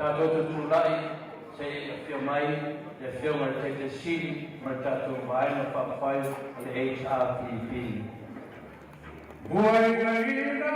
tātou te tūlai, se whio mai, te whio mai te siri, mai tātou mai na whapawhai, le HRPP. Buai kaina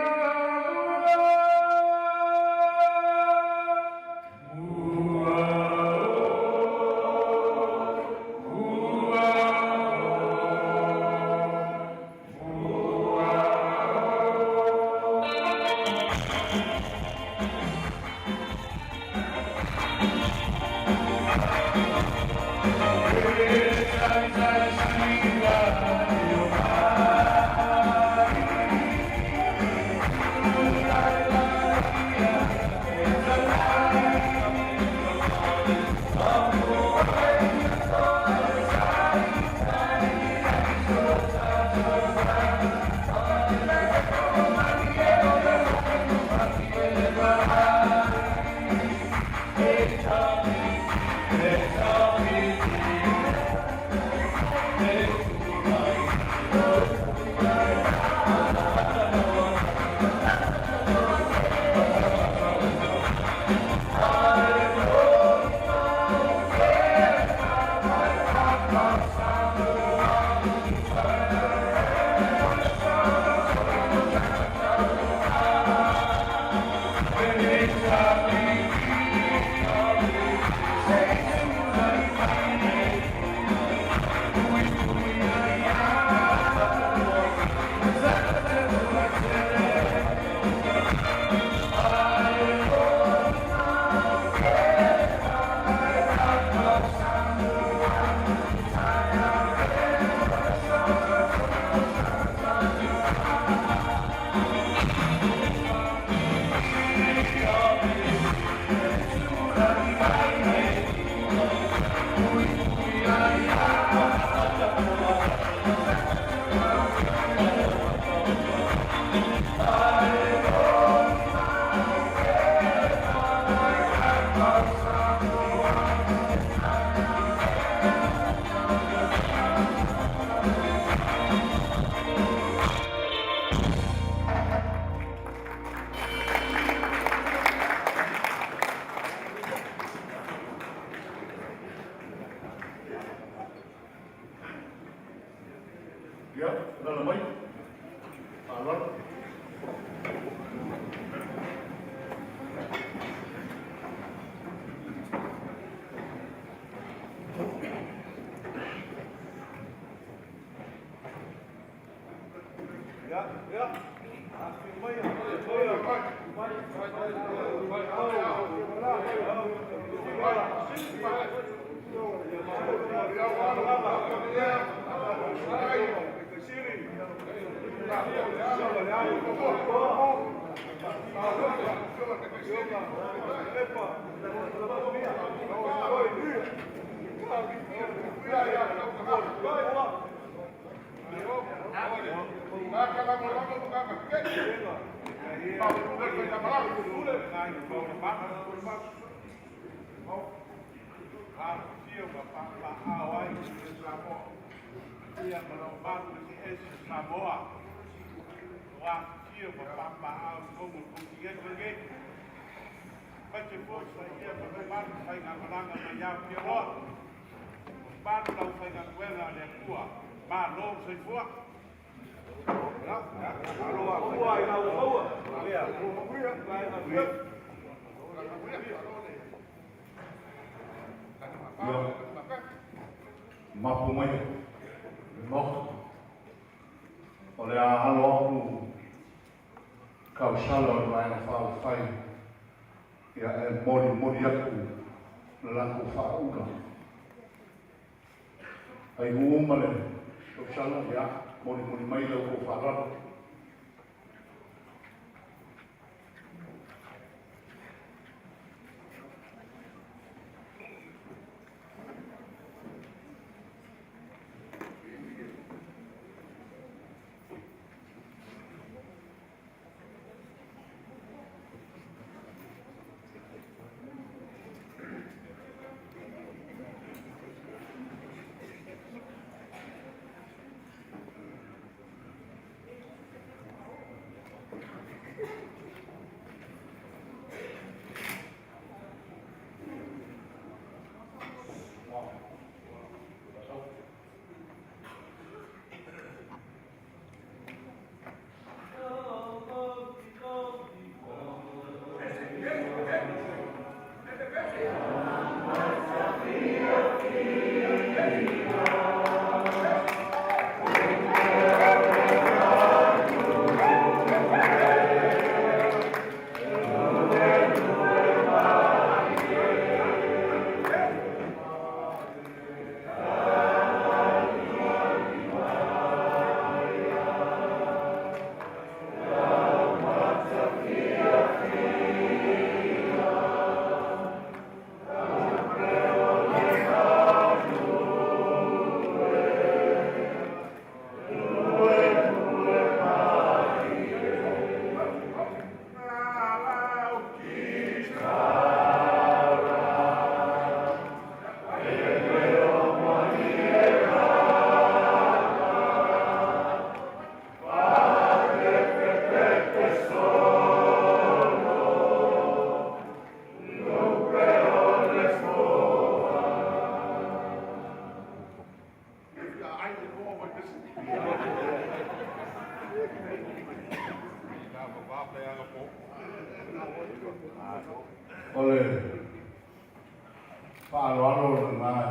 ya, dah lama. Alor. Ya, ya. Mapu mai no ole a halo aku kau salo mai na fa fai ya e mori aku laku fa uga ai umale kau salo ya mori mai lo ko fa ro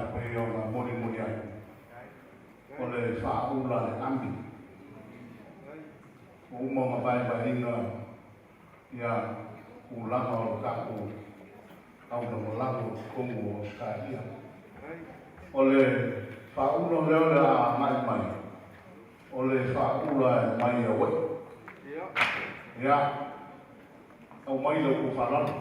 e pe o na mori mori ai. O le whaula le ami. O umonga vai inga ia ulanga o kako au na molango kongo o skaia. O le whaula leo le a mai. O le whaula e mai a wai. Ia, au mai lau ku whalana.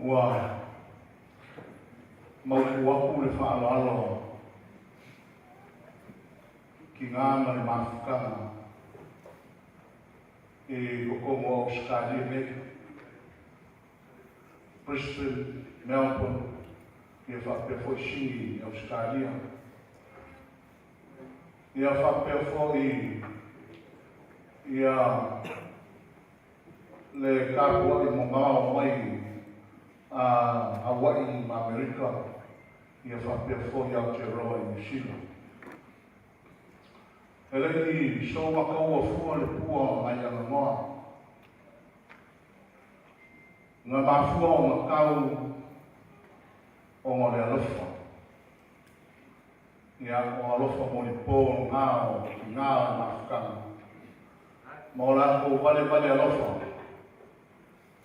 Ua mau aku le whaaloalo ki ngāna le mawhukanga e kokongo o Australia me Brisbane, Melbourne, ia whapewhoi singi Australia. Ia whapewhoi ia le kāpua i mongao mai a Hawaii ma Amerika ia whapewhoi Aotearoa i New Zealand. Ele ki so wakaua fua le pua mai anga ngoa. Ngā mafua o ngā kau o ngā le alofa. Ia o alofa moni pō ngā o ngā mafukanga. Mō la ko vale alofa.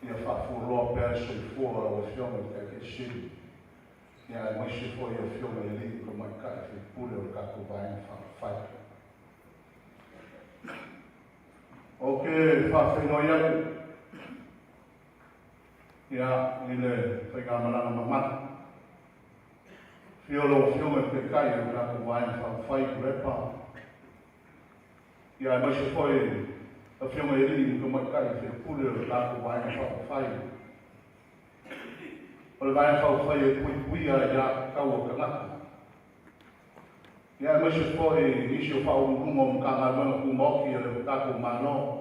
Ia whafuroa pēr se fua o whionga i kai siri. Ia mai se fua i o whionga i li ko mai kai whi pule o kako vaenga whawhai. Ok, whawhinoi atu. Ia, i le whaingamaranga mamata. Whiolo whionga te kai o kako vaenga whawhai kurepa. Ia mai se fua a whionga i li ko mai kai whi pule o kako vaenga whawhai. O le vaenga whawhai e pui a ia kau o kangaka. Ia mai se fua isi o whaurunga o mkanga manga kumoki le kako mano.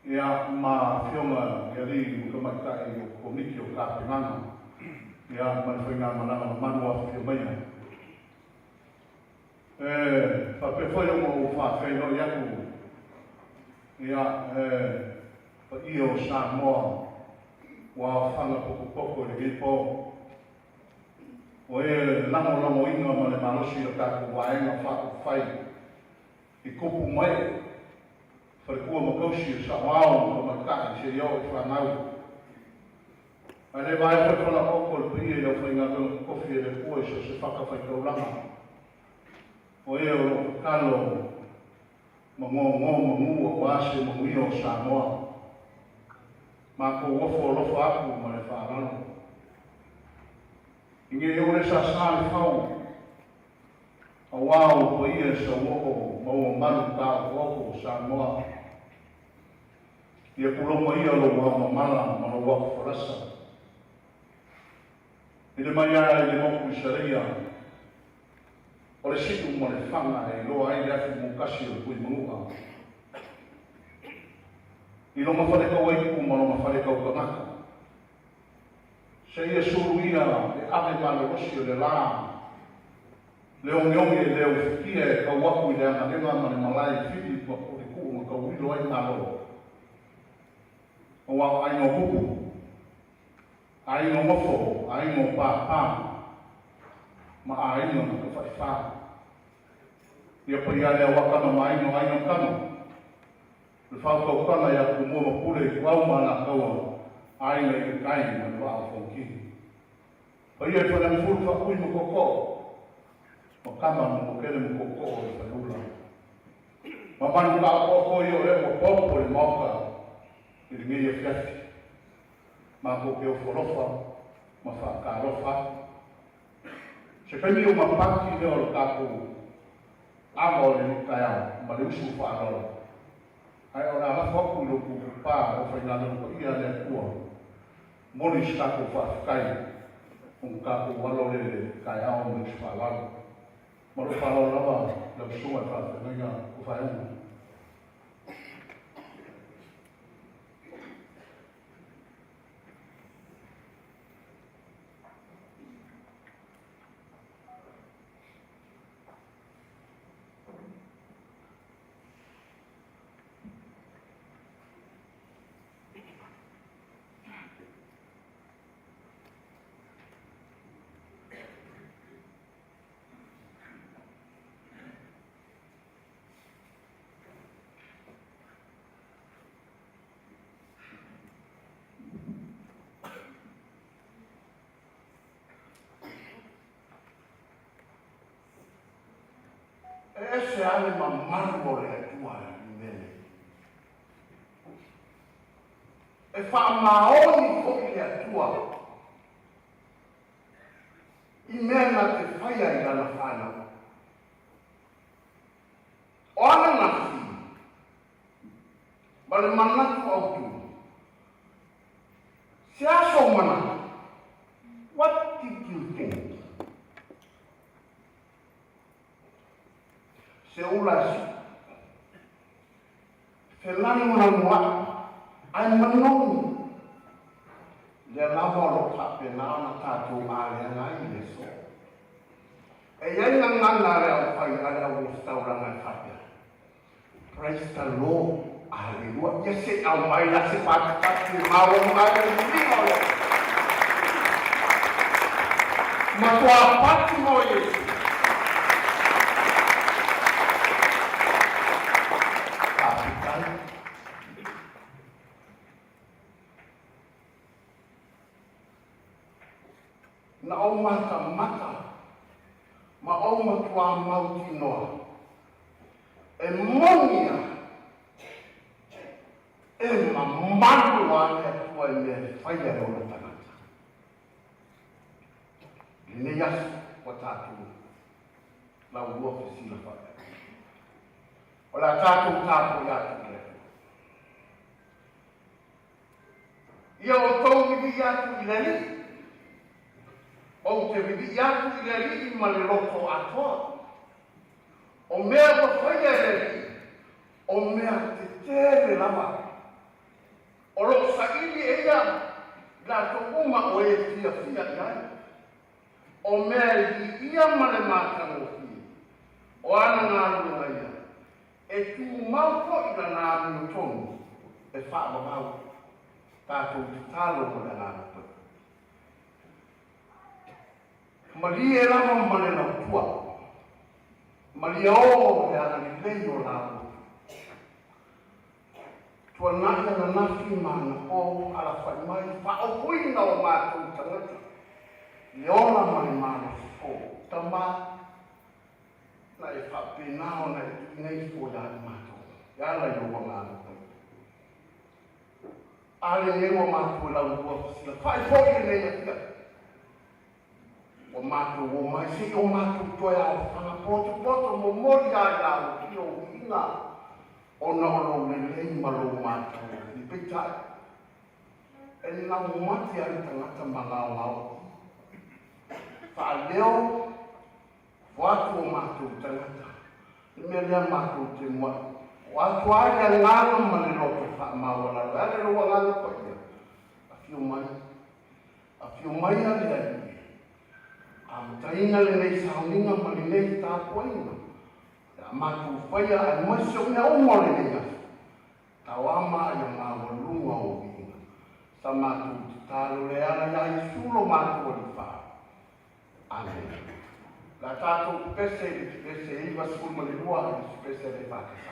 Ia ma whionga e li ko mai kai o komiki o kāpinganga. Ia mai whaingamaranga manua whiomaia. Whapewhai o whawhenoi atu. Ia, pa iyo Samoa, wa whanga poko le gipo. O lango inga ma le malosi o kako waenga whai. I kupu mai, wharekua makausi o Sawao, o makai, se iau i whanau. Ai le vai whakala poko le pia i au whainga kofi e le kua so se whakawhai kaulanga. O o kalo, mangu o wase mangu o Samoa. Ma ko lofo aku ma le whaarano. Inge e ore sa sāle whau. A wāo po ia sa woko mau maru tā woko Samoa. ia kulonga ia lo wa mamala ma lo wa forasa ile mai ai le moku sharia o le situ mo le fanga e lo ai le afi mo kasi o pui munua i lo mafale kau ai ku ma lo mafale kau kamaka se ia suru ia e ave ma le rosi o le la le ongeonge e le ufikia e kau waku i le anganenga ma le malai fiti ma o le ku ma kau ilo ai malo o wa ai no kuku ai no mofo ai no pa ma ai no ka fa ia pa ia le wa kama mai no ai no kama le fa ko kama ya ku mo pule wa ma na ko ai le kai ma wa fo ki pa ia pa na fu fa ku mo ko o kama mo kele mo ko e pa lula ma man ka ko yo e mo po le mo ka il mio fiati ma ko ke forofa ma fa karofa se pemi uma paki ne o kapu amo le kaya ma le usu fa ro ai ora la foku lo ku pa o fa na lo ia le ku mo ni sta ko fa kai un kapu walo le kaya o mo fa la mo lo fa lo lava lo su ma fa na ku fa un ese ale mamalo le tua nele e fa maoni ko le tua i mena te faia i la fana ona na fi bale manna ko tu si aso mana what did you think se ulas se lani una mua ai manon le lavo lo tape na na tatu ale na ile so e yai na ngana le au fai ale au restaurant ai fai praise the Lord aleluia ya se au mai la se pa tatu mau mai ni ole ma tua pati mo yesu na o mata ma o matua mauti noa e monia e mamanu ane tua e me whaia e ora tangata ne yasu o tātou la ua whisila whaia o la tātou tātou yatu le ia o tau mihi yatu i leli o te vivi atu i leli ma le loko atoa. O mea ko whaia leli, o mea te tere lava. O lo saili e ia, la to uma o e fia fia iai. O mea i ia ma le mātano fi, o ana ngā runga ia. E tu mauko i la ngā runga tonu, e wha mamau, tātou te tālo ko le ngā runga. Mali e lama mane na tua. Mali o le ana ni leio lama. Tua naka na nafi mana o ala whai mai wha o huina o mātou tangata. Leona mai mana o tama na e whapena o na e nei fo ya mātou. Yala i o mātou. Ale ne o mātou lau ua fasila. Whai fōi nei a tia. O mātou o mai se o mātou toi au whanga poto mo mori ai lau ki o ina o na o lo le lei malo mātou. I pe tai. E nga umati ari tangata malawau. Whaaleo, watu o mātou tangata. E mea lea mātou te mua. Watu ai a ngāna malero ke whaamawala. Ere roa ngāna paia. A whio mai a lea ni. A mtaina le nei sauninga mali nei tāpuaina. A mātou whaia a maisio mea umore nei asu. Tawama a mawalunga o vinga. Sa mātou te tālo le ana ia i sulo mātou o wha. Amen. La tātou pese iwa skulma le lua i pese le whakasa.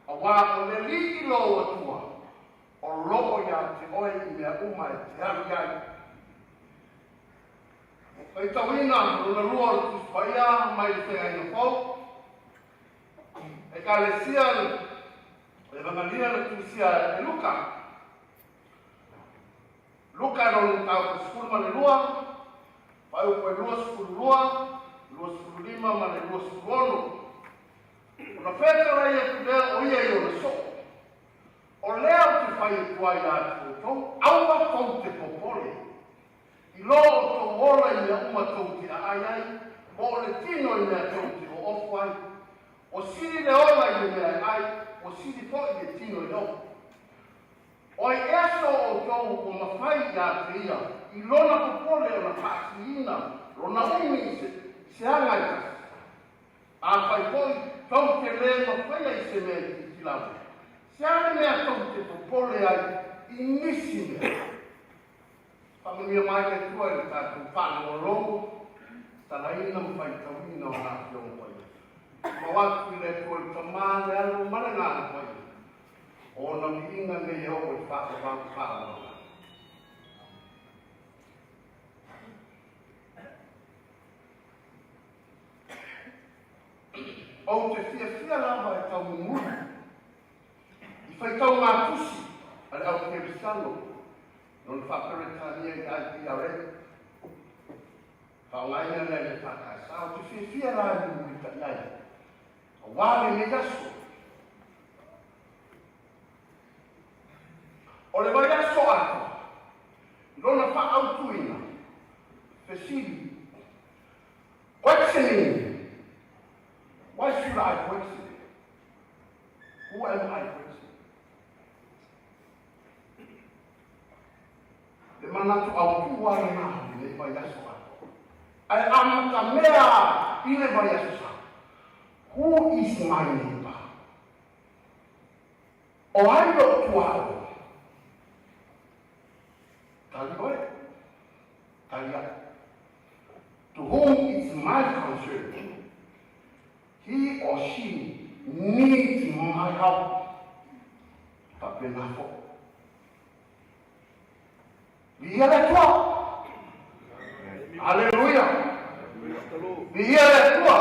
A wā o le li lo atua. O loko ia te oe I mea uma e te haru iai. Ai tawina, runa lua o tu spaia, mai te whenga ina pau. E ka le sia, e vangalia le tu sia e Luka. Luka no ni tau ko skulu ma le lua, pai o koe lua skulu lua, lua skulu lima ma le lua skulu ono. Una wheka rei e tu lea o ia I o le so. O lea o te whai e kuai a tu o tau, aua tau te popole. I lo o tau ora I mea uma tau te ai ai, mo o le tino I mea tau te o ofu ai. O siri le ola I mea ai, o siri po I le tino I ofu. O I eso o tau o mawhai ia te ia, I lona popole o na pasiina, lona umi se angai kasi. A whai poi tau te le mawhai ai se mea ki lawe. Se ane mea tau te popole ai, I nisi mea. Whamania mai le tua e tātou whāna o longo, talaina mwhai tauina o nā ki o mwhai. Mawatu I le tua I tamāne alo mare ngā mwhai. O na miinga nei o I whāna. O te fia lava e tau mumuri. I whai tau ngā tusi, ale au te risano. Non whaperetania I ai ki aure. Whaongaina nei le whakaisa. O te fia la I mumuri ta iai. A wāle me yaso. O le vai aso ato. Lona whaautuina. Fesiri. Questioning. Why should I question? Who am I questioning? Le manatu au tua na le vai aso ato. Ai amata mea I le vai aso sa. Who is my neighbor? O ai lo tuao. Tali Talia. To whom it's my concern. He or she needs my help. Papenafo. Viere tua. Hallelujah. Viere tua.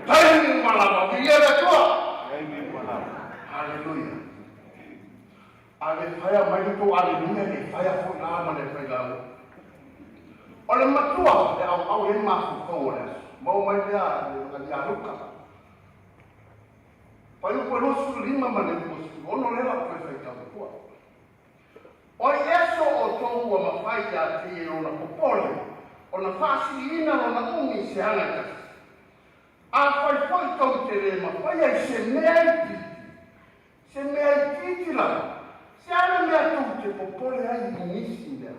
Taimi malama. Viere tua. Hallelujah. Ale faya mai to hallelujah le faya fo na ma le faya. Ole matua le au e ma ko ora. Mau mai dia le Luka. Pai ko lo su lima ma le ko ono le la ko fai ka ko. O eso o to o ma fai ya ti o na popole. O na fasi ina o na umi se ana ka. A fai foi to te le ma fai ai se mei. Se mei ti la. Se ana mea tutte popole ai inisi mea.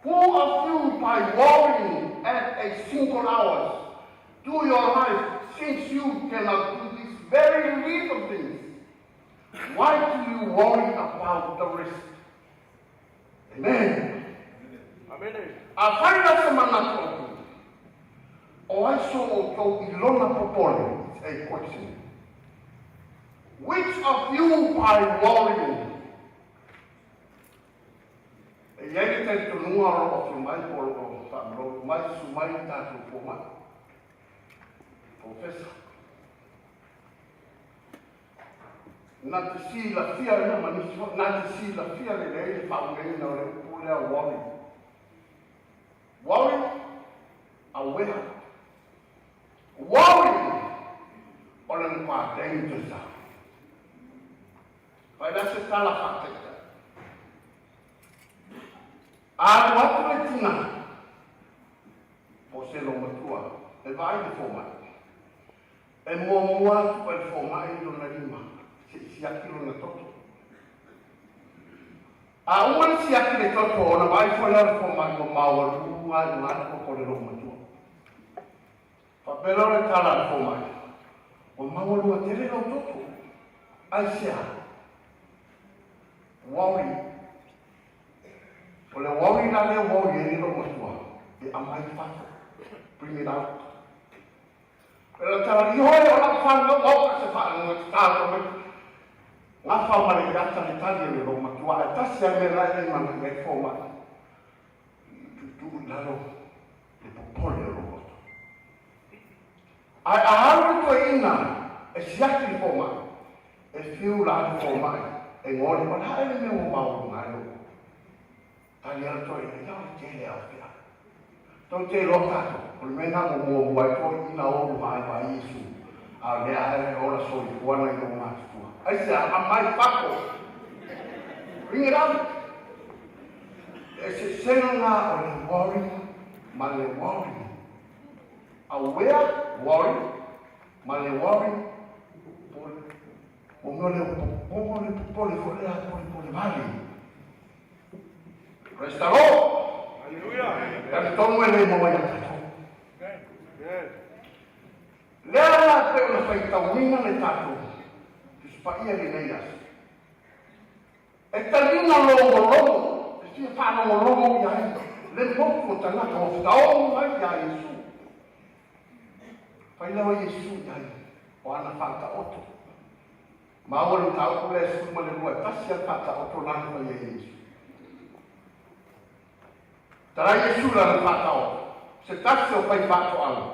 Who of you by worrying at a single hour do your life since you cannot do these very little things? Why do you worry about the rest? Amen. A whaina se mana tōku. O aiso o tō ilona popole. It's a question. Which of you are worrying? E iai te tonua o te mai o whamro, mai su mai tātou pōma. Professor. Nā te si la fia ina manisi, nā te si la fia le rei whaungai na le upulea worry. Worry, aware. Worry, o le mpa danger sa. Vai dar se tala whaketa. A watu le tina, po se lo matua, e vai le fōmai. E mua tu e fōmai lo na lima, si akilo na toto. A ua si akile toto, o na vai fōla le fōmai o maua rua i ngana koko le lo matua. Papelo le tala le fōmai, o maua rua tere lo toto, ai sea. Worry. O le worry na le worry e lo matua. E amai fata. Bring it out. Pero tawari hoi o la whanga wauka se whaangu e tāko me. Ngā whamare i ata ni tani e roma tua e tasi a me rai e mana ngai whoma. Tu laro e popole o roma. Ai aharu to ina e siaki ni whoma. E whiu la ni whoma e ngori o la e me o mauru ngai o. Tani ala to ina iau i tele au whia. Tau te lo tato, o le mena mo mua buai to ina o mai pa Yesu. A lea e ora soi kuana i o mātua. Ai se a mai pako. Ringi rau. E se senanga o le worry, ma le worry. Aware worry, ma le worry. O me le pole fole a pole vale. Praise the Lord. Hallelujah. Tonu e le mo mai tato. Lea la pe o fai tauina le tato. Ki spaia le nei as. E talina longo. E si fa longo ia ai. Le moku tana ko tau mai ia Yesu. Fai lewa Yesu ia ai. O ana fata oto. Ma o le tau ko le su ma le lua. Tasi a fata oto nana mai ia Yesu. Tara Yesu la fata oto. Se tasi o fai fato ala.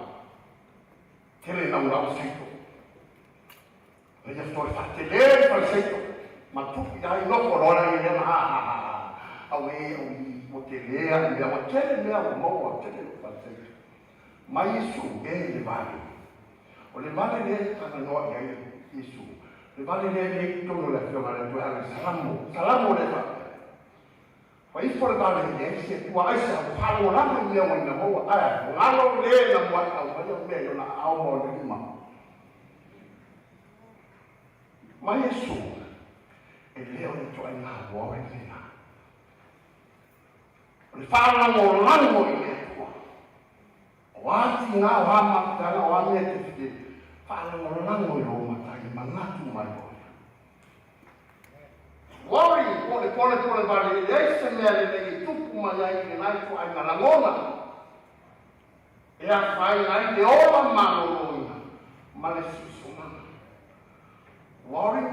Tele na ura seito. E ia sto fa tele fa seito. Ma tu ai no corona ia na ha. Au e o tele a ia o tele me o mo o tele fa seito. Ma Yesu e le vale. O le vale le ta no ia Yesu. Le vale le to no le fiona le tua salamo le fa. Pai por vale le se tua ai sa palo la me ia o ina mo ai. Ngalo le na mo au mai o me na au mo le ma. Ma Yesu e leo le to ina wo e ina. Le fala mo lango i le tua. O ati nga o ama tala o ame te fite. Fala mo lango i o matai manatu mai o. Worry, pole vale le se me le tupu mai ai le nai ko ai na langona. E a fai ai le ola mano ma le susuma. Worry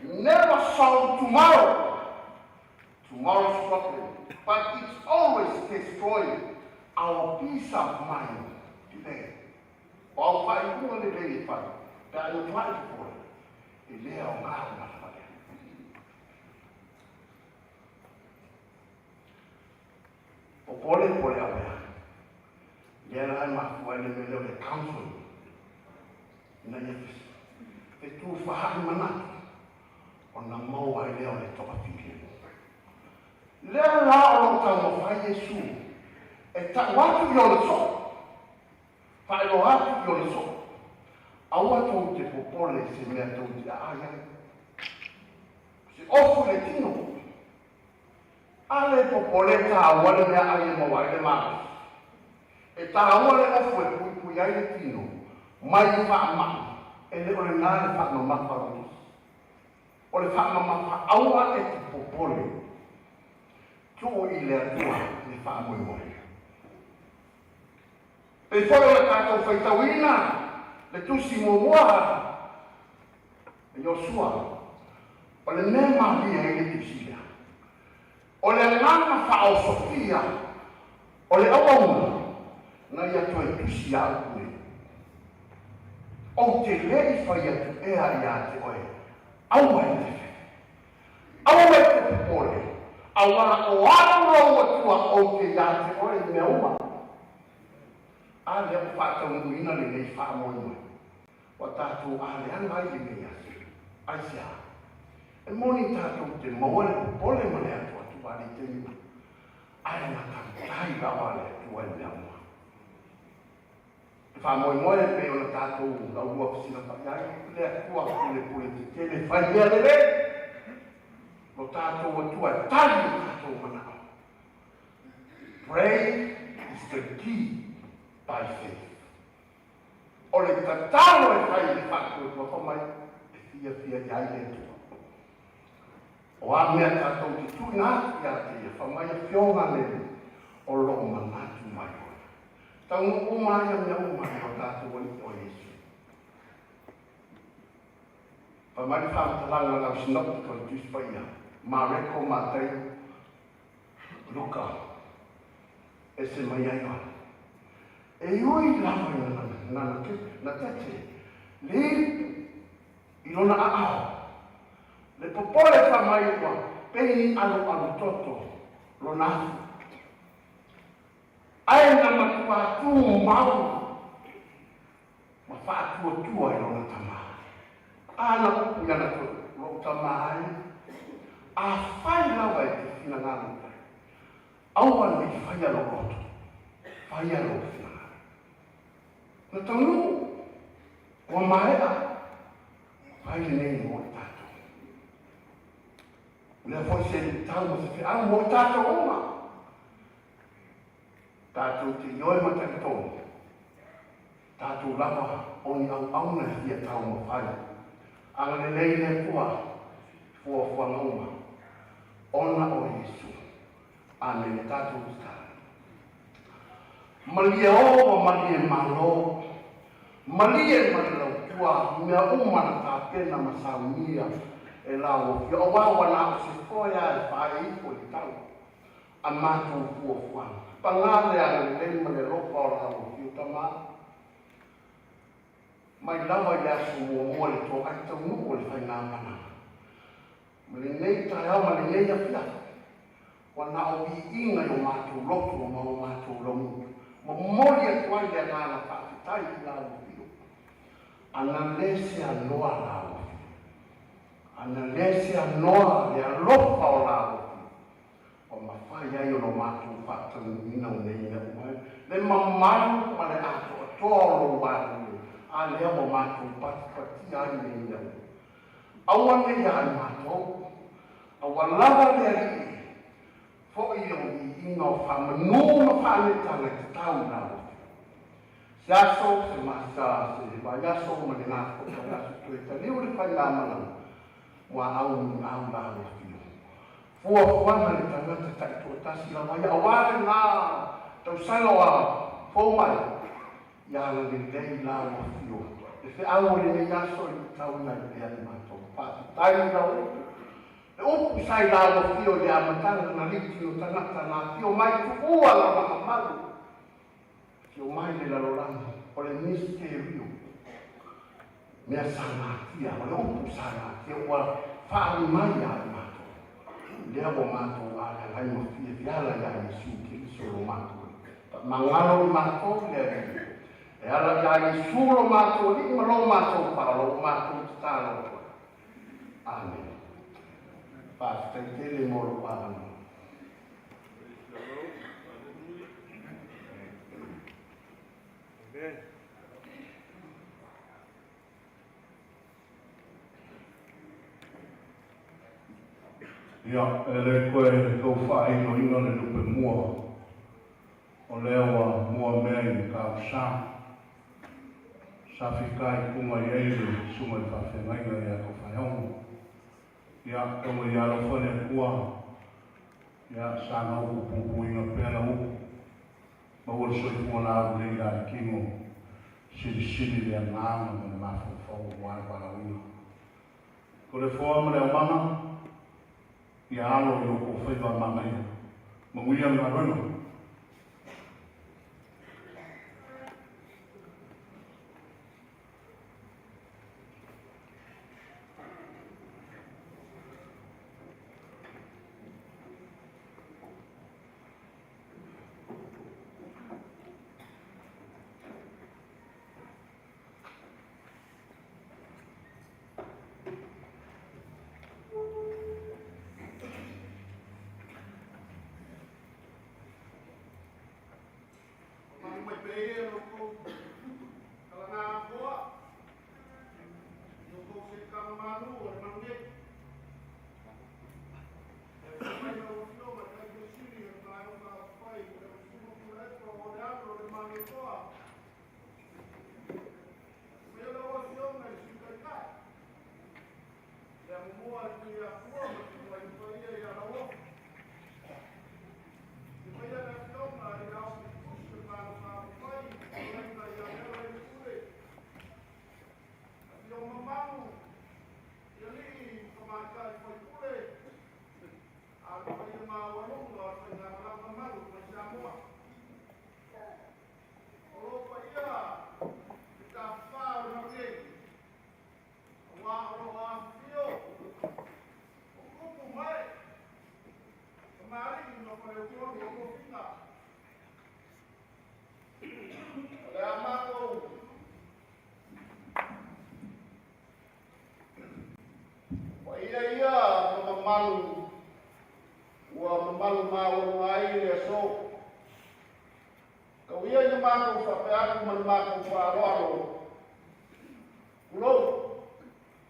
never solve tomorrow. Tomorrow's problem, but it's always destroying our peace of mind today. While fighting on the day, that you try for it, it lay on our mind. O pole awea. Lea ai mafu ai le mele le council. Ina ia te tu whahaki manatu. O na mau ai leo le toka whike. Lea la o tau mo whai Yesu. E ta watu i o le so. Whai lo hatu i o le so. Aua tau te popole se mea tau te aia. Se ofu le tino. Ale popole ta wale mea ai mo wai le maa. E ta wale ofu e pui ai le tino. Mai wha maa. E le ole nā le wha ma wharongi. O le wha ma wha aua e te popole. Tuo i le atua le wha moe moe. E whore le kātou whaitawina. Le tusi mo mua. E Yosua. O le mea mawia e le tusia. O le ngana wha o Sofia. O le awauna. Na ia toi tusi a ukue. O te lei whai atu ea i a te oe. Aua e te whi. Aua e te popole. Aua o aro atua o te ia te oe mea uma. A lea o whātau nguina le nei wha moe moe. Wa tātou a lea ngai i mea. Aisia. E moni tātou te maua le popole ma lea tua tu wale te nima. Ai na tātai rawa le tua i mea uma. Fa moi moi pe o tato la ua pisina pa ia le tua le politike le fa ia le lo tato o tua tali tato mana. Pray is the key by faith. O le tatalo e fai le fatto o fa mai e fia ia le tua. O a mea tato ki tu na ia te fa mai fionga le o lo manatu mai. Tau umai am ya umai o tātou o Yesu. Pamari whamtalanga lau sinopu ko tus paia. Ma reko ma tei luka. E se mai ai wa. E oi lama na tete. Le ilona aao. Le popole whamai wa. Pei alu toto. Lona. Ai na matua tu mau. Ma whaatua tua i lona tama. Ana upu yana tu lo tamai. A whai lawa e te whina ngāna. Aua ni whai alo roto. Whai alo whina ngāna. Na tangu. Wa maea. Whai nei mo i tātou. Lea fwoi se tau ma se whia mo i tātou oma. Tātou te ioi mataki tō. Tātou lava oni au auna hia tau ma whai. Anga le le kua. Fua ngauma. Ona o Yesu. Amen. Tātou stara. Malia o malia malo. Malia malau tua. Mea umana tā pena masaumia. E lao. Ia o wawa na o se koia e whae ipo i tau. A mātou fua. Pangale a le ma le lopa o lao ki utama. Mai lawa i asu mua le tō ai tau nuku le whai ngā mana. Ma le nei tai au ma le nei a pia. Wa na o i inga i o mātou loto ma o mātou lomu. Ma mori a tuai le ngāna whaakitai i lao pio. Ana lese a noa lao. Ana lese a noa le a lopa o lao. O ma whai ai o no mātou whātau ina o nei na umai. Le mamaru ma le ato a tōro wāru. A lea mo mātou pati ai nei na umai. Aua nei ai mātou. Aua lava le ari. Fo i o i inga o whamanu ma whanetanga te tau nao. Se aso se masa se vai aso ma le ngāko ka aso tue ta liu le whai ngā mana. Mua au ni au la au fio. Fua whana le tangata tai tō tasi la mai. Aware ngā tau salo a fō mai. Ia la le dei la au fio. E se au le ne aso i tau nai le ane mātou. Pāti tai rau. E upu sai la au fio le amatanga na liti o tangata na fio mai tu ua la mahamaru. Fio mai le laloranga. O le misterio. Mea sanatia. O le upu sanatia. Ua whaari mai a mātou. Lea o mātou ala lai mo fia fiala ia Yesu Kiriso lo mātou. Mangalo i mātou lea ri. E ala ia Yesu lo mātou li ma lo mātou palo o mātou titalo. Amen. Pāwhakaitele mo lo pāhana. Amen. Ia, e le koe le kau whae no ino le lupe mua. O lea wa mua mea i ka usa. Sa whikai kunga i eile sunga i whawhengainga i a ko whaeongo. Ia, kama i alo whane kua. Ia, sa ngā uku pupu inga pēna uku. Ma ua soi kunga nā au leila i kimo. Siri lea ngāna ma le mafu whau wāi wāna wina. Ko le whoa ma leo mama. Ia alo i oko whaiwa mamai. Manguia ngā rono. ia mamalu ua mamalu maua ai le so. Kau ia ni maku whapeaku man maku wharoaro. Kulou,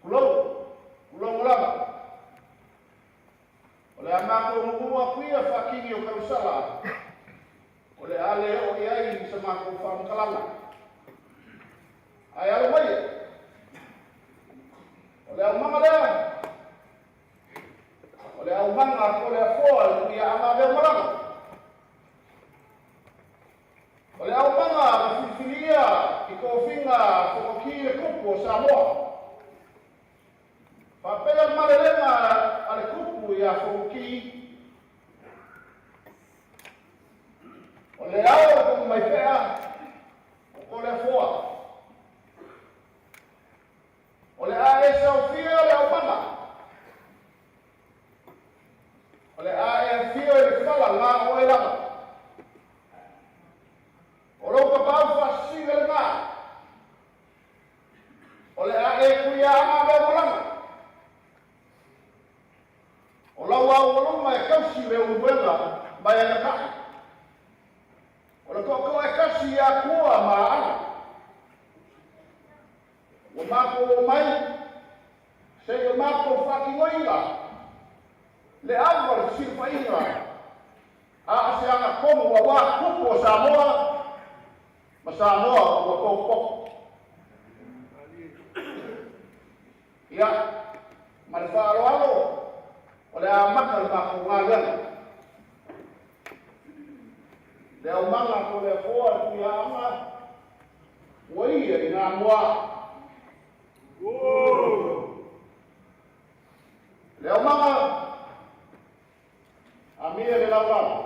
kulou, kulou mulama. Ole a maku mukua kuia whakingi o kausala. Ole ale o iai sa maku whamkalanga. Ai ale mai. Ole au manga lea. Ole au manga ole a foa kuia anga lea maranga. Ole au manga fifilia I kofinga whakaki le kupu o Samoa. Whapea marelenga ale kupu I a whakaki. Ole au kupu mai whea o le foa. Ole a e saufia le au manga. Ole a e fio le whala ngā oe langa. O rau ka pau whasinga le ngā. O le a e kuia anga mea molanga. O lau au walunga e kausi le uwenga mai ana kai. O le koko e kasi a kua ma ana. O mako o mai, se o mako whakingoinga. Le awa le sirwhainga. A se anga komu wa wā kupu o Samoa. Ma Samoa ua kōpoko. Ia, ma le whaaloalo, o le a maka le mako ngā leanga. Le au manga ko le foa kui a anga, ua ia I ngā mua. Le au manga, a mia le laulala.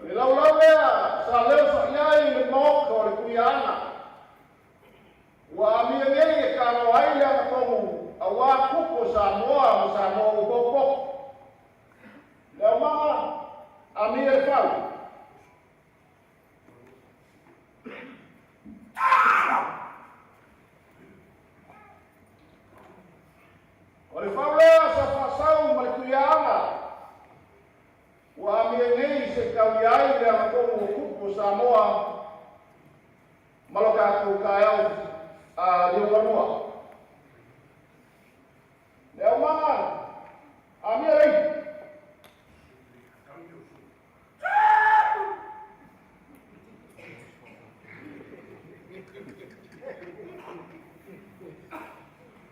Le laulau lea, sa leo sa iai le moka o le kuiana. Ua amia ngei e karo ai lea na kongu, a wā kupo Samoa ma Samoa u koko. Leo mama, amia le whau. O le whau lea sa whasau ma le kuiana. Ua amia ngei se kaui ai lea na kongu o kupo Samoa maloka atu kai au a Liokanua. Leo mama, amia rei.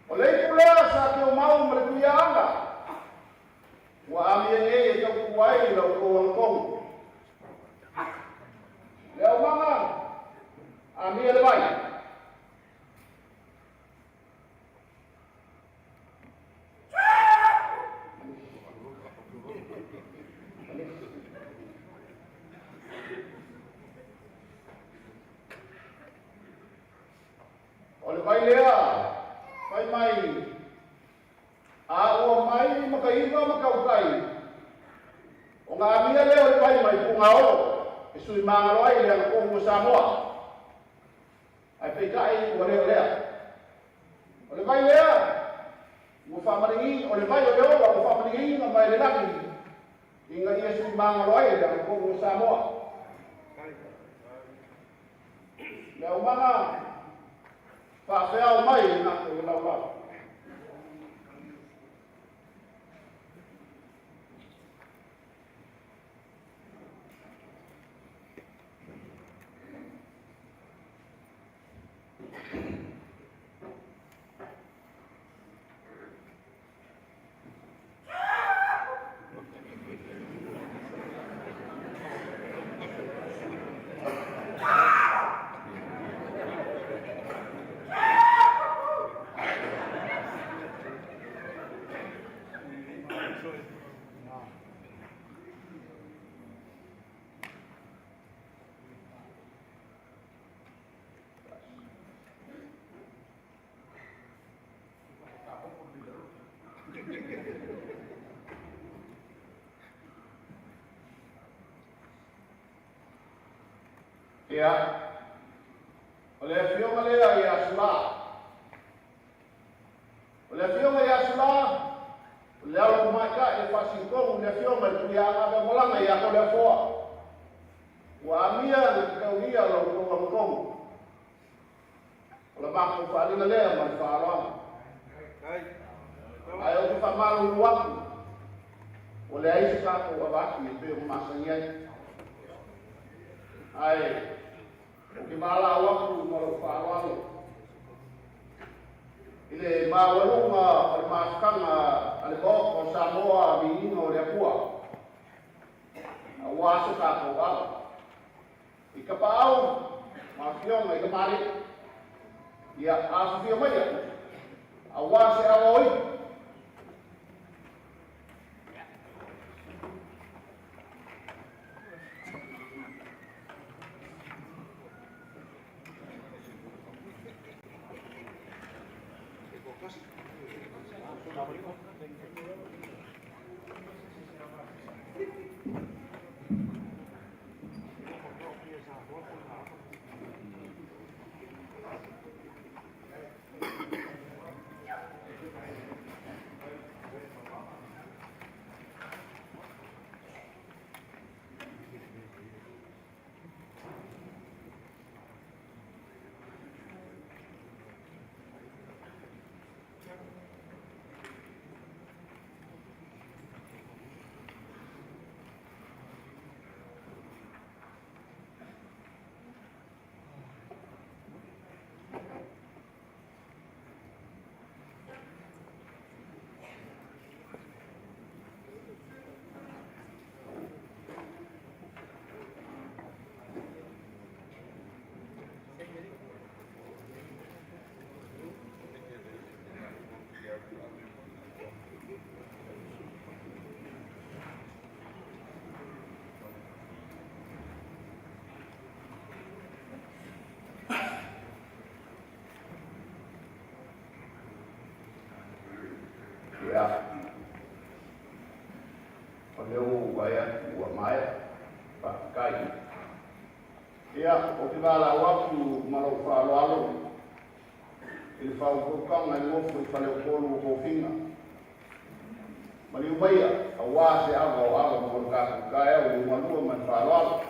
O lei pulea sa ke o mau ma le kuianga. Ua amia ngei e tau kuai lau ko Hong Kong. Leo mama, amia le vai. O le vai lea, vai mai. A o mai makaiwa makaukai. O ngā amia leo le vai mai punga olo. E sui mangalo ai lea ko mo Samoa. Ai peikai o leo lea. O le vai lea, ua whamaringi, o le vai o leo ua whamaringi na mai le laki. Inga ia sui mangalo ai lea ko mo Samoa. Lea umanga, whawhea mai na ko i lau. Ia, o le fionga lea ia sula. O le fionga ia sula, o le alo maika e whasinkongu le fionga i tui anga molanga ia ko le foa. Wa amia le kaunia lo kongongongu. O le mako whaalinga lea mai whaaloanga. Ai o te whamalu luaku. O le aisi kako wa waki e peo masangi ai. Ai, o ke mala waku maro whaaloanga. Ile mawalunga o le maskanga ale boko Samoa minino o le akua. A wasa kako wala. I ka paau, mawhionga i ka mare. Ia asufia mai aku. A wasa a oi. Ia. O leo waya ua mai, pakai. Ia, o te wala waku malo whaaloalo. Ili whaukokanga i ngofu i whale ukolu o kofinga. Mali umaya, a wase aga o aga mo ka kaya o umanua man whaaloalo.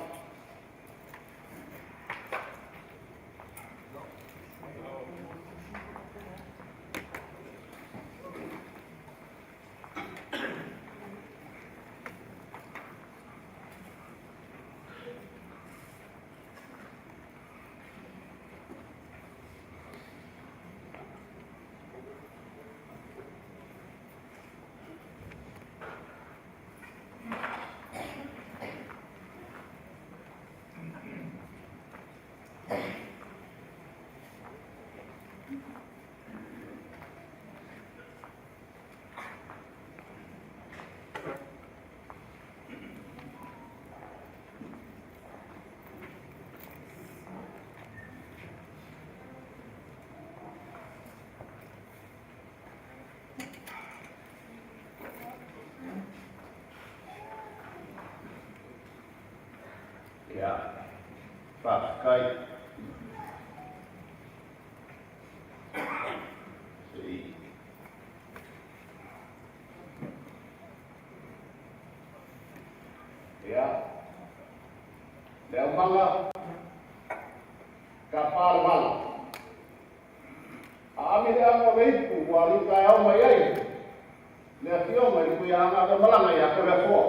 Ia, pakai. Si. Ia. Leo manga kapal mal. Ami dia mo veiku wali kaya o mai ai. Le tio mai ku ya nga malanga ya ko le fo.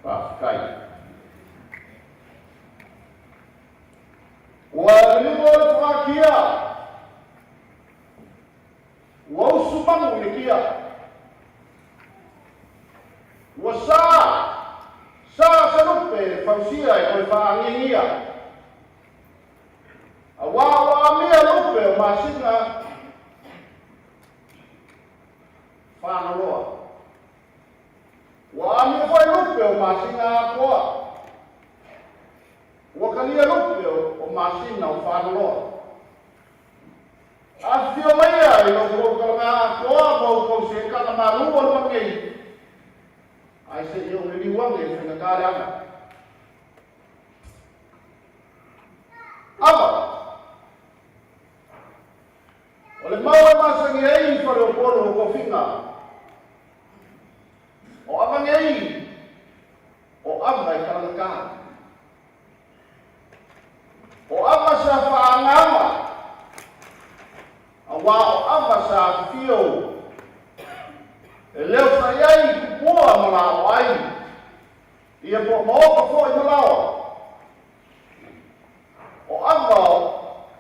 Pakai. kia. Ua usu mangu ni kia. Ua sa salupe fausia e koe whaangingia. A wā mea lupe o masinga whanaloa. Wā mea whai lupe o masinga akoa. Ua kalia lupe o masinga o whanaloa. A whio meia i no koukaranga akoa mau kou se kata marua no ngei. Ai se iho me liwange e whenakare anga. Ama. O le maua masangi ei whare o poro o kofinga. O amangi ei. O anga i karanaka. O anga sa whaangama. A wā o anga sa whio. E leo sa iai kupua malao ai. Ia po maoka fo i malao. O anga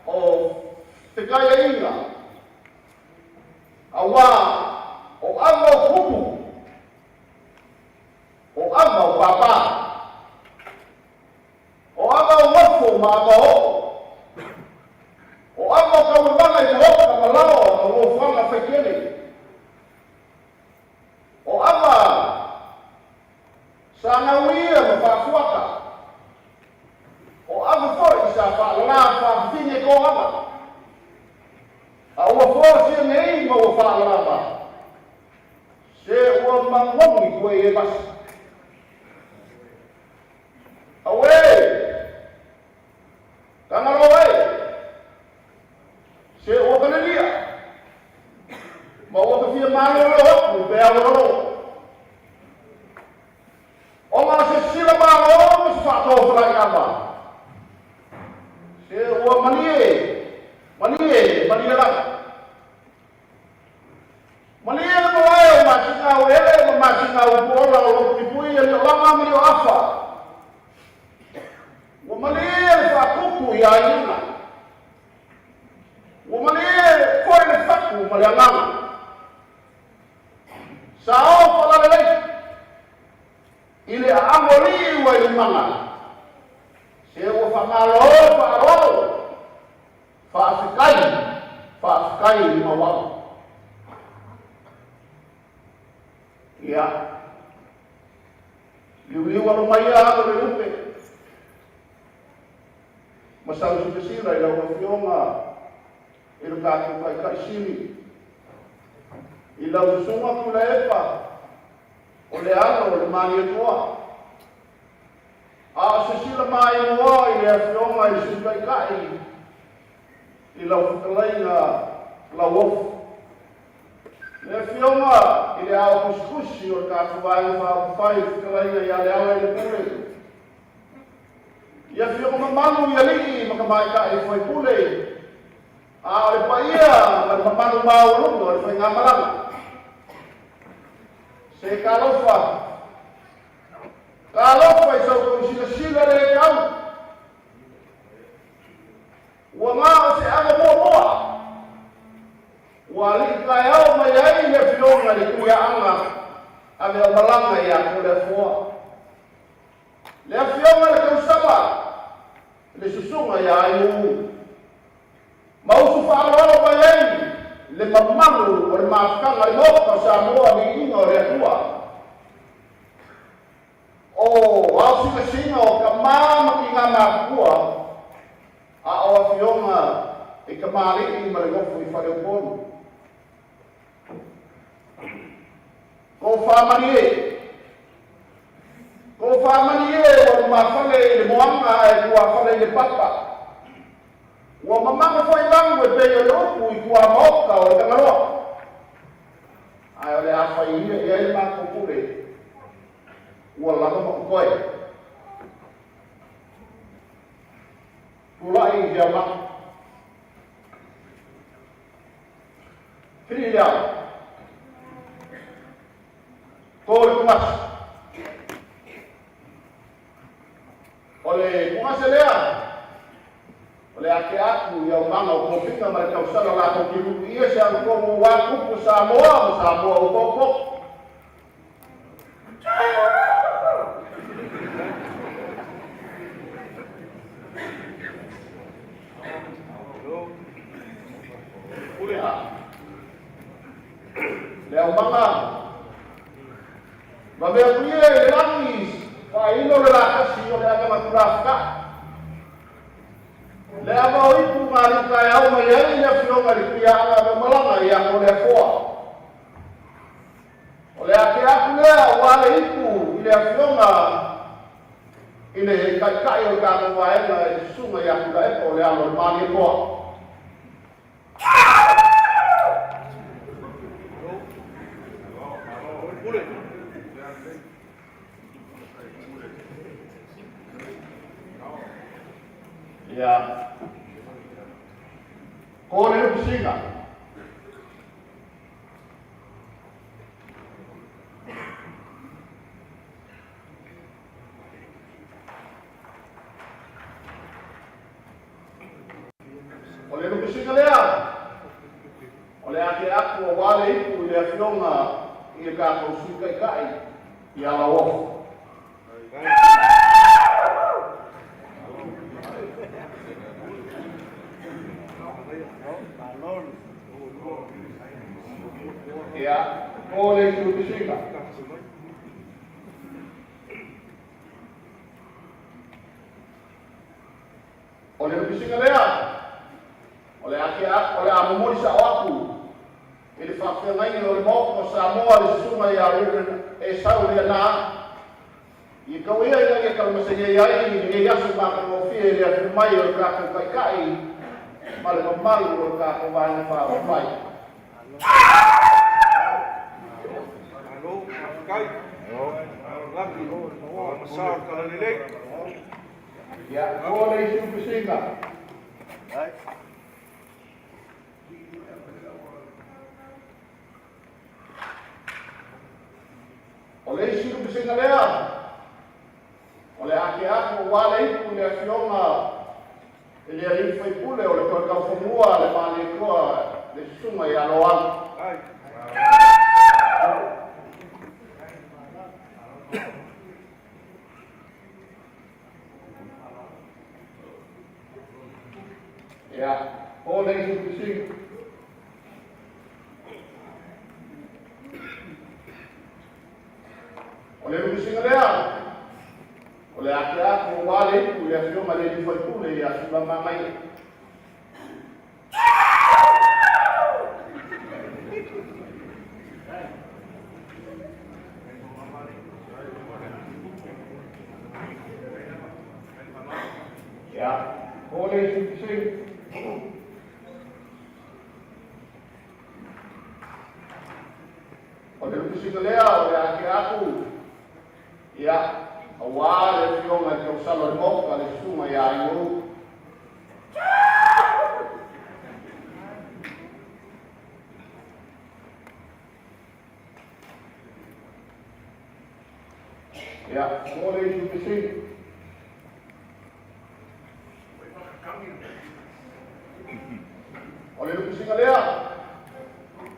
o te kaya inga. A wā o anga o kupu. O anga o papa. O anga o wafo māmao. O anga o kawamanga i te hoka malao o whanga whekele. O anga sa ngawia ma whaafuaka. O anga fo i sa whaalala whaafine ko anga. A ua fo sia nei ma ua whaalala ma. Se ua mangongi koe e basi. Awe! Kangaro wei! Se ua kanalia. Ma ua ka fia mālo hoku pēa waro. O ngā se sila mālo ma se whātō wharai kama. Se ua manie raka. Manie na mawai o mātinga o ele, o mātinga o puola o lopipui e o langa mani o afa. Ua manie le whakuku i a ina. Ua manie koe le whaku ma le anganga. Sa o whalalelei. Ile a amori ua i manga. Se ua whamalo, whaafikai i mawau. Ia. Liu alo mai a alo le upe. Masau si pesira i lau whionga. I lo kātu kai sili. I lau sunga ku le epa. O le ano, o le mani e toa. A se sila mai moa i le whionga i sunga i kai. I lau whakalainga lau ofu. Le whionga i le ao kuskusi o le kātu vai whai whakalainga i a le awa i le pule. Ia whionga mamanu i a liki makamai kai whai pule. A o le paia, ma le mamanu maurunga o le whai ngā maranga. Se kalofa i sau kong sila le kau. Ua ngā se anga moa. Ua li kai au mai ai le whionga le kuia anga. A le malanga i a kore fua. Le whionga le kausama. Le susunga i a iu. Mausu whaarao mai ai. Le mamamu o le mafukanga i moka sa moa ni inga o le atua. O au singa o ka māma ki ngā mafukua. A o a whionga i ka māri i ma le gofu i whare uponu. Ko whamani e. Ko whamani e o le mawhale i le moanga e kua whale i le papa. Ua mamanga whai langu e pei o le opu i kua maoka o le kangaroa. Ai o le awha i hia i ai mako pule. Ua langa mako koe. Pula i hia mako. Whiri liao. Ko le kumasi. O le kumasi lea. O le ake ke aku ia manga o kopinga mai kau sala la ko ki ia se ang ko wa ku Samoa o koko. Leo manga ma me kuie langis fa ino la kasi o le aga maturafka le ama o ipu ngari kai au mai ai le fio ngari pia anga me malanga ia ko le foa o le ake aku lea wale ipu i le fionga i le kai o ka waenga e sunga ia kula e o le alo mani e poa. Ya, kau ni pusing tak? Oleh tu pusing kalian. Oleh akhir aku awal itu dia film ia kau suka kai, ia lawa. Ya, oleh itu pusing tak? Oleh itu pusing kalian. Oleh akhir oleh amor sa aku. Ele fakta ngai no mo ko Samoa le suma ya e sau le na. I kau ia ia ka masanya ia ni ia suma ka mo fi ele mai o ka ka kai. Mal ko mal o ka ko vai fa o vai. Kai. Lagi. Masar kala lelek. Ya, oleh itu pusing tak? Hai. Oleh itu pusing kalian. Oleh akhir aku wale itu le fionga ele ali foi pule oleh kau semua le mali ko le suma ya loan. Hai. Ya, oleh itu pusing. Oleh itu pusing kalian. Oleh akhir aku wale itu le fionga le foi pule ya sudah mamai. Ya, oleh itu pusing. Oleh itu pusing kalian. Oleh akhir aku. Ya, awal le fionga kau salah mo kali suma ya ayu. Ya, oleh itu pusing. Oleh itu pusing kalian.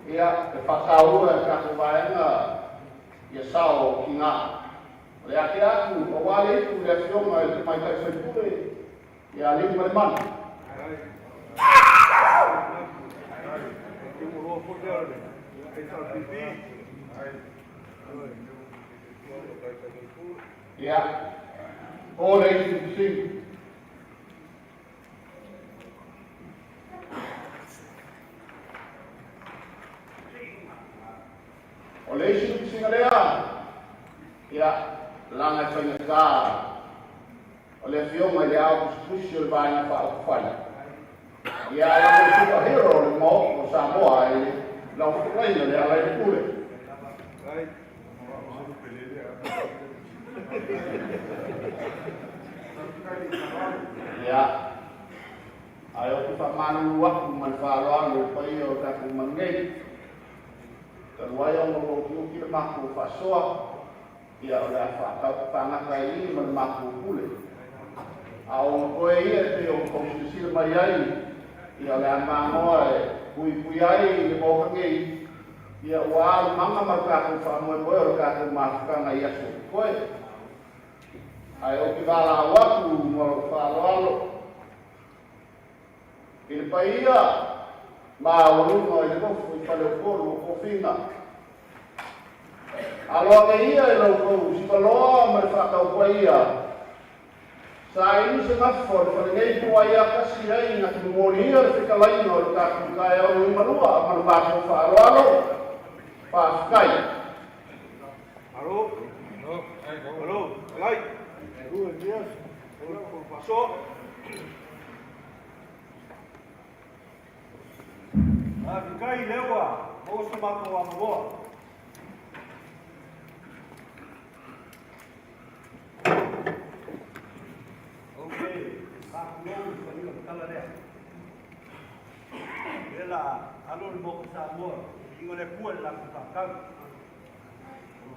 Ya, terpakau ka kubaenga. Ya sao kinga. Oleh akhir aku awal itu dia film mai kai sepuluh. Ya lima man. Ya, oleh itu pusing. Oleh itu pusing kalian. Ya, langat penyekar. Oleh film dia khusus banyak pak ufan. Ya, yang superhero mau Samoa ini, lalu lain dia lain pula. Hai. Ya, ayo kita manu waktu manfaat lupa iyo tak mengenai. Terwayang mengukur kita mahu fasoh. Ya oleh fakta tanah ini bermakna pula. Au koe ia te o kongsi mai ai, ia le amangoa e pui ai le mokangei, ia ua manga markaku whamoe moe o kaku mafukanga ia so koe. Ai o ki wala waku mo whaloalo. I le pai ia, ma urunga i le kofu i pale o koro o kofinga. Aloa ke ia e lau kou, si paloa ma le whakau koe ia. Sa ini se ngafo, le pale ngei kua ia kasi ai nga ki mori ia le whikalaina o le kaku kai au i marua, ma le mako whaloalo. Whaakai. Alo. Alo. Lai. Alo, Elias. Alo, por paso. Kai lewa. O se mako wa moa. Okay. Kaku lo sa ilo kala le. Ela, alo le mo sa mo. Ingo le kua la kakang.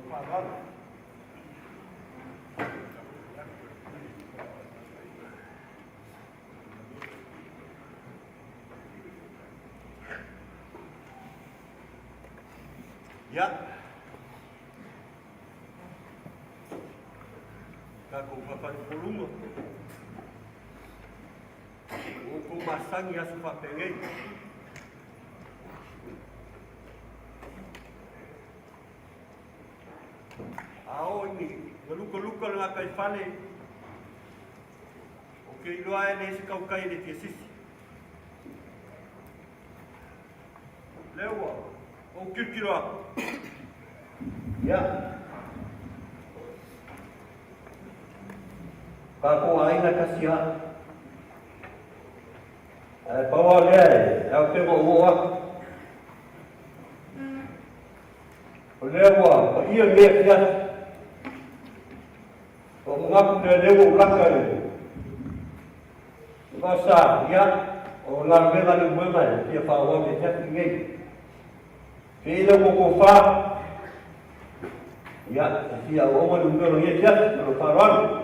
Pagal. Ya. Kako papai pulungo. O masang ya sufa pengei. Ao ini, luka nga kai whane. O ke iloa e nei se kau kai le tia sisi. Lewa, o kirkira. Ya. Kako aina kasia. Pawa lea, au te mo ua. O lewa, o ia mea kia. O ngaku te lewa ulaka e. Ngasa, ia, o la mega ni mwema e, tia whaua me teaki ngei. Ke ila mo ko wha, ia, tia o oma ni mwero ia tia, pero wharoanu.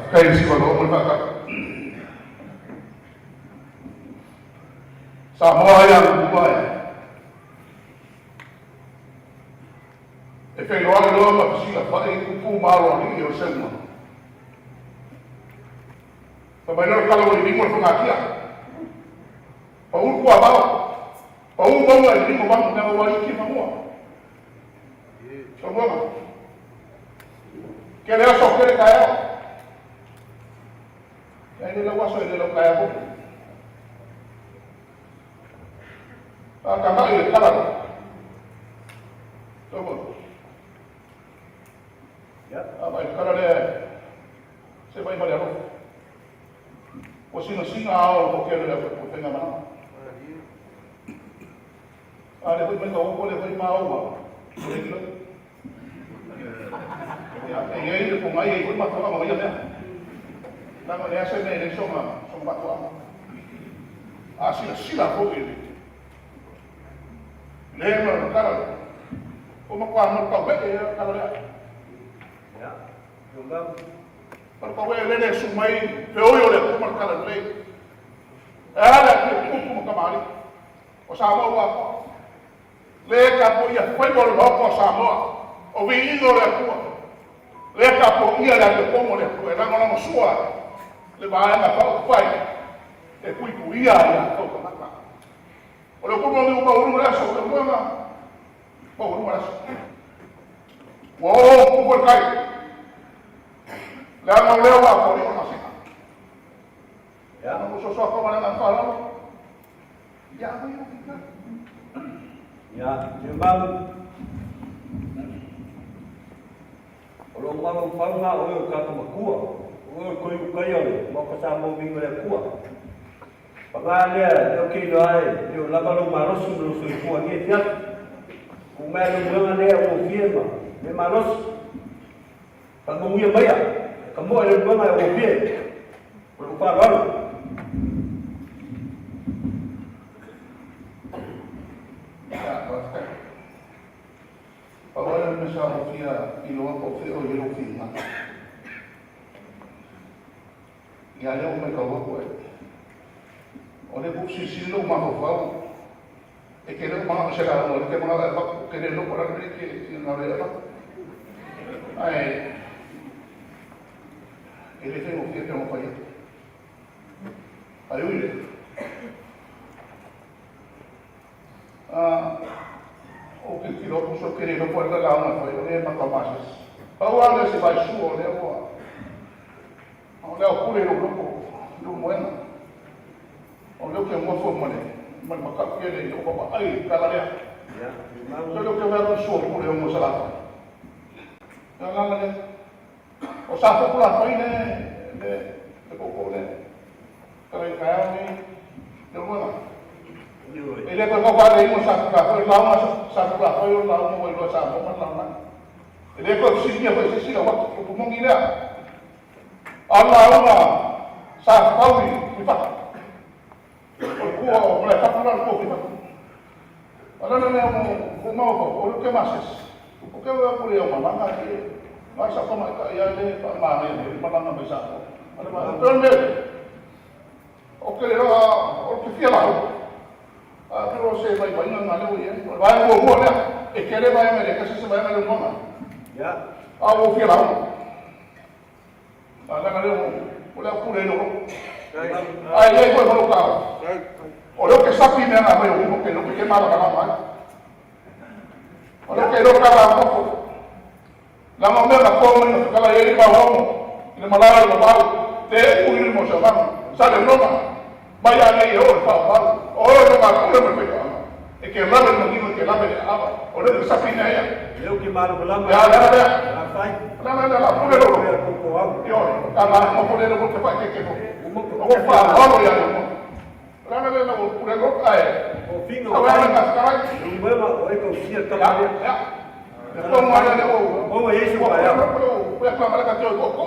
Kai si walo mo ka. Sa mo ya mo ai. E fe lo ale lo ma si la fa e ku malo ni o sema. Pa ba no kala ni mo fa ngakia. Pa u ku aba. Pa u ba ni mo ba na wa ki ma mo. So mo. Ke le so ke ka ya. Ini la waso ini la kaya ko. Kama ile kala. Tomo. Ya, apa ile kala le. Se vai para ro. O sino singa o ko le ko tenga mana. Ale ko me ko le ko ma o. Ya, ele ko mai ko ma ko ma ya. Nama le asa nei le soma batua. Sila ko ele. Le no kala. O ma kwa no ka we kala le. Ya. Tunggang. Par ka we le sumai pe o yo le ko ma kala le. Ala ke ku ka mari. O sa mo wa. Le ka po ia foi mo lo ko sa mo. O vi ido le ku. Le ka po ia le ko mo le ku. Era mo sua. Le ba na fa fai e kui kuia ya ko ka maka o le ko mo ni ba uru ra so le mo ma ba uru ra so wo ko kai la no le wa ko ni ma se ya no so ko ma na fa la ya ba yo ka Ya, memang kalau mau fanga o ka makua o ko yu kayo mo kasama mo le kua pagale yo ki do ai yo la balo maros no so kua ni dia ku me lo mo le o firma me maros pag mo ya baya kamo le mo ma o firma por favor i lo finga. Ia leo me ka wako e. O le busi si lo ma fau. E ke le ma se la no ke ma ba ke le no para ke na le ba. Ai. Ele tem o que tem um pai. Aí ele. O que tirou com o seu querido por lá na foi o lema capazes. Ao ano se vai suo le o. O le o pure no grupo do bueno. O le que mo foi mole. Mas ma ka que le o baba ai kala le. Ya. Solo que vai no suo pure mo sala. Ya la le. O sa popular foi ne poco ne. Kalau kaya ni de bueno. Ele ko ko ba le mo sa ka ko la ma sa ka ko la mo ko sa mo ma la. Ele ko si dia ko si la wa ko mo ngi la. Allah sa ka wi pa. Ko mo la ta la ko pa. Ala na mo o que mais? O que eu por eu ma nga que mas sa ko ma ka ya le pa ma ne pa ma ma sa. Ala ma to o que era o que fia lá. Pero se vai na leu ia. Vai o né? E querer vai me que se vai me não. Ya. O fia lá. Na leu o le pure no. Aí foi no carro. O que está pina na meu o que não que mal para mal. O que não para pouco. La mamma la come no kala ele ba homo. Ele malala no ba. Te pure mo sa ba. Sale no. Vaya lei o pa o no ma ko me pe e ke la me ni ke la me aba o le sa pina ya Eu que maro belamba. ya ya Vai. la pure lo yo kala mo pure lo ke pa ke o pa o ya la pure lo ai O fino. agora na cara Um belo o eco sia ya tama. ya ko mo ya o Como isso vai ya. o ya kala ka to ko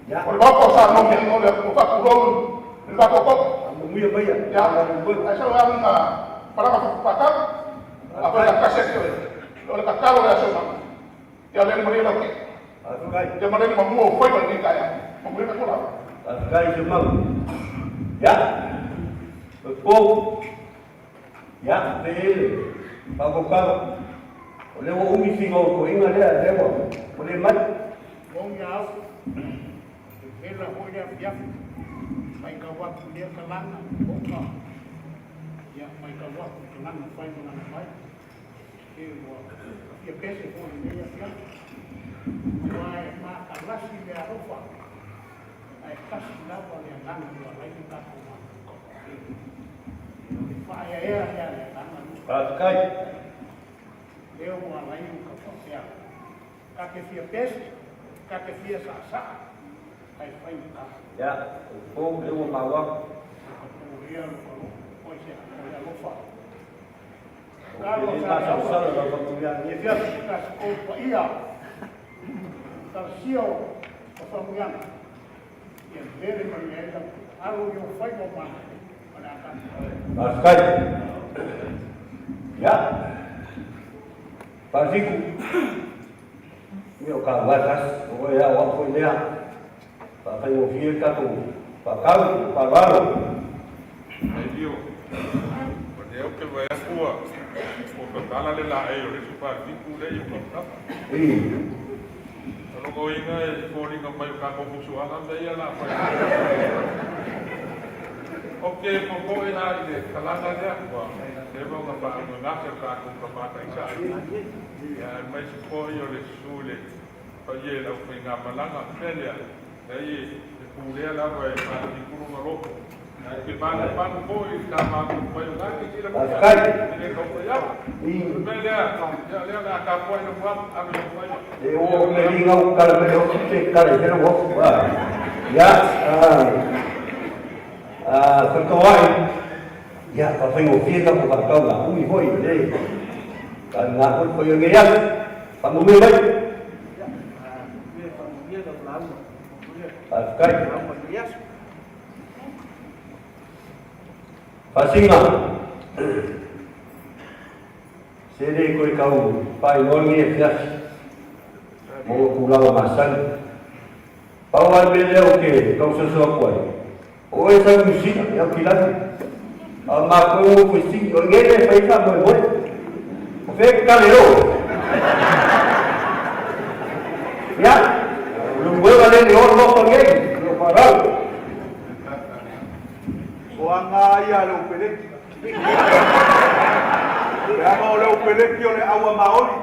Ya. o ba ko sa no no le ko pa ko ba ko Muito bem. ya eso va para pacar apa la casa que lo que acabo de hacer ya le morí lo que Vai. ya morí mo fue con mi cara mo morí con la Vai jumang. Ya. Betul. Ya, betul. Bago. Oleh wo umi singo ko inga dia dewa. Boleh mat. Wong yao. Ela hoja ya. Mai ka wa dia kalana. Oka. Ya mai ka wa kalana fai na fai. E wa. Ya pese ko ni ya ya. Mai ma kalasi dia rupa. Ai kasi la wa ya nana wa lai ka ko ma. Fa ya ya nana. Pakai. Eu uma lá em Capocea. Cá que fia peste, cá que fia sasa. Aí foi no carro. Ya, o eu mawa. O rio no colo. Pois é, olha no falo. Ele tá salsando da família. E via as coisas ia. Tarcio, a família. E ele me lembra, algo eu foi no mar. Olha cá. Pakai. Ya. Pasiku. Meu cavalas, o ya o foi dia. Pakai o fio ka tu. Pakau, pagalo. Aidio, porque eu que vai a sua, o tala le la eu le super fiku le eu ka. Ano ko inga e fori ka mai ka ko fusu ala me ia la fa. Okay, po ina ile kalanga dia ko. Debo ka pa no na ka ko pa ta isa. Ya mai po yo le sule. Pa ye la ko inga malanga pelia. Aí, pure la vai pa di kuru ngalo. Ke mana pan po i ka ma ko pa yo ga ki la mo. Ni ko ya. Pelia, ya le na ka po no pa a me po. Eu me liga o cara me deu que cara, eu vou. Ya. Terkawai, ya papai ngopi tak bukan kau lah, umi boy deh. Kan ngakut kau yang ngeyang, pangumi baik. Pakai. Pasinga. Sini kau kau, pai nol ni fias. mo kulawa masan. Pawal bele oke, kau sesuatu kuai. O esa musik yang kilat. Maku musik, orang ini paisa boleh. Fek kalero. Ya, belum boleh ada di orang lokal ni, belum parau. Orang ayah lo pelek. Berapa orang pelek yo le awam maoli.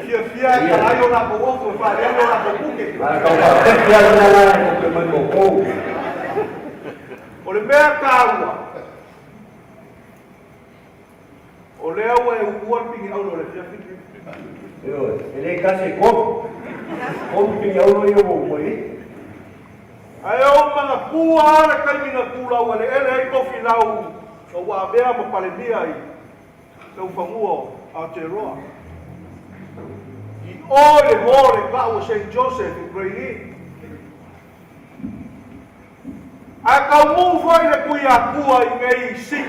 Fia ayo na bogo, fa ayo na bogo. Kau pakai dia nak main bogo. Ole mea kaua. Ole awa e uan pingi au le fia fiti. Yo, ele kasi kom pingi au yo bogo ni. Ayo mga pua na kami na pula wale ele ai kofi lau. So wa bea mo palemia ai. So fanguo Aotearoa. I ole ka o St. Joseph Ukraini. A ka mu foi le kuia kua i ngai sing.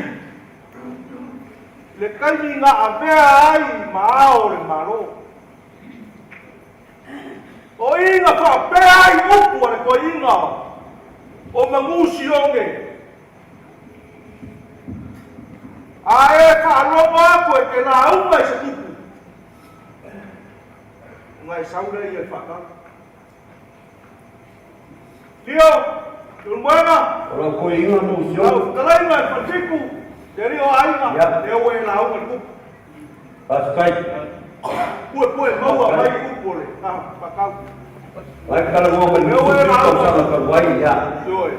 Le kami nga avea ai mao le maro. O inga fa pea ai upu le ko inga. O mangusi onge. Ae ka lomo ako e ke la unga se upu. Ngai saura i e whaka. Tio, Tulmuema. Orang kau ingat musuh. Kalai ngai patiku. Dari o ainga. E o e la unga upu. Paskai. Pue, maua mai upu le. Pakau. Baik kalau mau menunggu kau sama kawan ya. Yoi.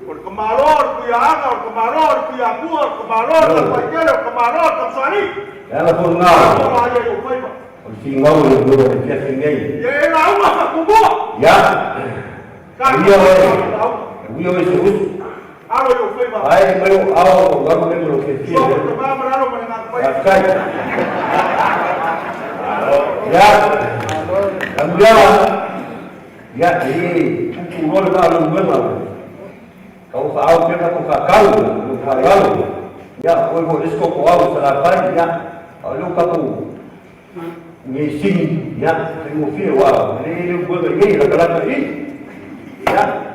Por camarón, cuidado, camarón, cuidado, camarón, cualquiera, camarón, tamsani. Ela pun ngau. Não vai eu vai. Si ngau le dulu dia singai. E ela uma kubo. Ya. Dia terus. Alo eu foi ba. Ai meu au ngau le dulu ke So, ba maralo menang vai. Paskai. Ya. Kambiawa. Ya, ini urol ba lu memang. Kau tahu kita kau kau, lu tahu. Ya, kau boleh skop kau selapai ya. Lu kau ngising ya, tengok film wah. Ini lu buat begini, lagi ini. Ya,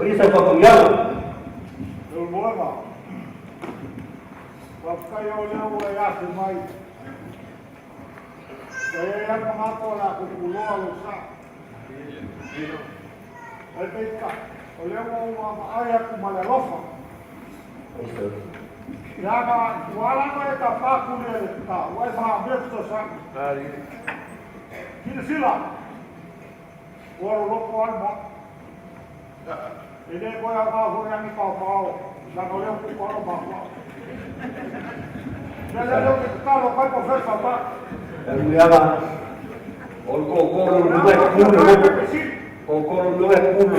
beri saya kau yang. Tulmuema. Wafkai oleh ya semai. Saya yang mengaku lah kupulau alusa. Alpeika. Oleh mau ayah kumalelofa. Ya ka wala ka eta paku le ta, wai ba besto sa. Kini sila. Waro loko alma. Ele ko ya ba ho yang pa pao. Na ko le ku ko ba ba. Ya le ke ta lo kai profesa ba. Kambiawa. Olko lu buat kuno. Kau lu kuno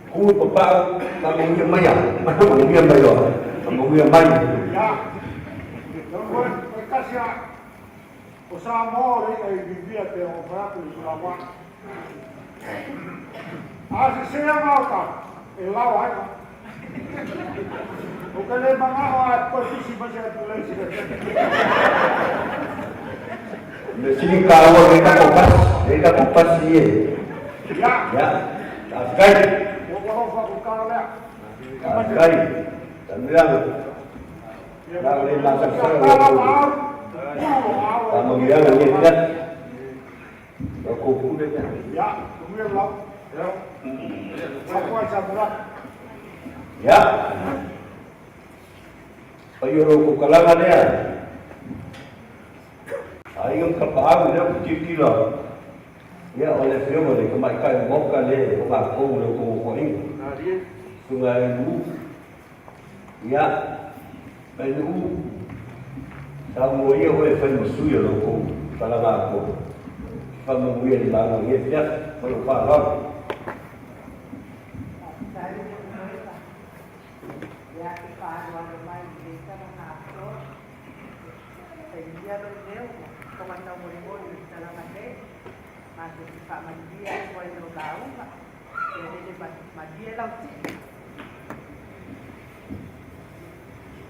Ku papa bangun dia maya, bangun dia maya, bangun dia maya. Ya. Então foi casia. O Samuel ele vivia até o prato de Sulawesi. Assim se malta. Ele lá vai. O que ele mandava a participação da polícia. Di sini kalau mereka kompas dia. Ya. Asgai. Asgai. Dan bilang. Kalau dia masak serang. Kamu bilang dia tidak. Aku pun dia. Ya, kemudian lah. Ya. Aku aja murah. Ya. Ayuh kalangan dia. Ayam kapal dia kecil lah. Ya oleh film ni kemakan mokan ni, kemakan lu ini. Sungai lu. Ya. Menu. Tamu dia oleh film suya lu kalau aku. Kamu dia di mana dia perlu faham.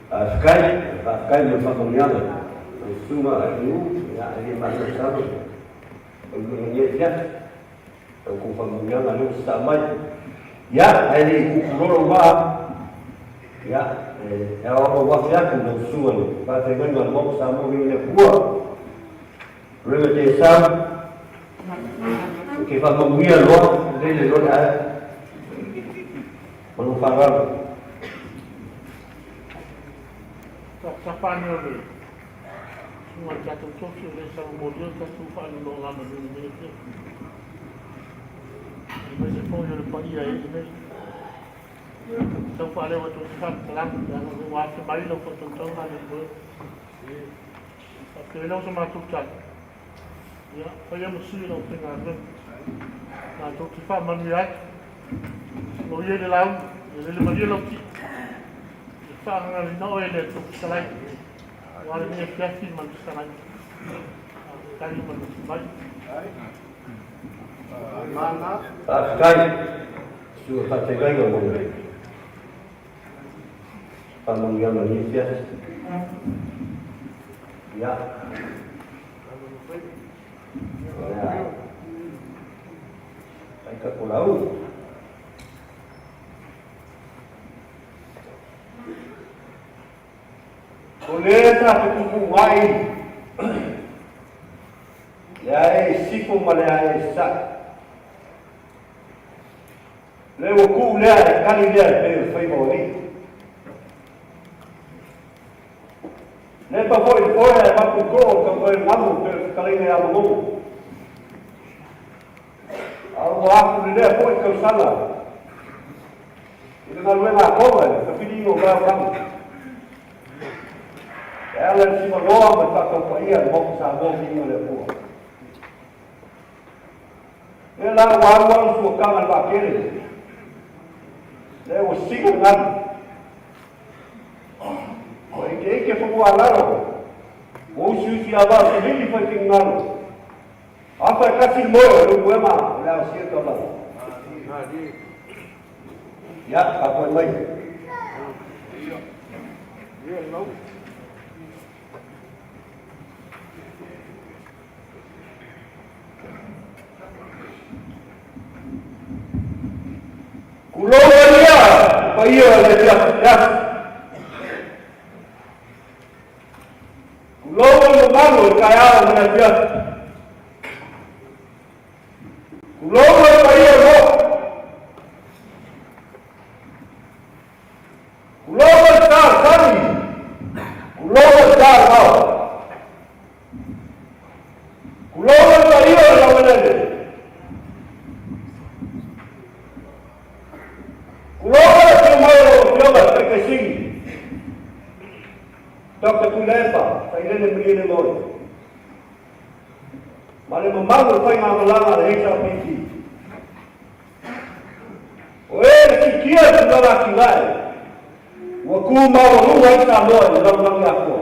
Sekali lepas mengialah, semua itu ya ini masuk sama. Mengenai aku familiar lalu sampai. Ya, ini kurang ya, orang waktu aku dah suruh, pasal dengan mau sama dengan buah. Mereka desa, kita menguya luar, dari luar ada, menufaran. Kapan ni? Semua jatuh sosial dan sama model kesufan orang lama dulu ni. Ini pun yang lepas dia ini. São Paulo é outro estado, claro, eu acho que mais não foi tão mal depois. Porque não se matou tanto. Foi a música não tem nada. Na tua que faz manual, não ia de lá, ele não ia lá que faz ali não é de tu salai. O ar me faz assim mas salai. Kali mas vai. Mana? Kali. Sudah tak cakap yang boleh. Pemanggilan Malaysia, ya, saya ke pulau. Boleh tak kuku lain? Ya, siapa Malaysia sak? Lepas kuliah kali dia pergi ni. Lepas foi mampu kau kalau mampu kali ni mampu. Kalau aku dia foi ke sana. Itu kalau memang kau tapi dia orang kamu. Ela se mandou para a companhia, vamos saber o que ele levou. Ele lá o água sua cama daquele. Leva o cigarro. Porque que foi o alaro, o sushi agora se vende foi tinggal. Apa kasih moyo lu buema, lah sih tu lah. Ya, apa lagi? Kulo dia, payah dia. Kulo malu kaya menajak. Kulo payah lo. Kulo besar kali. Kulo besar kau. Kulo payah lo menajak. Kulo cuma lo terkesing. Dr. Kulepa, saya ini begini mohon. Malah membangun pengen melanggar HRPC. Sekian sudah lakilan. Waku mau luar sama dalam bangga aku.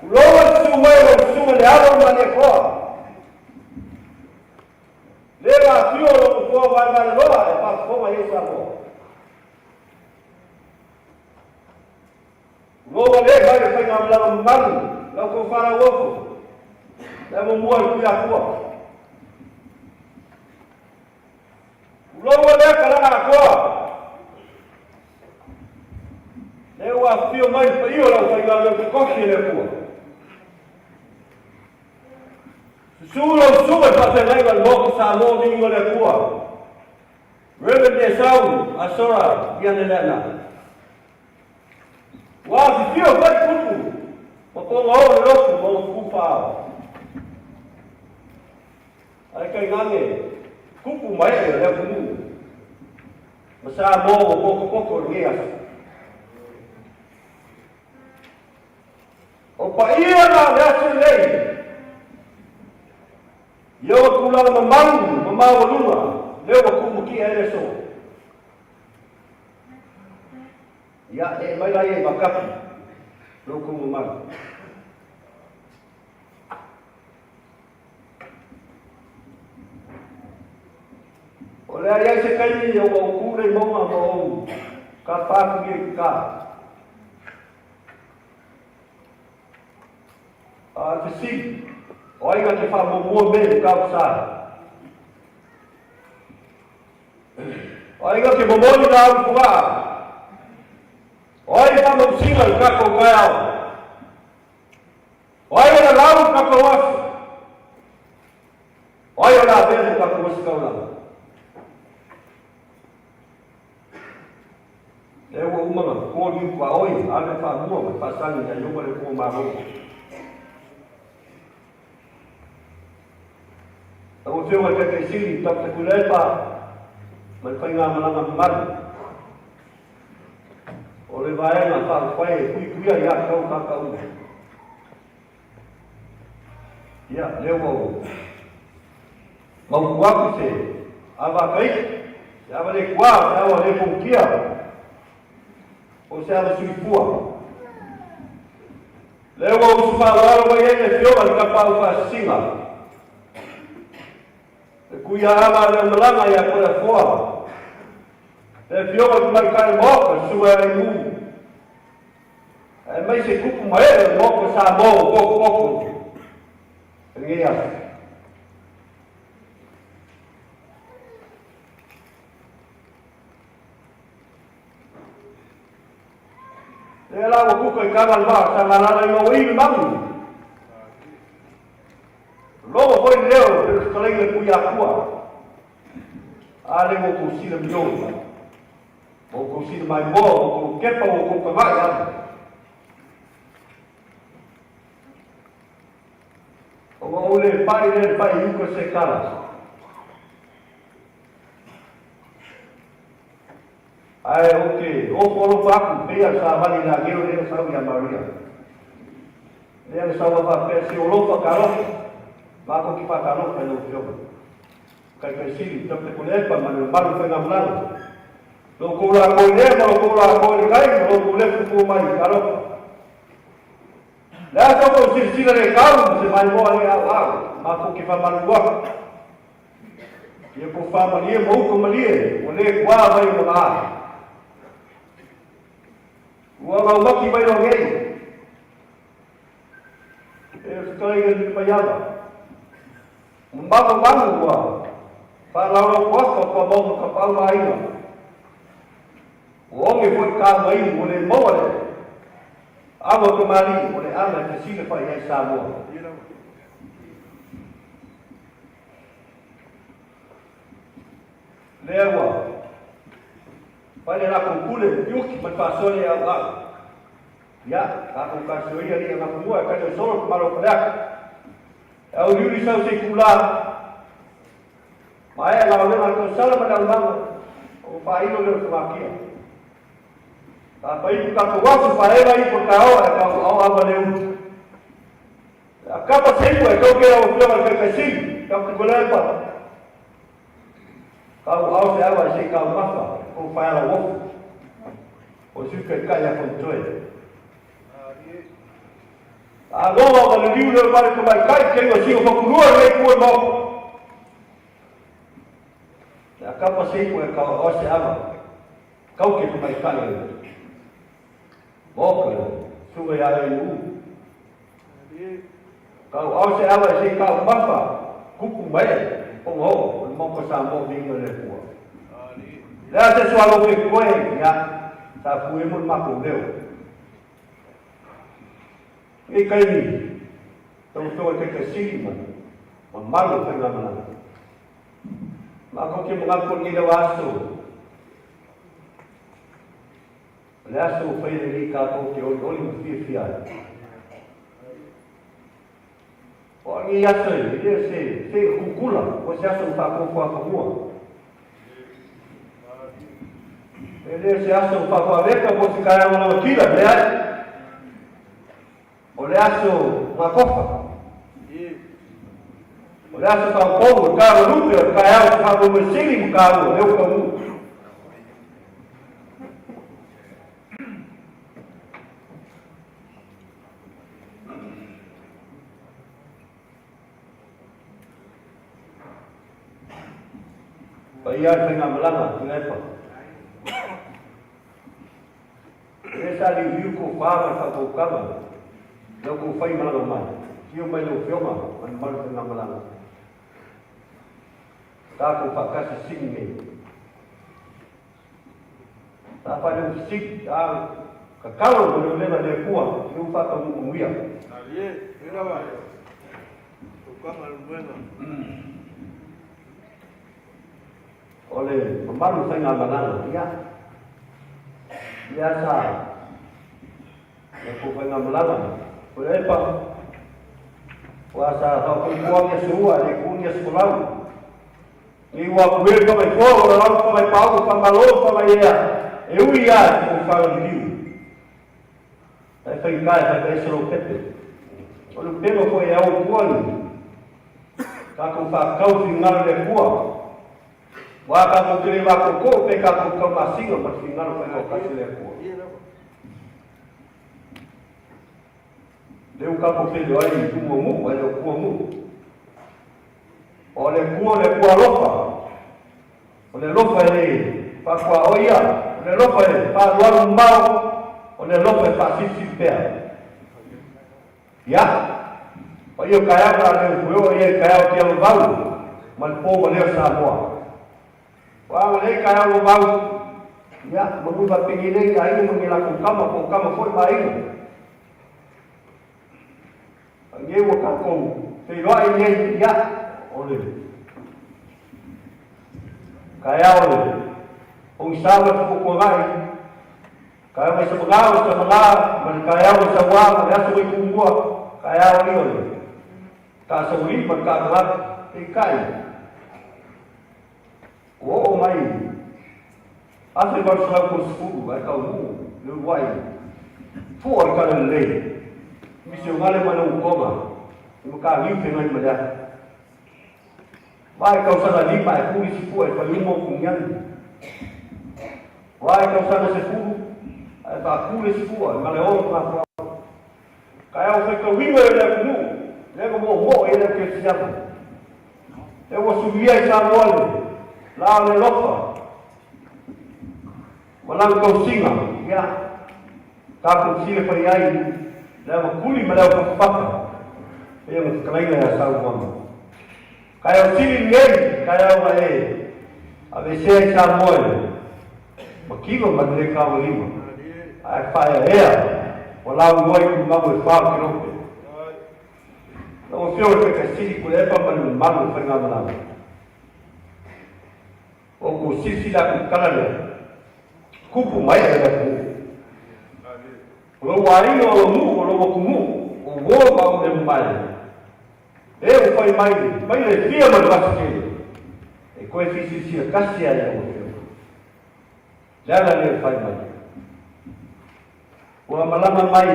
Kuloan semua learon mana kau. Lewat kio kau bangga loa, pas kau mahu sama. Logo le vai foi na mala mano, não com para ovo. Leva um molho que a cor. Logo le cara na cor. Eu a fio mais frio lá foi lá no coche le cor. Sulo para ter lá no box salão ningo le cor. Rebe de saúde, a sora, viene lá. Wah, dia vai kupu. Potong awal rok mau kupa. Ai kai ngange. Kupu mai le kumu. Masa mau pokok rias. Opa iya na dasu lei. Yo kula mamawu luma. Leo kumu ki eleso. Ya, mai lai bakap. Loko memang. Oleh ayah sekali yang ukur mau kapal pergi ka. te si. O ai te wha mo me ka sa. O ai te mo ni na ku wa. O ai pa mo singa ka ko ka au. O ai na lau ka ko wa. O ai na be ka ko ska la. E wo umanga ko ni kwa oi ave fa mo pa sangi ya yo le ko ma ro. O te o te sili ta te kulepa mai pai nga malanga mar. O le vai na fa pai kui ya ka ka u. Ya le wo. Mau kwa se ava kai. Ya va le kwa ya va le punkia. O se ava sui pua. Leo o sufa lalo wa yene fio al kapau fa singa. E kuia ama le malanga ya kola foa. E fio al mai kai mo sua e mu. E mai se kupu mai mo ko sa mo ko. Ngia. E la o kuko I kama lwa sa malala I o I mangu. Logo foi leo de kalei le kuia kua. Ale mo kusira miona. Mo kusira mai mo mo kepa mo ko kavai. O le pai yuko se kala. Ai, ok. O polo paku, pia sa vali na geo le sa ya Maria. Le sa va pe se o lofa karo. Ma ko ki pa karo pe no fio. Kai kai sili, to te kulepa ma no malu pe na mlano. Lo ko la ko le, lo ko la ko le kai, lo ko le fu mai karo. La to ko sila le karo, se mai mo ale au. Ma ko ki fa malu wa. Ye ko fa ma le mo ko ma le, o le kwa vai mo ma. Ua mau maki mai no ngei. E skai ni payaba. Mbaba bangu ua. Pa lau waka pa mau ka pau mai. Onge foi ka mai o le moale. Ava ko mari o le ama te sile pa ia sa mo. Lewa. Pai la concule yuki pa pasole au a. Ya, ka ko ka soia ni na kumua ka no solo malo pala. Au yuri sa se kula. Mai la le na ko sala ma dal o pa ilo le makia. Ta pai ka ko wa pa eva I por ka o a valeu. Acaba sempre que eu quero o problema que é sim, que eu quero para. Kalau au se ava se ka masa. O fai la wo. O su ke kaya con toe. A logo va le liu le vale ko mai kai ke o si o ko lua le ko mo. Ya capa se ko ka o se ava. Kau ke mai kai. Mo ko su ya le u. Kau au se ava se ka masa. Kuku mai. O mo ko sa mo vingo le ko. Lea te sualo ke koe, ya, ta fue mun mako leo. E kai ni, tau toa ke siri man, ma malu te ngana. Ma ko ke mga ko ni lewa aso. Le aso fai de li ka ko ke oli mu fia. O ni aso, se kukula, o se aso ta ko ko mua. Ele se acha um papaveca, vou ficar uma tira, né? Olha uma copa. Olha para o povo, o carro número, caiu, para o meu o carro, eu como. Aí a gente vai lá, né? Essa ali viu com fama, com cama, não com fai mal mais. Tio mai lo fioma, man mal tengah malang. Tak aku pakai sing ni. Tak pada sing kalau boleh lepas dia kuat, dia upah kamu mulia. Nadie, mira va. Tukang albuena. Oleh pembaru tengah malang, ya. Biasa. Aku tengah malang. Boleh apa? Puasa atau kuangnya seruah, dia kuangnya sekolah. Ni wa kuel ka mai ko, la ka mai pau, ka malo, ka mai ya. Eu ia com fala de Rio. Aí foi cá, vai ser o Pepe. Quando o Pepe foi ao Colo, tá com facão final de rua. Wa ka mo kele wa ko pe ka ko masinga, mas final foi o caso de rua. Deu capo filho aí, tu momu, olha o momu. Olha o lofa. Olha lofa ele, pa kwa oia. Olha lofa ele, pa luar mbao. Olha lofa pa sisi pea. Ya. Olha o kaya pra ele, eu olhei kaya o tiang bau. Mas povo leu Samoa. Wa olhei kaya o bau. Ya, momu ba pingine kaya mengila com cama foi bairro. Nghe một các cùng thì đó anh em nhá ôi cái ao này ông sao mà không có ngay cái mà sập ngao mình cái ao sập qua mà đã sụi cùng qua cái ao đi rồi cả sụi mà cả lắm thì cái ô mày anh phải bắt sao cũng sụp cái cầu mu lưu quay phổi cái này Misi ngale mana ukoma, muka viu dengan mana. Vai kau sana lima, aku di situ, aku lima kunyan. Vai kau sana sepuluh, aku di situ, kalau orang nak. Kaya aku kau viu dengan aku, dia mau ele que siapa. Eu vou subir essa bola, lá na Europa. Malang kau singa, ya. Kau singa pergi Leva kuli meleu papa. Yang kelain ya salmon. Kaya sini ngei, kaya wae. Abese salmon. Makilo madre ka lima. Ai faia ea. Wala ngoi ku mamu fa kilope. Não fio que sini ku lepa man mamu fa ngala. O ku sisi da ku kala. Kupu mai da ku. Lo wari o mu, lo kumu, o wo ba de mai. Eu foi mai le fia ma basque. E coi fisi si casia ya o. Lala le fai mai. O malama mai.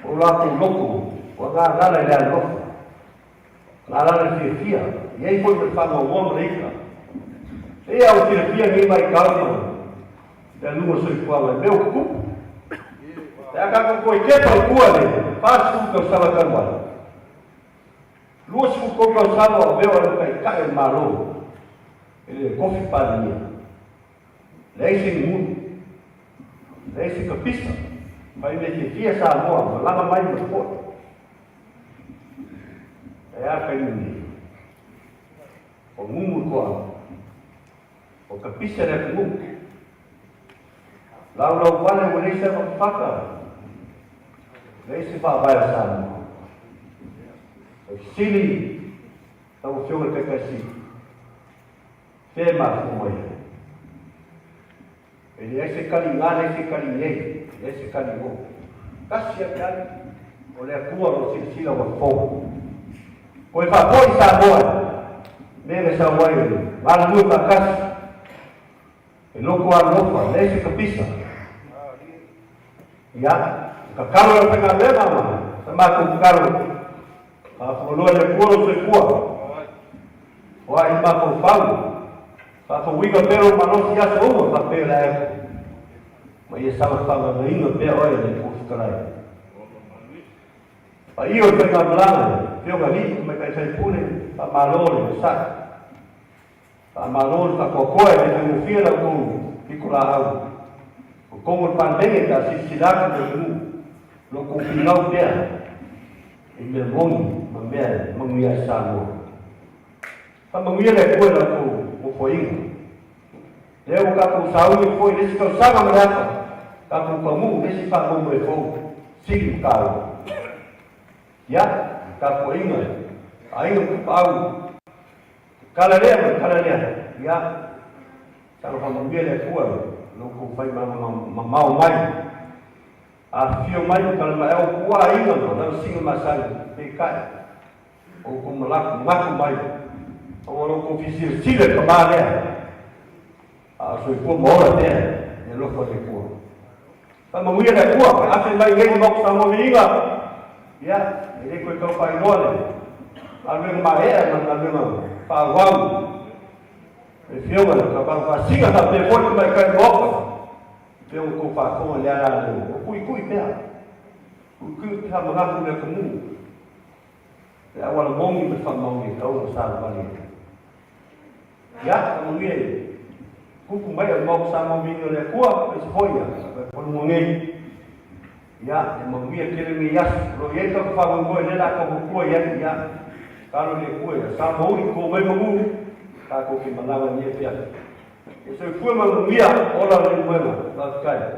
O la ku loku, o ga lala le loku. Lala le fia. E aí foi para o homem rica. E ao fia me vai calma. Da lua soi qual é meu cu. Ya kan ko ke pa kuale pas ku ko sala karwa lu su ko sala veo al kai kai malo ele kofi padia leisi mu leisi kapista vai me que sa mo lá mais no po ya kai ni o mu ko o kapista re mu lá o qual o leisi no faka Leisi fa vai sana. Sili tau fio ke kasi. Tema como é. Ele esse carinha, esse carinhe, esse carinho. Kasi kan oleh kuwa o sila o fo. Ko fa ko sa boa. Mele sa wai. Mal mu ka kas. Lo ko a leisi kapisa. Ya. Kalau yang tengah lema sama kukaro, kalau le pulo se kuah, wah ima kufau, kalau wiga pero manusia semua tapi lah, macam sama-sama mengingat dia orang yang kuskala. Iyo tengah belanga, dia kali mereka saya pune, pak malor besar, pak malor tak kokoi dia mufir aku ikulah, kau pandai tak sisidak dulu. Lo ku final dia me mongi ma me mangia sa pa mangia le ko la ko foi le o ka ko sa u foi le ko sa ma ra ka ko pa mu le si pa mo e fo si ka ya ka ko inga ai no pa u kala le ya ka ko mangia le ko no ko fai ma mau mai a fio mai kala ma o kua inga no na singa masai pe kai o ko malak mai o lo ko fisir sile ka ba le a so ko mo la te ne lo ko le ko pa ma muia le ko a fe mai ngai mo sa mo vinga ya ne ko ko pa no le a le ma e na le ma pa wau e fio ma ka ba singa ta te ko mai kai mo pe o ko pa ko le ala o kui pe o ku ka ma ku le ko mu ya wala mongi me fa mongi ka o sa ba ni ya mo ngi ku mai mo sa mo mi le ko pe foi ya ko mo ngi ya mo ngi ke le mi ya lo ye to fa mo le la ko ya ka lo le ko ya sa mo ko mai mo ka ko ki malava ni pe eso fue más mía, hola de nuevo, las calles.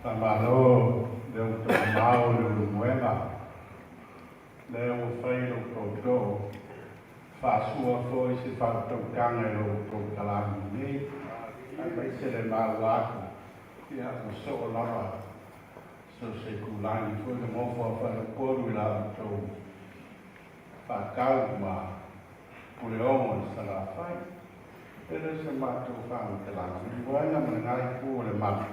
Tamalo, de un tomao, de un muela, de un feiro todo, fasua foi se faltou canga o calamini, aí se le malaco, e a pessoa lá so se kulani foi de mo fa ko la to fa kau ma puleon sala fai pero se mato fa la buena manai ku le ma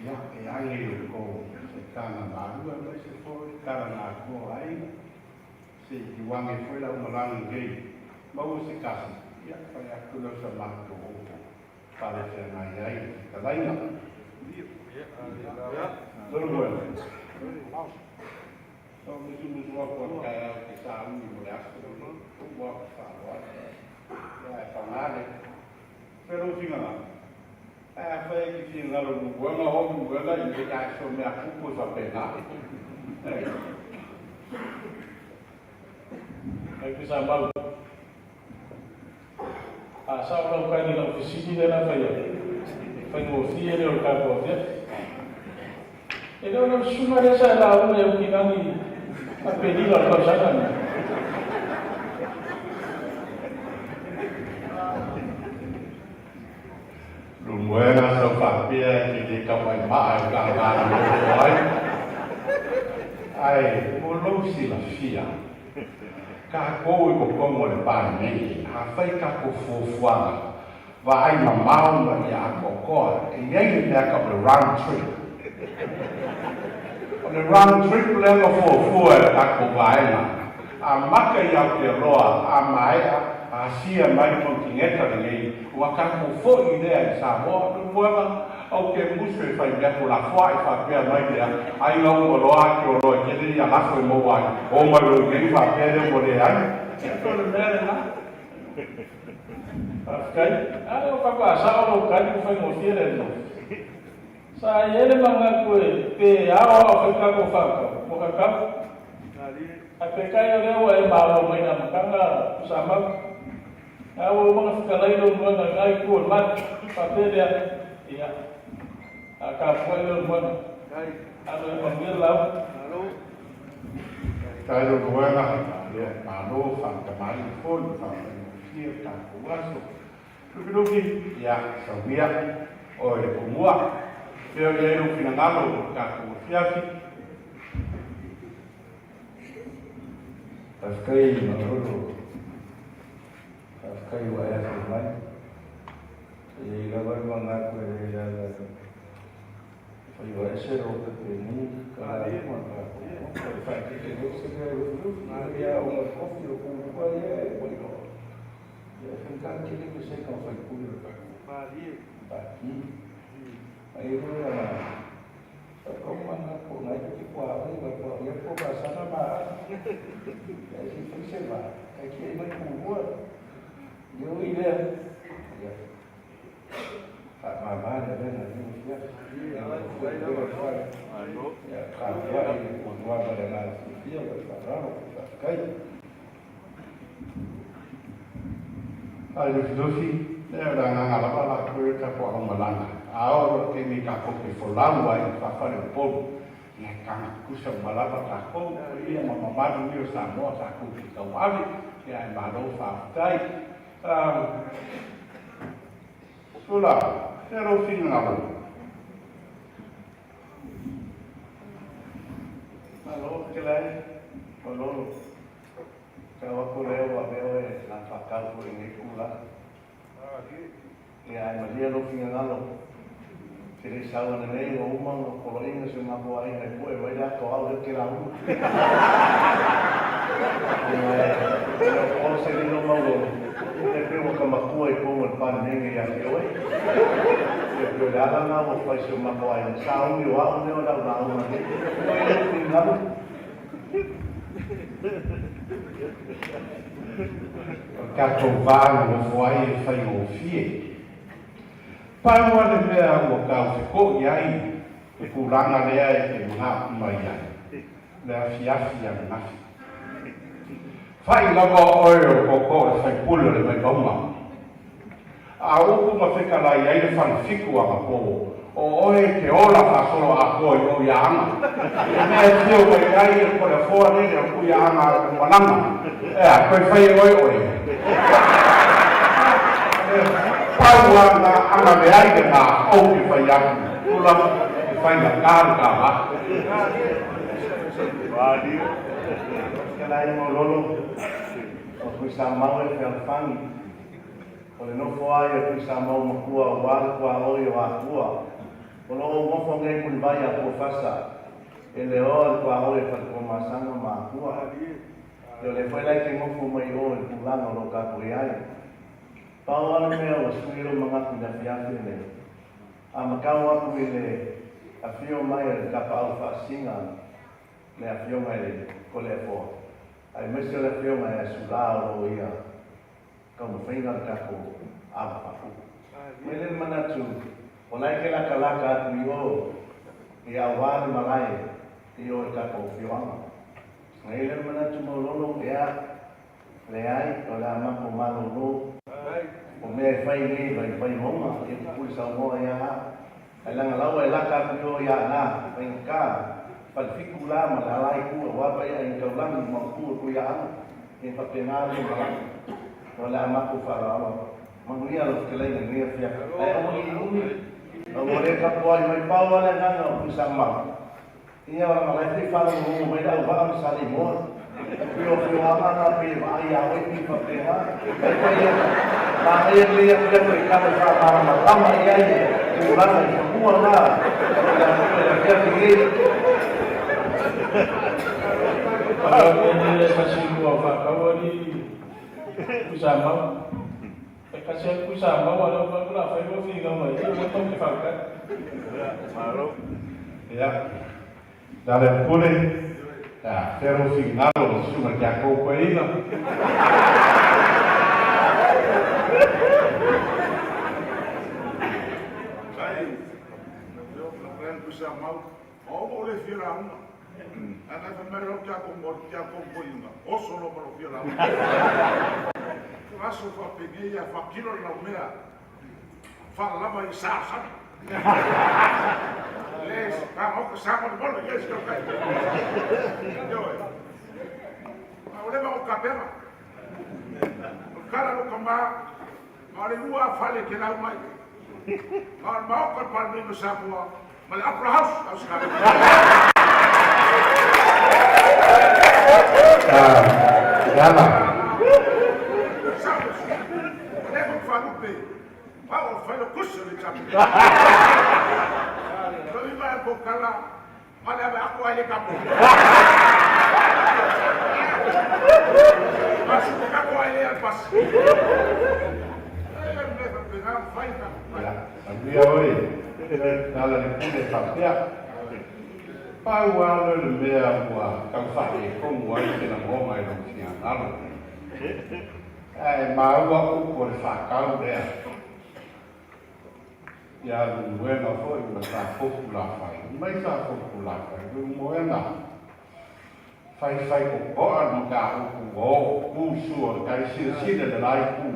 ya e ai ko se kana ma lu no se foi kana na ko ai se ki wange foi la uma lang gei ma o se casa ya fa ya ku lo se mato fa le se na ai ka dai na Little boy. So we do walk on the sound we would ask them to walk forward. Yeah, from that. Pero singa. Foi que tinha lá no Guana, o Guana, e já achou minha culpa só pegar. Aí que sambal. A sala não cai na oficina da feia. Foi no oficina o carro dele. Então não cuma dessa lá o meu que não a pedir a coisa também. Lumbera so papia que de kawan mai kawan ai bolo si la fia ka ko ko como le pan ni ha fai ka ko fuanga va ai mamau ma ya ko ko e ye back up the round trip on the round trip le ko fu ka ko vai na a maka ya ke roa a mai a sia mai ko tineta ni wa ka ko fo idea sa mo no au ke musu fai bia ko la foi fa bia mai dia ai lo ko lo a ko lo ke dia la foi mo wa o ma lo ke fa bia de mo de ai ko le mere na Afkai, o papa sa o kai ko fai mo fiere no. Sa ele manga ko pe a o fa ko fa ko ka ka. A pe kai o lewa e ma o mai na kanga sama. A o mga kalai do mo na kai ko mat pa pe dia. Iya. A ka foi do mo. Kai, a do mo ngir law. kai do buena ya ma no fa ka mai fo fa ni ka ko waso Ruki ya sabia o le kumua pero ya no finangalo ka ko fiafi Paskai maruru. Paskai wa ya mai. E gabar manga ko ya ya. Foi wa ese ro que ni ka ma ka. Fa que eu sei que na dia uma coffee com o ya bueno. Ya kan kile ko sei ka fa ku ka. Mari. Aí foi a como anda por lá que qua aí vai por aí por passar na barra. Aí foi sei lá. Aqui vai com rua. Eu ia. whakamare vena sia. Ya kapwa ni kwa bare na sia para kai. Ai dofi era na ngala bala ko ka ko malanga. Ao ke mi ka ko ki folangwa i fa fa le po. Ya kanga kusa malapa ka ko ia mama madu ni sa mo sa ku ki ka wavi ya ma do fa tai. Sula, era o fim na rua. Alô, que lá? Alô. Kalau aku lewat nampak kau ini kula. Ya, madia lo fim na rua. Jadi sawan ini rumah kalau ini semua buat ini buat banyak kau ada kira rumah. Kalau saya ini mau Tapi waktu makua itu berpandang yang jauh. Jadi dalam nama apa semua makua yang saung juga orang orang tahu nanti. Tinggal. Kacauan makua yang saya ofie. Pawan dia makau sekok yai. Kekurangan dia itu mengap mayai. Dia fiasi yang nasi. Fai lava oil koko fai pulo le mai bomba. A uku ma fika la ia ile fan fiku a ko. O oe ke ola fa solo a ko o ya ama. Me tio ko ai ko le fo ne ku ya ama ko lama. Ko fai oe oe. Paua na ama me ai de na o ki fai ya. Kula fai na ka ba. Wadi. Kaya mo lolo. Kui sa mau e whewhangi. O le nofo ai e kui sa mau makua o wāle kua oi o ākua. O loo mofo ngai kuni vai a kua whasa. E le o kua oi e whakua masanga ma ākua. E o le whailai ke mofo mai o e kulanga lo kāpuri ai. Pau ana mea o suiro mangaku na fiafi ne. A makau aku i le a fio mai e kapa au whaasinga. Le a fio mai le kole e fōa. Ai mese le feo mai a sulao o ia. Kau mo whainga kako awa paku. Mele manatu, o lai ke laka laka atu i o, i a wāne malai, i o e kako whioanga. Mele manatu mo lono e a, le ai, o la mako malo no, o mea e whai nei, vai honga, e kukui sa moa e a ha. Ai langa laua e laka atu i o i a na, whainga ka, Palfiku lama la lai ku wa ba ya in kaulang mo ku ku ya in patenal mo la wala ma ku fa la manguia lo que le ni fia ai o ni le ka po ai mai pa wala na no ku sama ia wala ma lai fa mo mai da ba am sali mo yo ama na pe ai ya o ni patena ai ya ma ai le ya ku le ka fa ma ma ya ku la ku na ya ya Kalau ini kasih gua kau ni kusama, kasih kusama walau kau lah faedah figa mai, itu betul difakat. Malu, ya. Dalam pulih, ya, faedah figa lo cuma jago kau ini. Saya, kalau kusama, boleh firman. Ana fa mero kia ko inga. O solo mero kia la. Raso fa peguei a fa kilo na mea. Fa lava i sa. Les, ka ho ka sa mo bolo, yes ka kai. Yo. Ole ba o kapema. O cara no kama. Mare lua fale ke la mai. Mar ma o ka par no sa mo. Mal apra house, house ka. Jana. Sabes? Leva o falupe. Vai o falo kusso de capo. Então vai com cala. Olha a água aí capo. Mas o capo aí é passo. Vai capo. Dia oi. Dalam ini fakta. Paua le mea wa kau fai kong wa ke na mo mai long sia ala. Ma wa ku ko fa kau dea. ya luenga foi ma sa foku la fai mai sa foku la fai lu moenga fai ko ko an ka ko ku su ka si de lai ku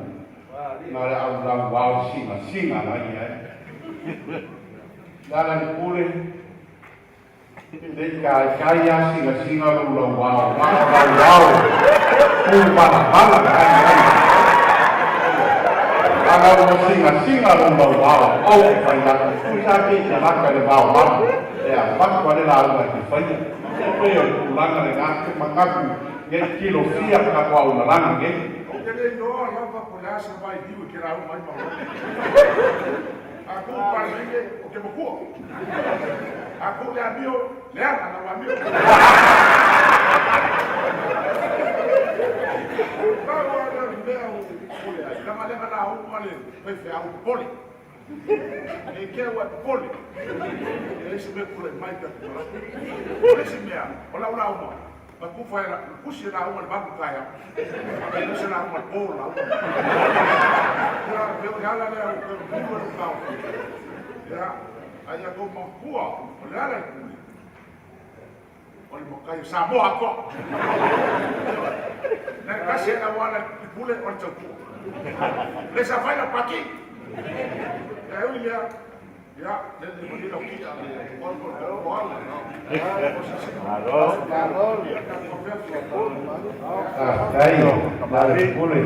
na le au la wow singa la ia la pure de ka ya singa lu wow ku bala kalau singa lomba wow au fai la ku sa ke na ka le wow ya pak ko le la ma ki fai pe yo langa le nga mangaku ye kilo fia ka ko au langa ke o ke le no la va ko la sa vai diu ke ra mai ma aku pa ni o ke mo ko aku le abio le ana na wa mio Lama lema la au male pe fe au poli. E ke wa poli. E se me kule mai ka kula. Poli se mea, ola mo. Ba ku fa la, ku se la au ba ku kaya. E se la au pola. Ya, veo ya la le au ku ka. Ya, aya ko mo kua, ola la ku. Oli mo kai sa mo ako. Na kasi na wala pule o tsaku. Le sa fai la paki. Ya ya, le mo ni lo kita. Dai pule.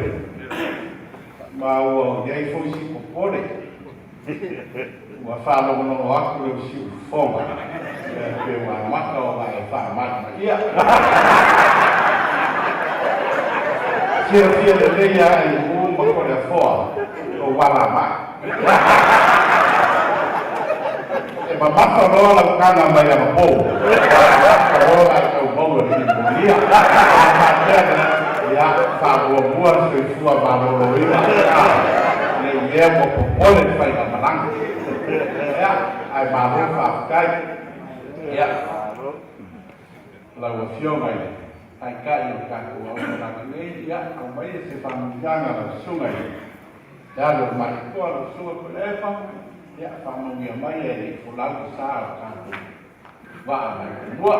Mau ye foi si popole. Wa fa lo no aku le si fonga. Pe wa maka o va fa maka. Ia. Sia le ya i ma ko le fo o wala ma e ma ma ro la kana ma ya po ro la ko mo le ni ya ya fa bo bo se fu ba ro ri le ye mo po le fa ka malang ya ai ba ro fa kai ya la wo fio mai ai kai o ka ko o na ni ya o mai se fa munganga la sunga ya lo mai ko lo sunga ko le fa ya fa mo mi mai e ko la sa ka va mai bo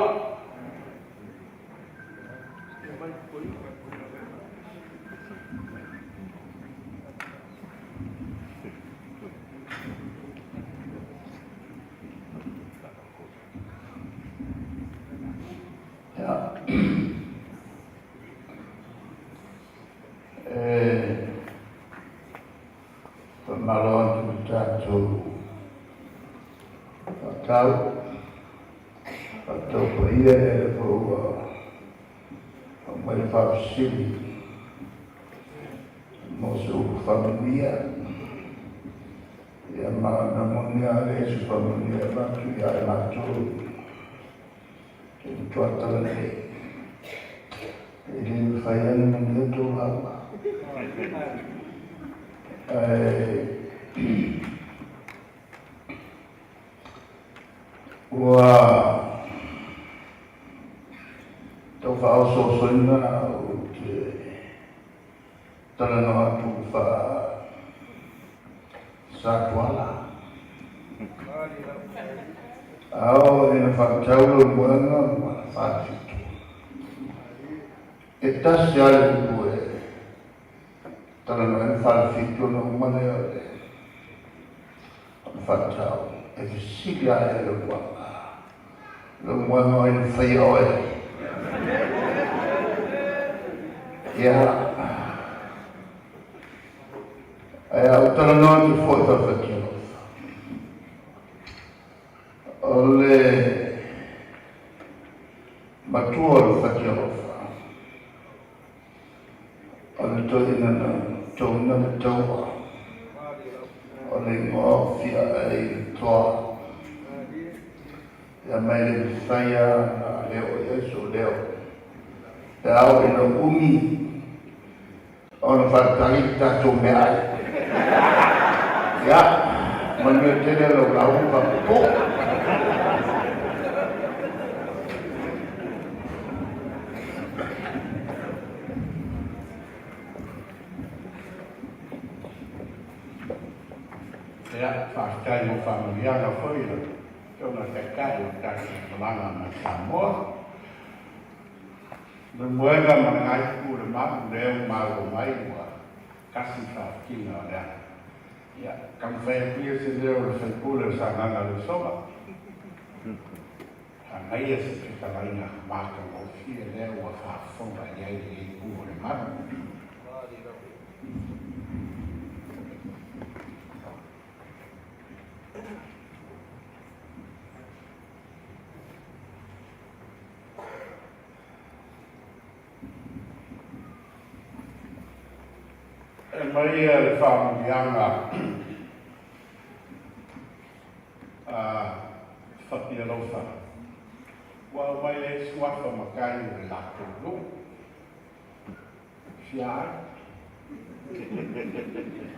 Malon tato atau ia bawa mereka sini musuh familia yang mana namanya es familia batu ya batu itu adalah ini saya menyentuh apa Wah, tu faham sosoknya, terlalu tu faham satwala. Awak ini faham jauh lebih mana itu. Kita siapa buat? Terlalu faham itu mana ya? Faham jauh. Itu siapa yang buat? Lumang ay fayoy. Ya. Ay utalangan di foto fakir. Oleh matur fakir. Oleh tu ini na tawa. Oleh mafia ay tua. Ya mai saya leo Yesu leo tao ina umi on fatali ta tumai ya menyetel lo lau pa po ya fakta yo yang foi la cho na te kai o ka malanga ma Samoa le moenga ma ngai ku le ma le ma o mai wa kasi fa kinga da ya kam fa pia se le o se ku le sa na le soba ngai e se ka laina ma ka o fie le o fa fonga ia i ku le ma Maria le whamungianga whapia lauwha. Wa mai e suafa makai o le lako lu. Fiai.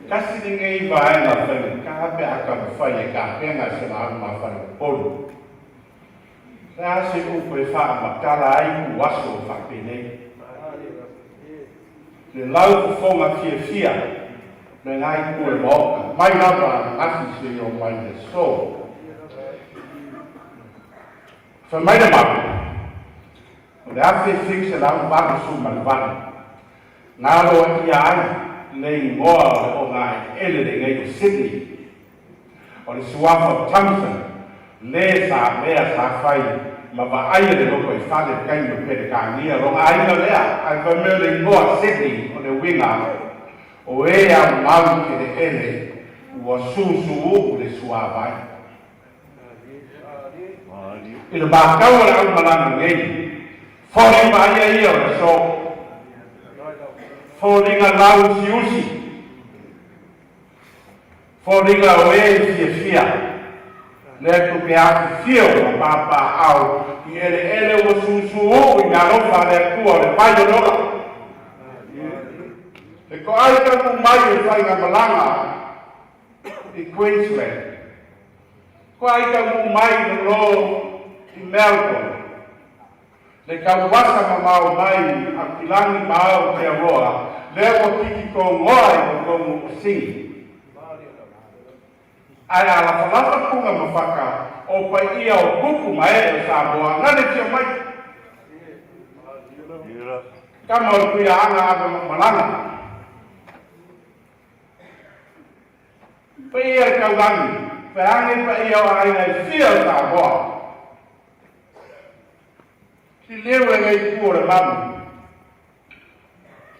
Kasi ni ngai vai na whai, ka hape aka mwhai e ka penga se na aru ma whai polu. Rea se upo e wha makala ai ku waso o whapene. Le lau ku fonga fia le ngai ku e moka mai lava ngati se o mai le so fa mai le maku o le afe fixe la un baku su malvani ngā roa ki ai le ingoa o ngai ele le ngai ku Sydney o le suafa o Thompson le sa mea sa whai ma va aia le loko i whale kai no pere ka ngia ronga aina lea ai va mea le ingoa Sydney o le winga o e a mau ke le ele ua susu o le suavai. I le mākau le au malanga ngei, whore maia ia o le so, whoringa lau si usi, whoringa o e fia, le tu pe aku fio o papa au, i ele ua susu o i ngā rofa le kua le paio lola. E ko ai ka mu mai o whainga malanga i Queensland. Ko ai ka mu mai no lo i Melbourne. Le ka wasa ma mau mai a kilangi mau te aroa. Le o kiki ko ngoi o ko mu singi. Ai ala whalata punga ma whaka o pa ia o kuku mai o Samoa. Ngane tia mai. Kama o kuia anga anga malanga. Pa ia kaugangi, pa angi pa ia o aina i whia o Samoa. Si leo e ngai kua le mamu.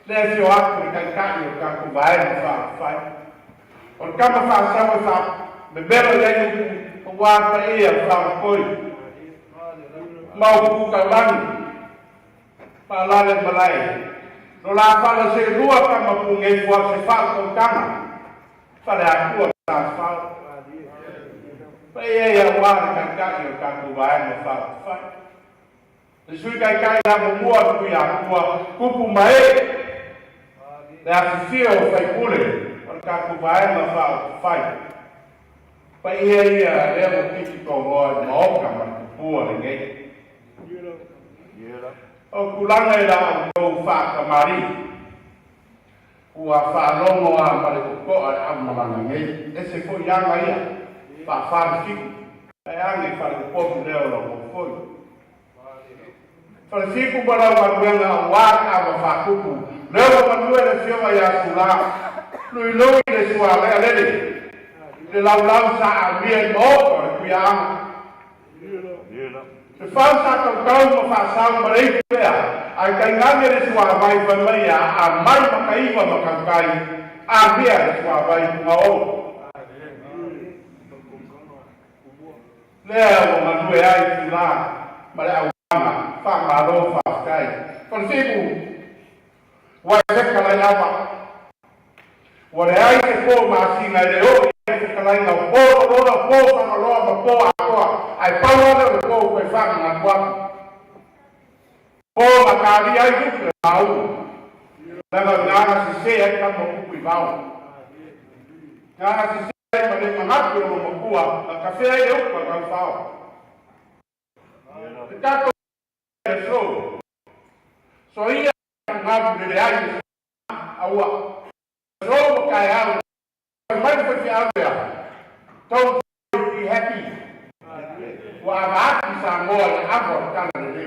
Lea si o aku i kaikai o ka kuwae na whai. O kama whaasawa wha, me bero lei o wā pa ia whaakoi. Mau ku kaugangi, pa lale malai. No la whala se rua kama pu ngai fua se whaakau kama. Whale a kua tāwhau. Pai e a wāre kai o ka kuwae na whai. Le sui kai la mua kui a kua kupu mai. Le a whiwhia o whai kule o ka kuwae na whai. Pai e a leo kiki ko ngoi na oka ma kupua le ngei. O kulanga i la o whakamari. Ua whārongo a mare ko a amalanga ngei. E se ko ianga ia. Whawhiku. E ange wharepopu leo lo ko koi. Wharefiku bara waruenga o wāka a whakupu. Leo manue le whioma ia sula. Lui lui le sua lea lele. Le lau sa a mia i mōko le kuia ama. Se whausa kau ma whaasau marei pēa. Ai kai ngange le sua vai whanmai a mai makaiwa makaukai. A mea le sua vai kunga o. Lea o manue ai tula. Mare au wanga. Whamaro whaakai. Whanwhiku. Wai wheka lai awa. Ware ai te pō māsinga i le o. Wheka lai ngau pō rora pō whangaroa ma pō akoa. Ai pauana le pō koe whanga ngā kuaku. Pō makari ai duke le mau. Nanga ngāna si se e kama kuku i mau. Ngāna si se e ma le mangaku o makua. Na kawhea e upa kau whao. Te kako e so. So ia ngāku le ai aua. So kai au. Mai foi fiar. Então, happy. Wa ba ki sa mo le abo ka le le.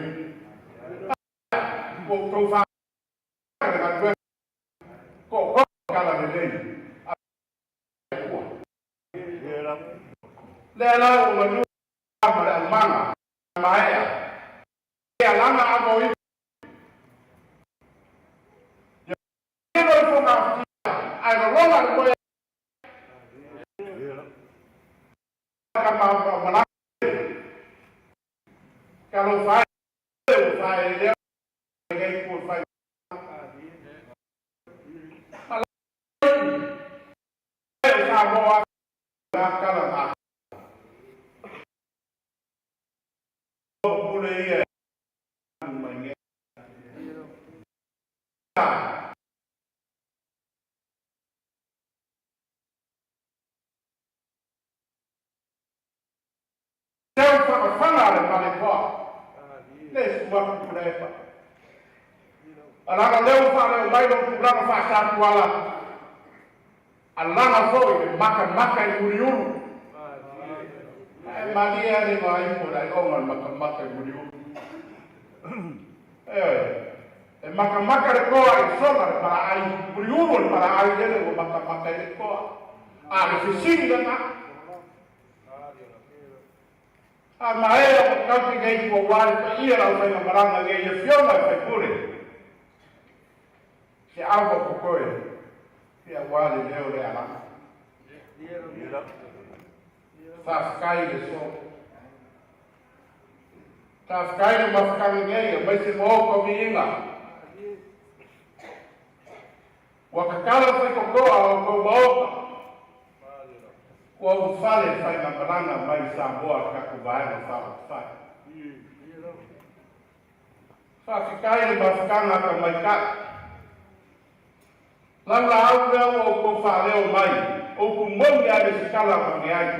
Ko fa ka le ko ka le le. Le la o mo ma manga ma ya. Ya langa abo i. Ye no ko ka ai no lo ma ko kalau fai dia dengan ikut fai kalau kalau boleh Alanga leo fala o baile o plano fasta kuala. Alanga foi maka yuriuru. Malia ni mai ko dai o maka yuriuru. Maka de ko ai sola para ai yuriuru para ai dele o maka de ko. Ah, sisi na. Ah, maera o kau ngai ko wal pa ia la fa na maranga ngai e fiona fa pure. Se algo pokoe ia wale leo le ala Tafkai le so Tafkai le mafkang ngai mai se mo ko minga wakakala fa ko ko mo ko fale fa na balanga mai sa boa ka ko vai na fa Tafkai le mafkang ka mai ka Langa au o ko fa leo mai o ku mongi ade sikala mangi ai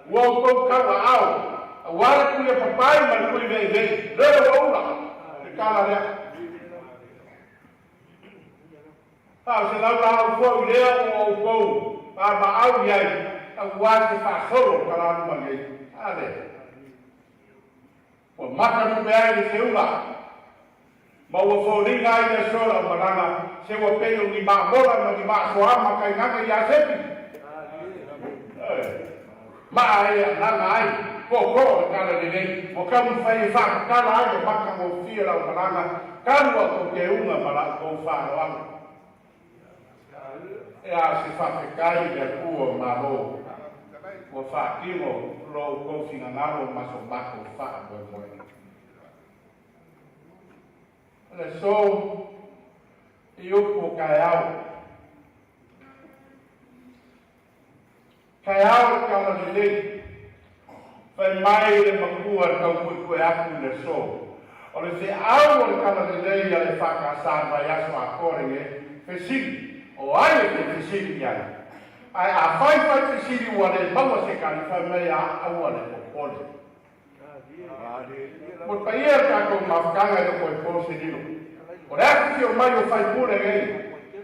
wo ko ka wa au wala ku le papai ma ku le ve le o la sikala le se langa au fo le o ko pa ma au ai wa se fa solo kala mangi ade o maka ku be ai se ula ma wo fo ri ngai le sola maranga se wo pe ni ma bola ma ni ma so ama kai nga ya sepi ma ai na ngai ko kala de nei mo kam fai fa kala ai ma ka mo fi la maranga kan wo ko ke uma mala ko fa lo ya si fa ke kai de ku ma lo wo fa ki mo lo ko finga ngalo ma so ba ko fa bo mo so eu ko kaiau kala lele fai mai le makua kau ku aku le so o le se au kala lele ya le faka sa vai aso akore nge fesiri o ai le fesiri ya ai a fai fesiri wa le bawa se kali fai mai a au le kokole Por paia ka ko mafkanga le ko se dilo. Ora que o mai o fai pure ngai.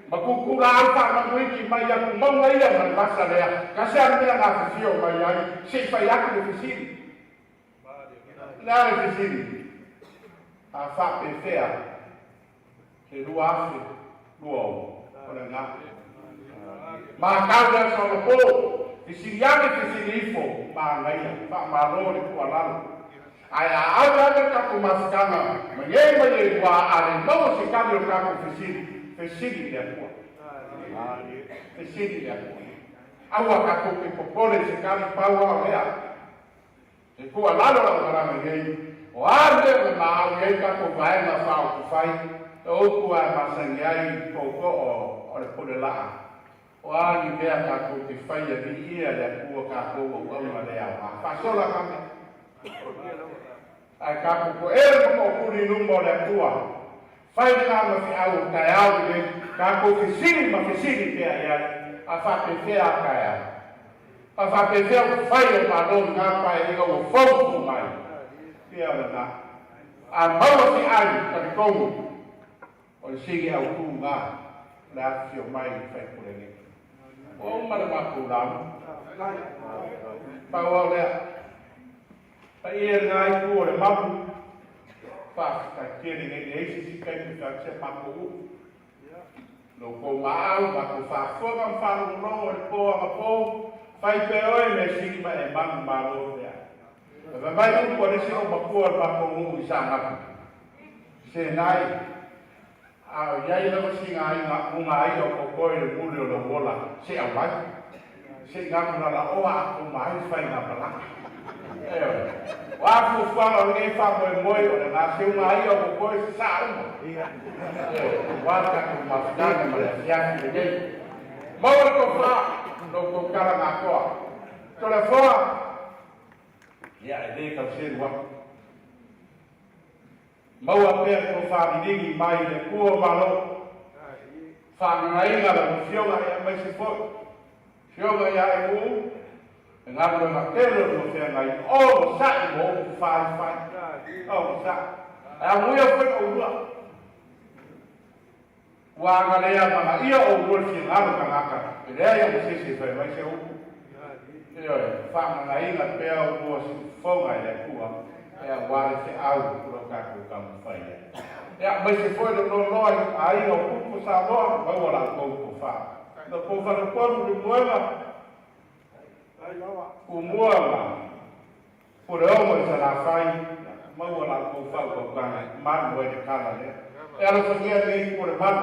Ma ku ku la alfa ma ku ki mai ya ku mo ngai ya ma pasa le. Ka se an mira na fio mai ai se fai ya ku fisiri. La fisiri. A fa pe fea. Ke lu afi luo. Ora nga. Ma causa sono po. Fisiriane fisirifo ma ngai fa ma lore ku alalo. Ai ada ka ku mafkanga menye wa ale mau se cambio ka ku fisiri de ko fisiri de ko awa ka ku ke popole se cambio pawa ya e ku alalo la para menye o ande ma ngai ka ku vai na fa ku fai o ku a masangai ko o le pole la o ani be ka ku te fai ya bi ia le ku ka ku o ma le a fa sola ka ai ka ko mo kuri numbo le tua fai ka ma fi au ka au le ka ko fisiri pe ai a fa pe fe a ka ya a fa pe fe fai ma do na pa e ko fo fu mai pia na a ma fi ai ka ko o sigi au ku nga la fi mai fai ko le o ma ma ku la Pau le. Pa ia ngai ku le mapu. Pa ka kiri ngai si kai ka se mapu. Lo ko mau ba ko fa fo ga fa no le po a po. Fai pe oi me si ma e man ma lo ya. Ba mai ku ko le si o ba ko ba ko mu sa na. Se nai a ia ia ko si ngai nga mu ngai o ko ko le mu le lo bola. Se a vai. Se nga na la o a ko mai fai na bala. Wa fu fa lo ngai fa mo o na se ngai o ko ko sa mo. Wa ka ko ma fa na ma le ya ki le. Mo ko fa no ko kala na ko. To le fo. Ya e ka se wa. Mo a pe ko fa ni mai le ko ma lo. Fa ngai na la fio ga ya mai se fo. Fio ga ya e ku. Nga mo ma telo no fe ngai o sa mo fa. O sa. A mo ya ko o lu. Wa ga le ya ma ia o lu fi nga ka nga ka. Le ya mo se fa mai se o. Yo fa ngai na pe o mo fo ga ya ku a. Ya wa se au ko ka ko ka mo fa ya. Ya mai se fo no no ai o ku sa no ba wa la ko fa. No ko fa no ko no mo Kumuama, por homem se la faz, mas o lá com fala com cara, mas não é de cara, né? Ela fazia nem por mal,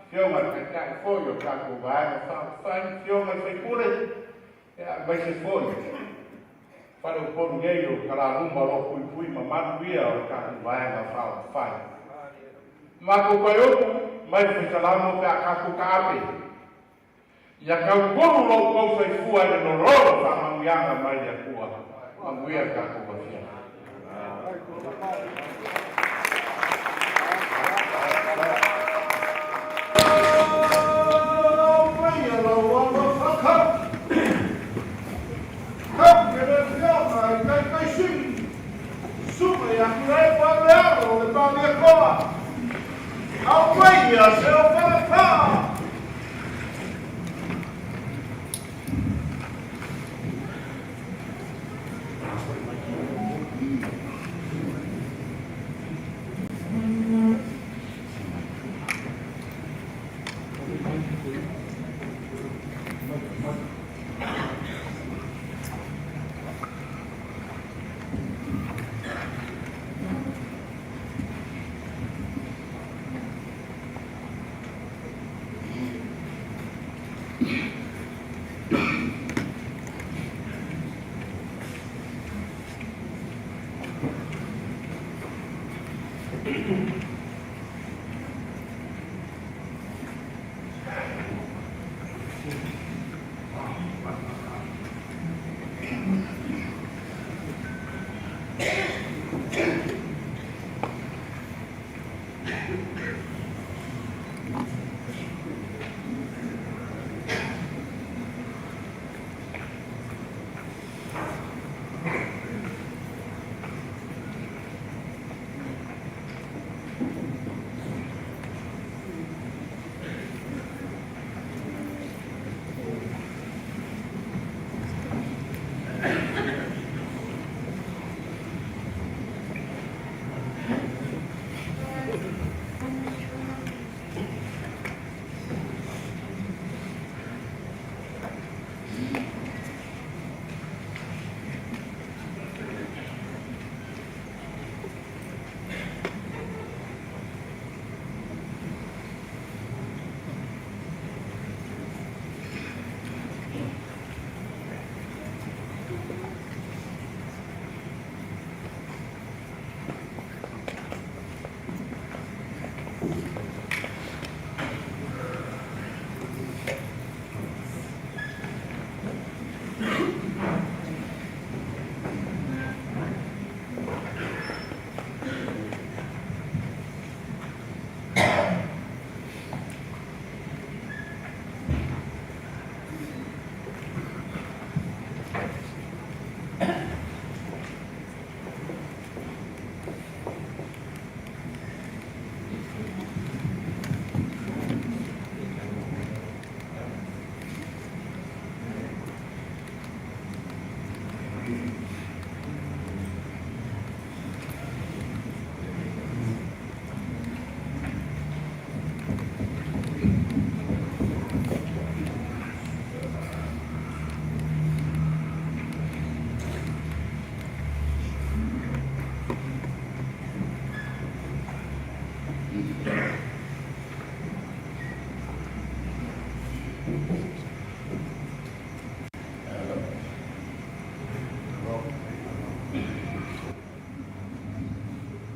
filma que tá foi o carro vai, faz filma foi por mas se foi. Para o português, cara rumba logo fui, mas via o carro vai na faz. Mas o coelho, mas foi lá no carro cabe. Ya kau guru lo kau sai fua de no rolo fa mangianga mai ya kua. Manguia ka ko bafia.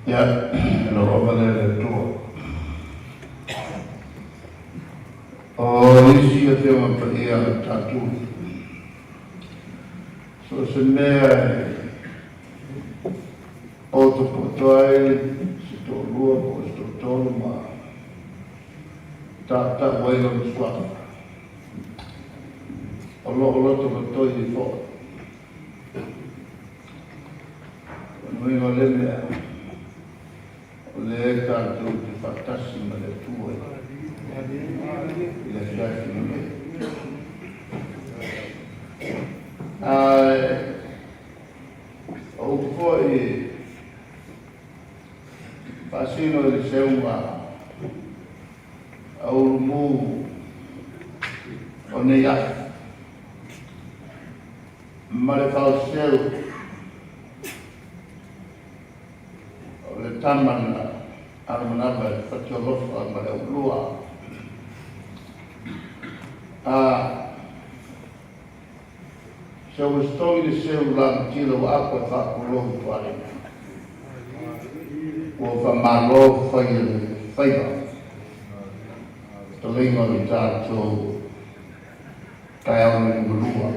Ya, lo vale le tua. O isi te ma ia tatu. So se mea o to potoi se to lua o se to tolu ma ta wailo ni swata. O lo to potoi di fo. Noi no le mea le tanto di fantasmi ma le tue. Le fiamme me. O poi pasino di seuma au mu oneia male falseu le tamana armanaba fatolofa male ulua so story de seu lang tilo aqua fa kulo tuale o fa malo faiba to lengo de tato kaya ni mulua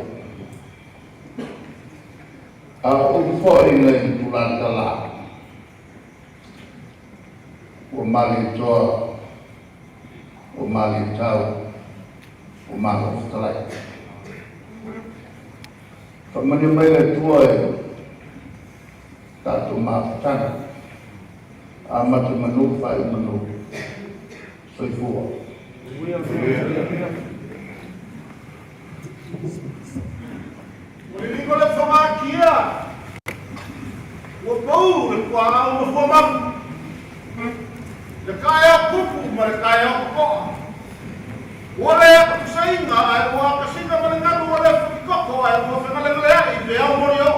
o foi le tulanta la o mali to o mali tau o malo talai Pamani mai le tua e tato maafutana amatu manu fai manu soifua. Muliligo le whamakia. Ua pau le kua au na whamaku. Le kaya kupu ma le kaya kukoa. Ua le akusainga ai ua akasinga ma le nganu ua le whakikoko ai ua whengalelea i le au mori o.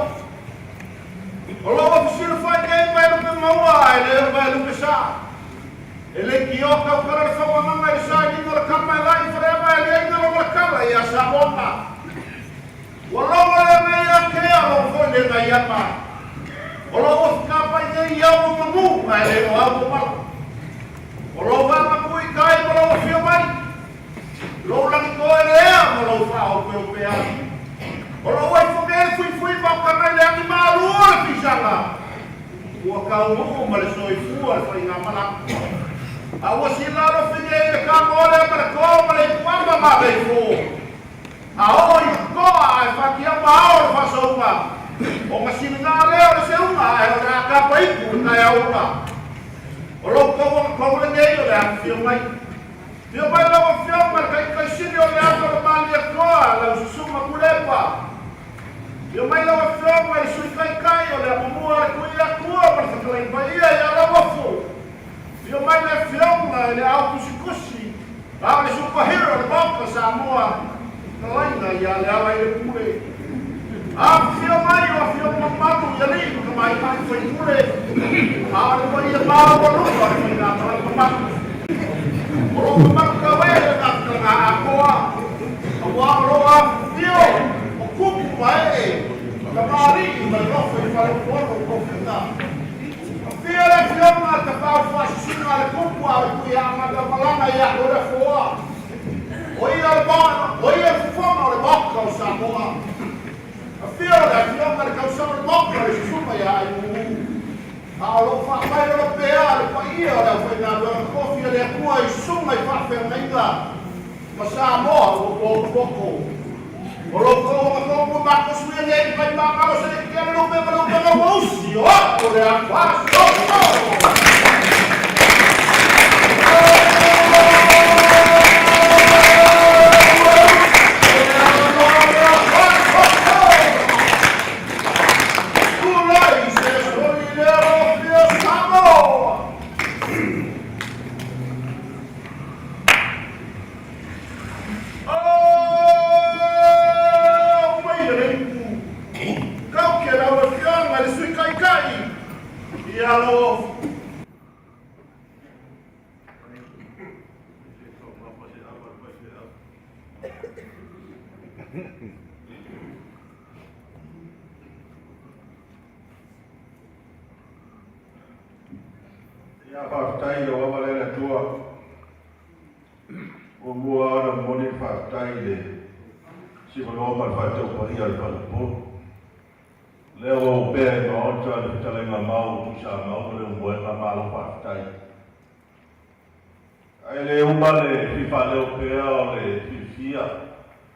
O loa fisira whai kei mai lupe maua ai le mai lupe sa. E le ki o kau kara le whawamanga i sa i ningo le kama e lai whareama e le inga lo le kala i a sa monga. Ua loa le mei a kea lo fwoi le ngai apa. O loa whikapa i nei i au mamu ai le o au mala. O loa wanga kui kai ma loa whio mai. Loa langi koe le ea ma loa whao peo pea. O loa i whakere fui pao kanai le ani maaru o le pisanga. Ua kau muu ma le soifua le whainga malaka. A ua si laro whine i le kama ole ma le koa ma le kuama ma le fo. A o i koa ai whakia mao le whasaunga. O masini ngā leo le seunga ai o le akapa ipu le kai aura. O lo koa koa le ngei o le aki whio mai. Whio mai lawa whio mai kai sini o le ako le mali a koa le ususuma kulepa. Whio mai lawa whio mai sui kai o le amamua le kui a kua ma le whakalai paia i ala wafu. Whio mai le whio mai le au kusi. Au le superhero le boka sa mua. Na laina i ale ala i le pule. Whio mai o whio mamatu i ali ka mai mai whai pule. Au le wai a maa o lupa i wai ngā malai mamatu. O lo mamatu ka wele ngā a koa. A wā roa whio. O kupu mai e. Ka maari i mai rofa i whare kuano o kofina. Whio le whionga ka pau whasisinga le kupu a le kui a mata malanga i a kore fua. O ia le bāna, o ia le whonga o le boka o Samoa. A whio le whionga le kausama le boka le susuma i a i mumu. A o lo whakai o lo pēa le paia o le whainga le kofi le kua i sunga i whawhenga. Ma Samoa o koko. O lo koa mako sui nei kai makao se le kia lupe ma lupe ma mausi o ako le akwaso. Ya whaftai o wamalera tua. O mua ana moni whaftai le. Si whanoma whatau pahi al whanapuru. Leo o pēr no onta le talenga mau tu sa mau le umboe na malo whaftai. Ai le umale fifa leo pēr o le fifia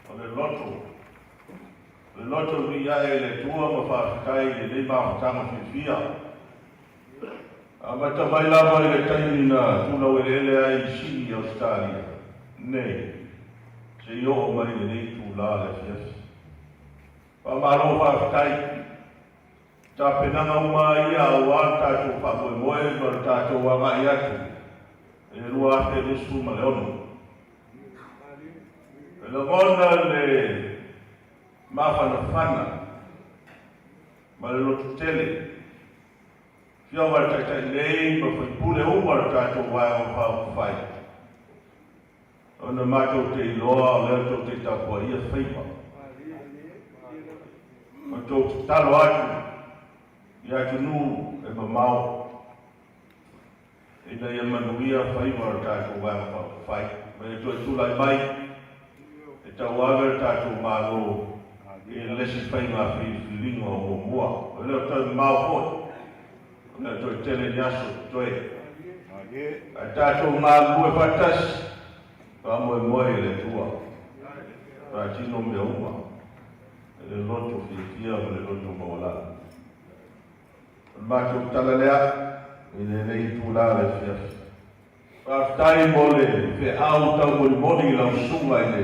o le loto. Le loto mi ai le tua ma whaftai le le mawhatanga fifia. Ama tamai lava i le taimi na tula o ele ai si Australia. Nei, se i o mai le nei tula le fiasi. Pa maro whaftai. Ta penanga uma ia o an tātou whamoe moe, ma tātou wanga i atu. E rua ate rusu ma le ono. E le ngona le mawhana whana, ma le lotu tele. Fia wala tai nei, ma whai pule umara tātou wai o whau whai. Ona mātou te iloa, o leo tō te tāpua ia whaipa. Ma tō te talo atu, i atu nū e mamau. E nei e manuia whaimara tātou wai o whau whai. Ma e tō e tūlai mai, e tau awera tātou mālo, e lesi whainga whilinga o mua. O leo tau mau hoi. Na toi tele niaso toi. A tātou ngā lue whatas, ka moe moe le tua. Ka tino mea uma. E le loto whiwhia o le loto mawala. Mātou talalea, i le rei tūlā le whiawhi. Whaftai mole, whe au tau moni moni lau sunga i le.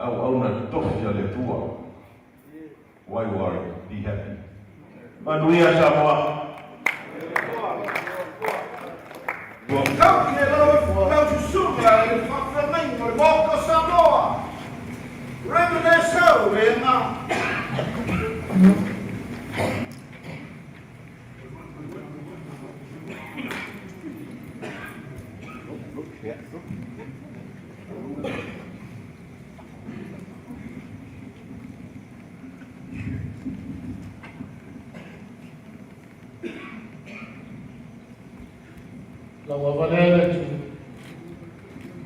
Au na tofia le tua. Why worry? Be happy. Manuia Samoa. Kau ke lau tu sunga e whawhamengo e moko Samoa. Remene sau e ngā. La wavalele tu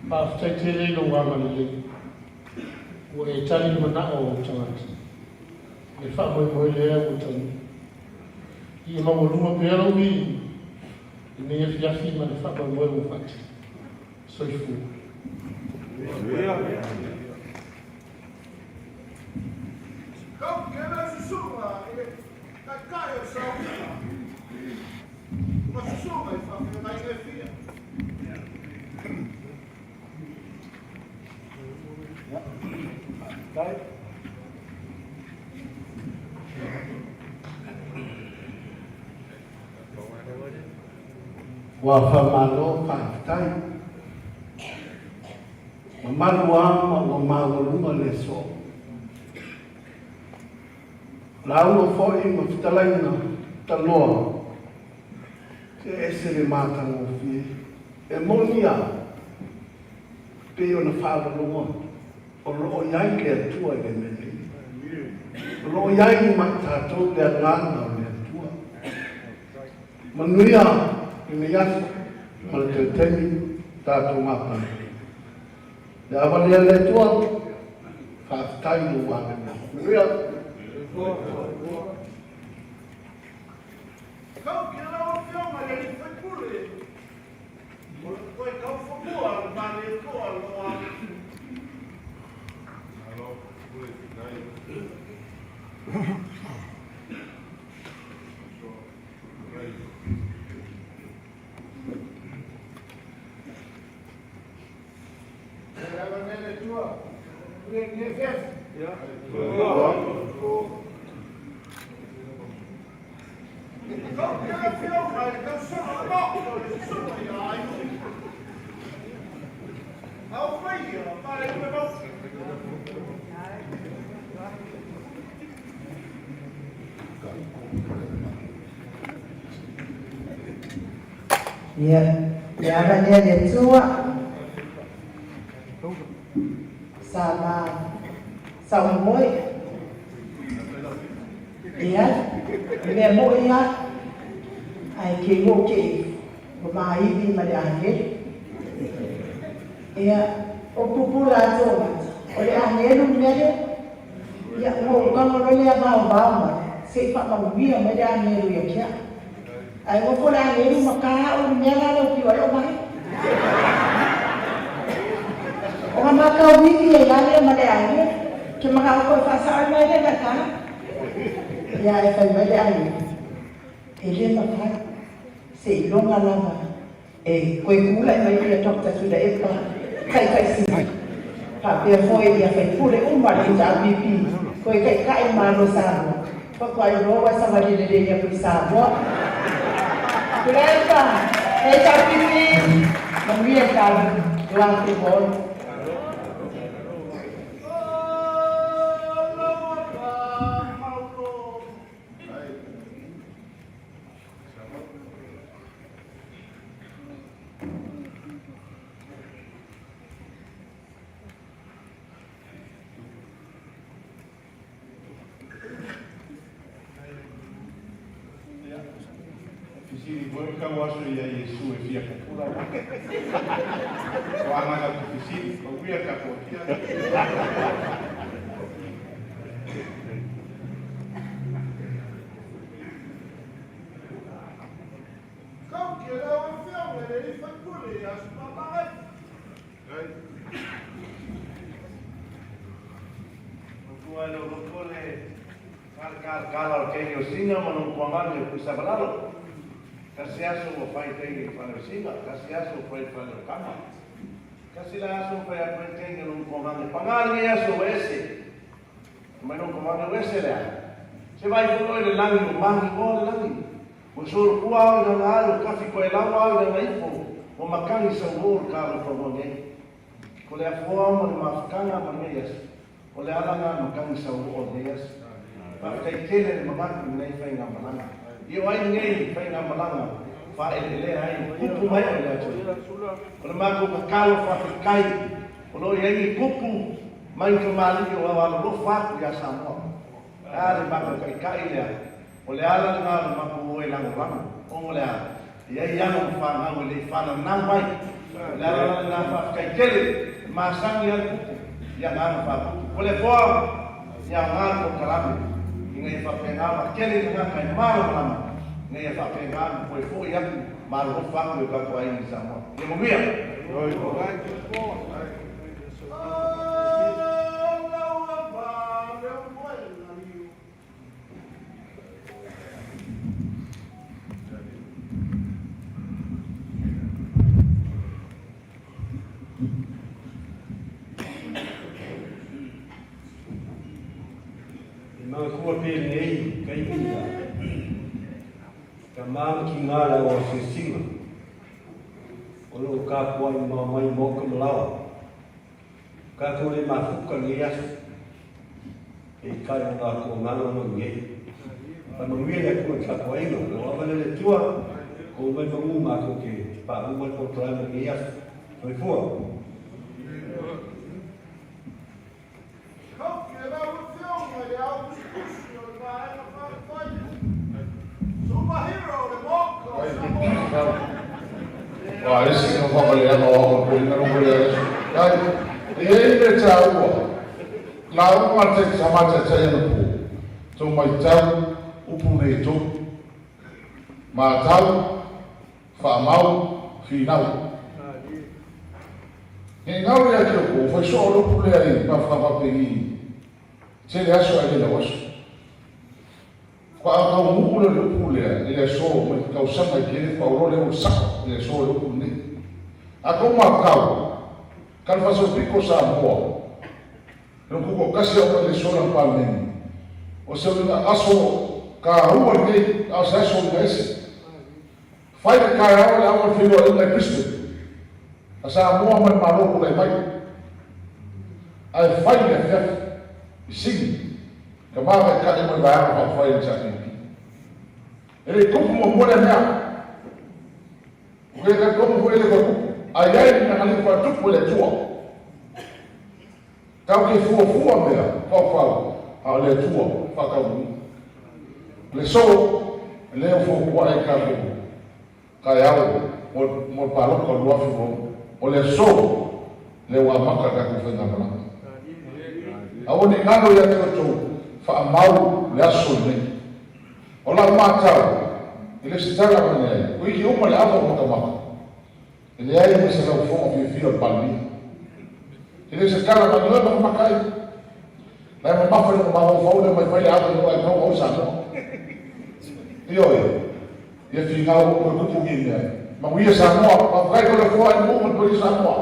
paftetele lo wamalele o e tali mana o tangati le fa mo mo le o tani I ma mo luma pero wi ne ye fia fi ma le fa mo mo o fati so I fu Kau ke lau tu sunga e kai o sau. Ma tu sunga e whawhamengo e fia. Wa whamalo whaftai. Mamalu ama wa mawaluma le so. Laulo foi ma whtalaina taloa. Te esere mātango fie. E monia. Pe o na whālalonga. O loo iai le atua i le mene. O loo iai ma tātou le angana o le atua. Manuia i me yaso. Ma le te temi tātou mātanga. Le awalea le atua. Whaftai no wāne. Manuia. Kau ke lau whionga e ni whai pule. Koe kau whamua le mane e koa loa. Kau ke lau whionga e kau sona moko e sona i ai. Au whaia, pare me moko. Ya ranya dia tua sama sama moi ya me moi ya ai ke mo ke Maivi ma le angel. Ia o pupula to. O le angel mele. Ia mo ka mo le ba ba. Se fa ma via me le angel ia kia. Ai mo le angel ma ka o me la lo ki o mai. O ma ka o vi ia le ma le angel. Ke ma ka ko fa sa mai le ka. Ia e fa me le angel. Ele ma fa se longa lava e koe kula mai ia tokta suda e pa kai si pa pe foi ia fe pure uma de ja pipi koe kai mano sa pa koe no wa sa vale de ia pe sa bo Greta e ja pipi ma mia ka la ke bon Kawaso ia Yesu e fia kapula. O ana ka kufisi, o wia ka potia. Kau kira orang film dari fakuli ya semangat. Kualo lokole kalau kenyo singa manung kuangan ku sabalalo. Kasi aso mo fai tengi fano singa, kasi aso fai fano kama. Kasi la aso fai apre tengi nung komando. Pangali aso ese. Mas nung komando ese la. Se vai funo ele langi no mangi mo le langi. Mo sur kuao na alo kafi ko elawa na ifo. Mo makani sa mur kalo promonge. Ko le afo mo mafkanga mangias. Ko le alanga makani sa mur dias. Pa kai tele mamaki nei fai na malanga. Io ai ngai fai na malanga fa ele ai pupu mai ole atu ole ma ko kalo fa kai ole ai pupu mai ko mali o wa lo fa ya samo ale ma ko kai le ole ala na ma ko e lang ram ole ia ia no fa na ole fa na nang bai le ala na fa kai tele ma sang ya pupu ya na fa ole fo ya na ko kalamu ngai fa pena ma kele na kai malo lama ngai fa pena ko fo ya malo fa ko ka ko ai ni samo ye mo via Mga kuwa pinay kay Ida. Kamang kingala o sisima. Ulo ka kuwa yung mga may mo kamalaw. Kakuli mafuka niyas. Ikay ang ako ngalo ng ngay. Pamangwila ko sa kuwa ino. Nawabala na tua. Kung may mamuma ko ki. Paamuman ko tala ng niyas. May fuwa. Wah, esse não vai valer não, porque não vai valer. Aí, ele já o lá o parte sama já no pu. Tu mai já o pune tu. Ma já fa mau final. E não é que o foi só o pune aí para falar bem. Se ele achou aquele negócio. Kwa ka mula le pule ele so mo ka usanga kile kwa ro le usa ele so le pule akoma ka ka fa so piko sa mo no ko kasi o le so la pa men o se na aso ka ru ke asa so ngese fai ka ya la mo filo le kristo asa mo ma ma ro le mai ai fai le fe sing Kemana kali membayar apa yang jadi? Jadi kau mau boleh nak? Bukan kau boleh kau ayat yang kali kau boleh jual. Kau ke fuwa mera, kau le jual, kau le so le fuwa kau kayau mo palo ko lo fo o le so le wa maka ka ku fenga mala awo ni ngalo ya to fa mau le aso ne o la mata ile sitala ko ne ko ki o mala abo mo ka maka ile ya ni se la fo fi fi o palmi ile se kala ma no ma kai la ma fa no ma fo le ma fa ya ko no o sa no yo ye fi ga o ko ko ni ne ma wi sa mo ma fa ko le fo ai mo mo ko sa mo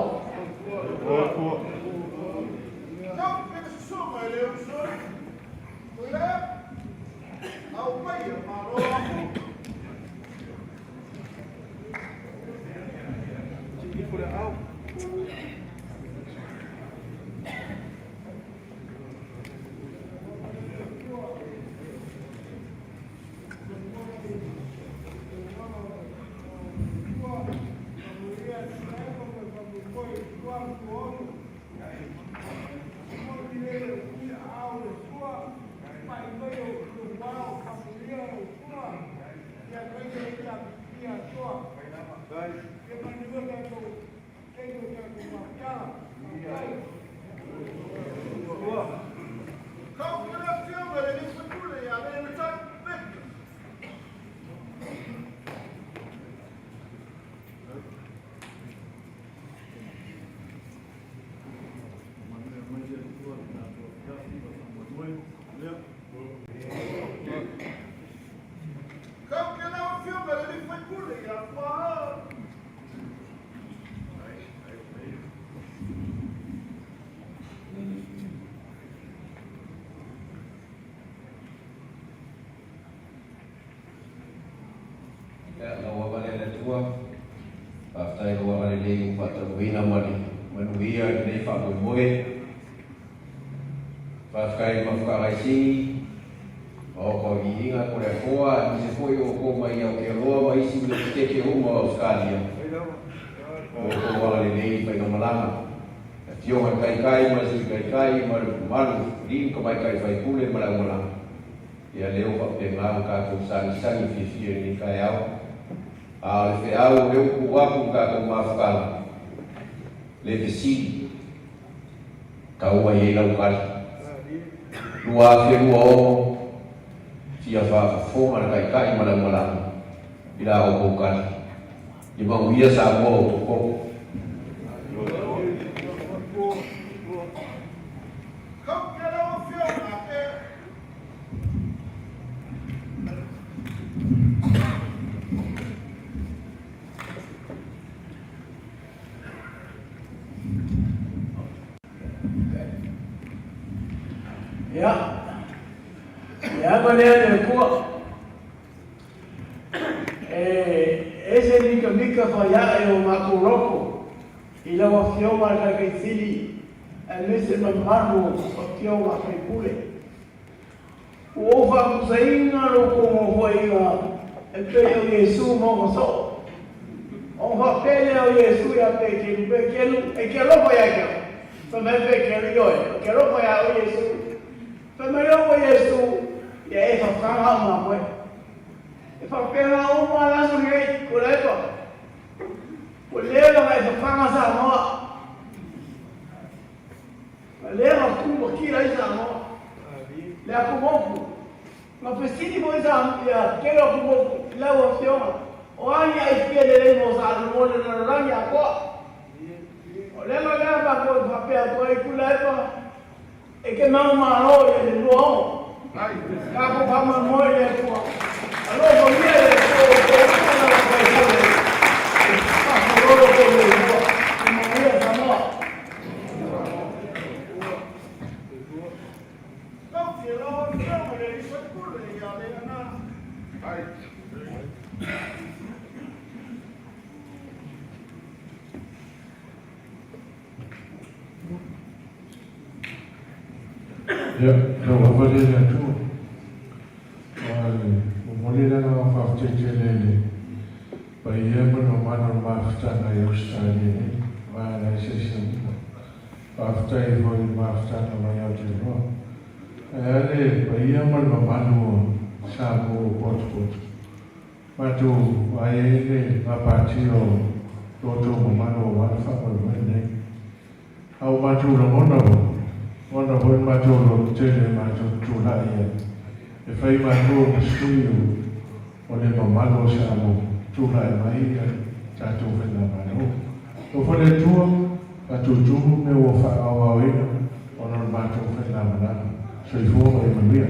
Ya, kalau apa dia tu, mulai dengan fakta jelek, bayar mana fakta na Australia, mana sesi, fakta itu fakta nama yang jelas. Ada bayar mana sabu pot. Matu waele mapatio toto momano walfa wene. Au matu lo mono bon matu lo tele matu tula ia. E fai matu studio ole momano shamo tula e mai tatu vena mano. O fole tua matu jumu me o fa awa wena ono matu vena mano. Soi fumo e mamia.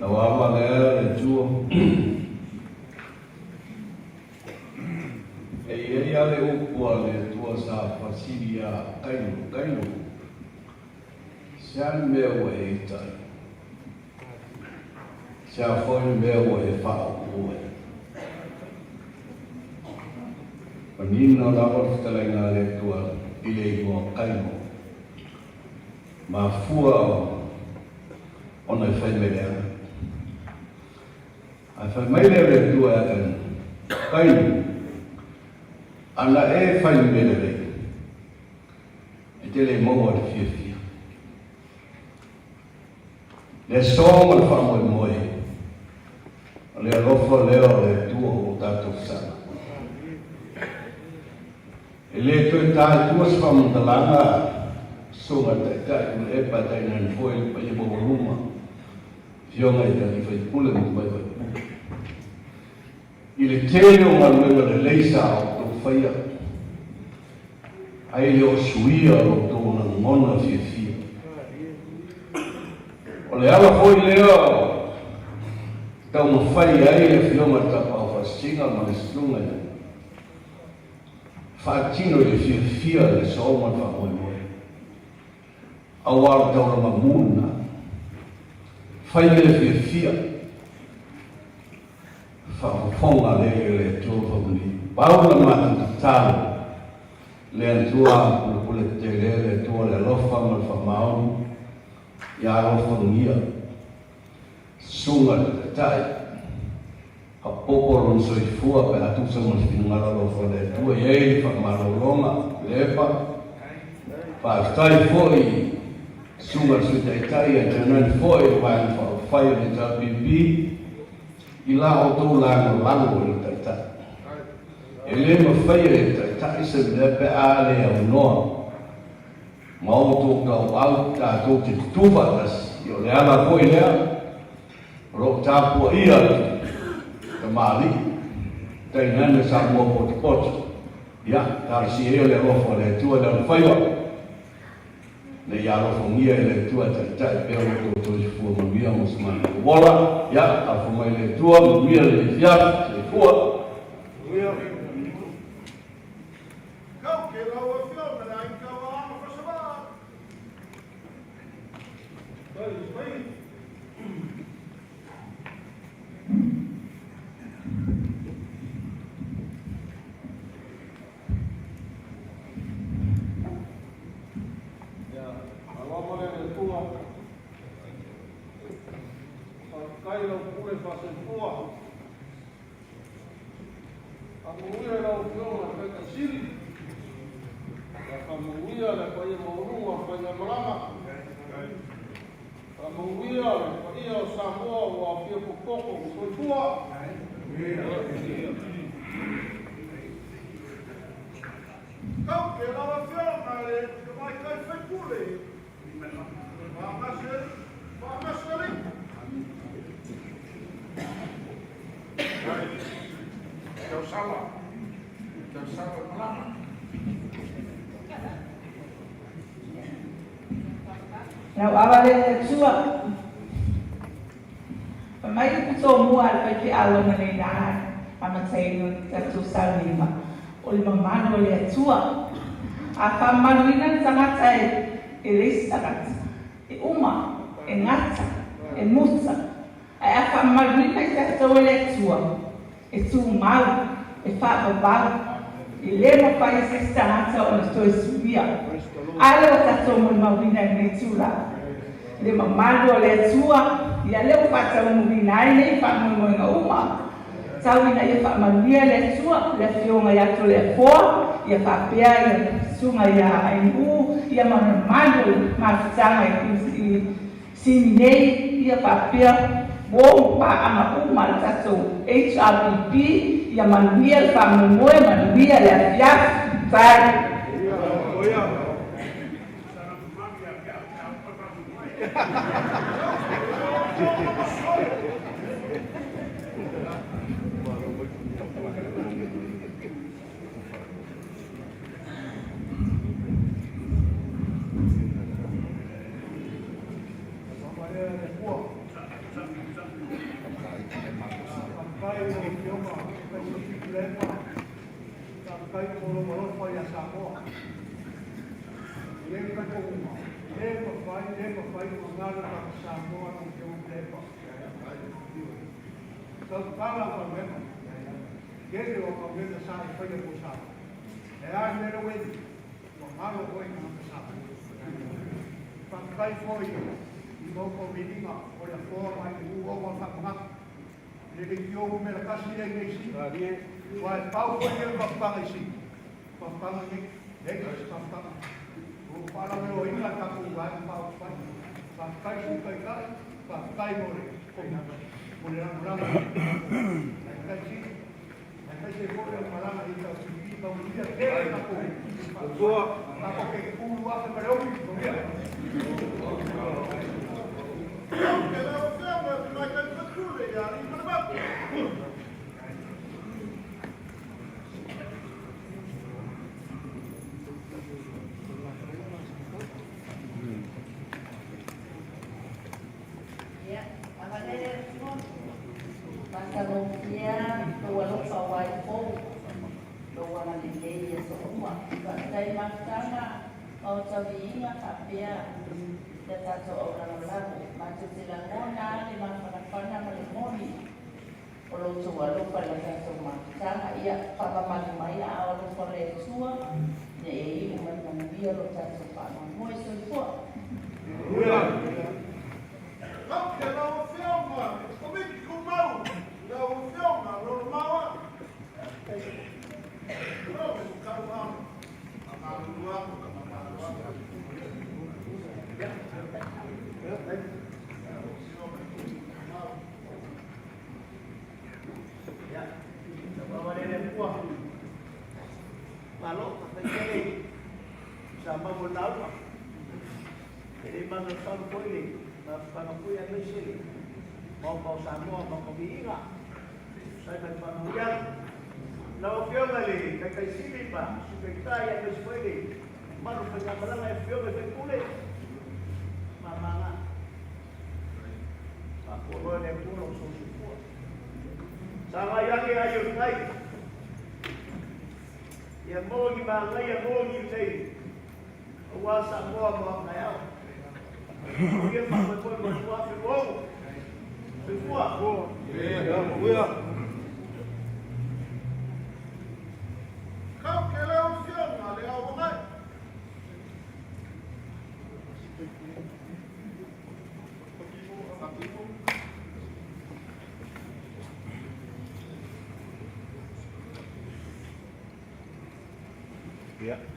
Awama le tua. E ale ukua le tua sa fasilia kainu. Sian mea e tai. Sia foi mea e whao ue. Panino lawa fitalenga le tua ile iwa kainu. Ma fua ona e whai melea. A whai melea tua e kainu. Ana e whai melea. E te le moa te fia. Le songa le whamoe moe. Le alofa leo le tua o tātou sana. E le tue tāi tua sa whamuntalanga songa tai le epa tai nani foi le pai mo ruma. Fionga i tani whai pule mo pai wai. I le tele o manuela le leisa o tō whaia. Ai le o suia o tō na ngona fia. O le ala foi leo tau mawhai ai le whioma tapa o whasinga ma le slunga ia. Whaatino le fia le saoma whamoe moe. Awara tau rama muna. Whai le fia. Whafonga le tō whamuni. Paula mata tālu. Le antua pule te le tō le lofa ma whamaonu. Ia rofangia sunga tai a popolo soifua pe atu sa mo finala lo fole tu e fa malolonga lepa pa tai foi sunga su tai e tenan foi pa fa de ta bibi ila auto la lango tai ele mo fai tai se de pe ale o no mau tō kau au tātou te tuwatas i o le ana koe lea ro tāpua ia te maali tei nane sa mua potu ia tarsi eo le rofo le tua le whaiwa le ia rofo ngia le tua tai peo le tō i fua mawia musmani wala ia a fumai le tua mawia le fiat le fua Kailo pule fasen tua. Amuia la ukiona peka siri. Amuia la kaya maurua kaya malama. Amuia la kaya Samoa wa pia pokoko tua. Kau ke la fiona le mai kai fekule. Vamos Teu sala malama. Now awale sua. Pamai puto mua al paki awan na nina amatay no tatu salima. Ol mamano le sua. Afa manuina sangatay ilisakat. E uma engata e musa. Afa manuina tatu le sua. E tu mal e fa babal I le mo pai se sta o sto subia. Ale o tato mo mawina nei tula. Le mamalo le tua, ia le o pata mo wina nei pa mo nga uma. Tawina ia fa manuia le tua, le fionga ia to le foa, ia fa pea ia sunga ia aingu, ia mamalo ma tanga i sinei ia fa pea wo pa ama uma tato HRPP ia manuia fa mo manuia le afia vai.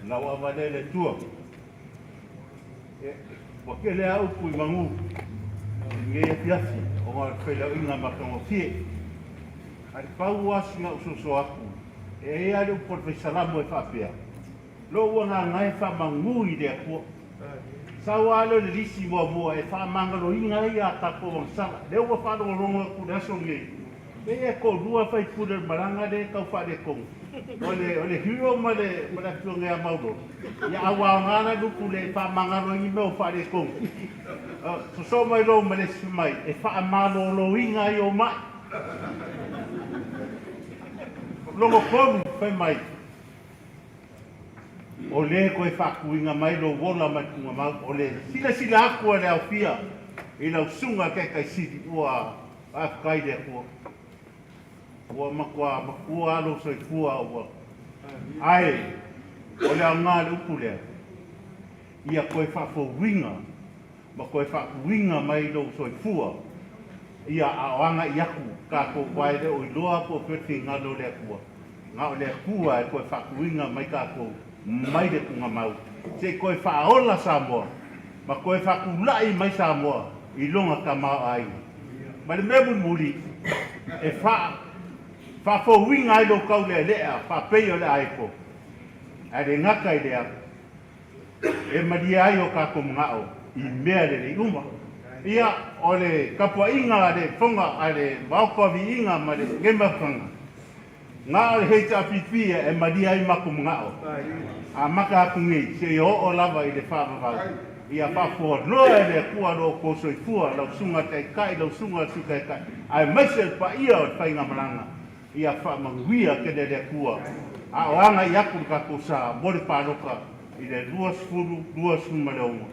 Na wa le tua. Wa ke le au pui mangu. Nge piasi o nga pela inga matongo fie. Ai pau asinga usoso aku. E ia le por salamu e fapea. Lo wana ngai fa mangu i de ko. Sawa le lisi mo e fa mangalo inga ia tapo wansala. Le wa fa lo rongo ku da songe. E ko dua fa ipule maranga de ka fa de kong. Ole hiro male tunge a maudo. Ya awa ngana du kule fa mangalo i me fa de kong. So mai lo male mai e fa malo lo inga yo mai. Longo komu fa mai. Ole ko e fa kuinga mai lo wola mai kunga mai ole sila aku le aufia. Ina usunga ke kai sidi ua afkai de ko. Ua makua alo soi fua ua Ai, o le ngā le upu lea. Ia koe whawhawinga, ma koe whawhawinga mai lo soifua. Ia aoanga i aku, ka ko wae le o iloa po peti ngalo lea kua. Ngā o lea kua e koe whawhawinga mai ka ko mai le kunga mau. Se koe whaola Samoa, ma koe whakulai mai Samoa, i longa ka mau ai. Ma le mebu muri, e whawhawinga ai lo kau lea lea, whapei o le aiko. A re ngaka i lea, e maria ai o kako mngao, i mea le le uma. Ia o le kapua inga le whonga a le waukawi inga ma le ngemawhanga. Ngā o le heita pipia e maria ai mako mngao. A maka haku ngei, se o lava i le whawawau. Ia whawhua noa e le kua ro koso i fua, lau sunga te kai, lau sunga tu te kai. Ai maise pa ia o whainga maranga. Ia whamaguia ke le kua. A o anga i aku kako sa, mori pāroka, i le 2 ma le onga.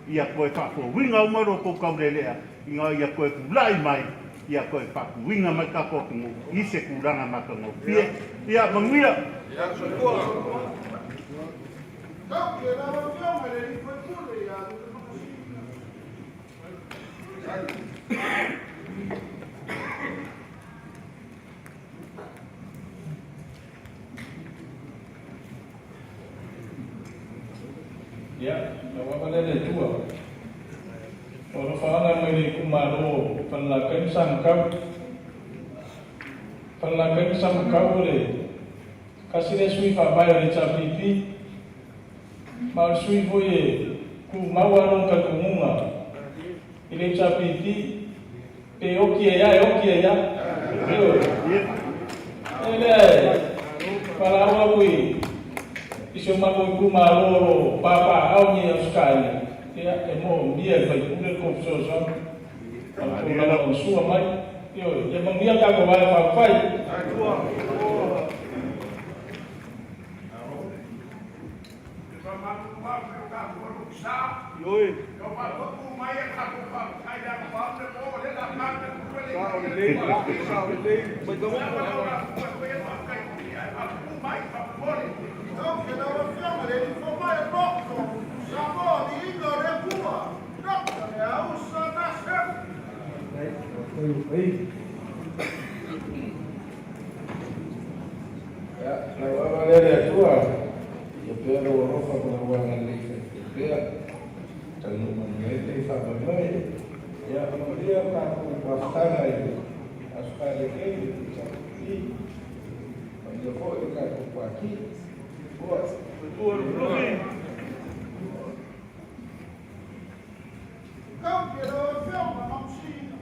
Ia koe whawhawinga umaro ko kaurelea, ia koe kulai mai, ia koe whawhawinga mai kako kungu, i se kuranga maka ngau pie. Ia manguia. Ia sotua. Kau kia rawa whionga le ni koe kule ia. Ya, nawa le tua. Ora fala mai ni kumaro, palakan sangkau le. Kasih sui fa bai le chapipi. Mal sui voye ku mawarong ka kumunga. Ile chapipi pe okia ya. Ele para wawi. Iso mako kumaro papa au ni askali. Ia e mo mia vai kule ko so. Ko la ko sua mai. Yo, ia mangia ka ko vai fa fai. Yoi. Ya, nawa le tua. Ia pero rofa ko wanga le pea. Tanu manete fa mai. Ya, dia ka ko pastana i. Askale ke i. Quando foi ka ko aqui. Boa. Boa, Rui. Kau kia rawa whionga mamsina.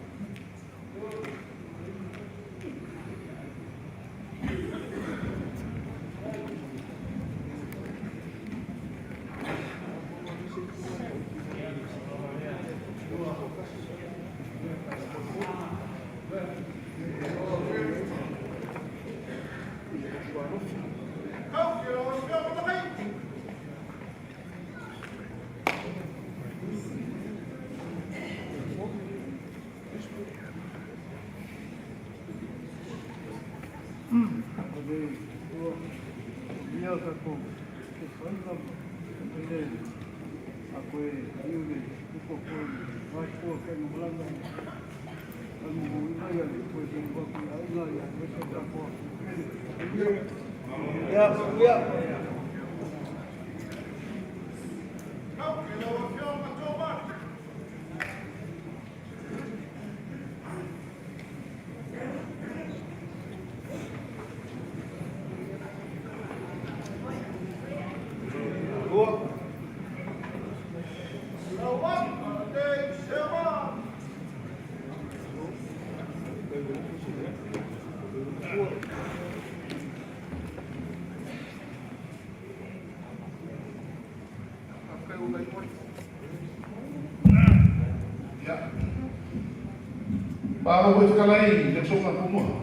Para buat kalai, dia cuma kumur.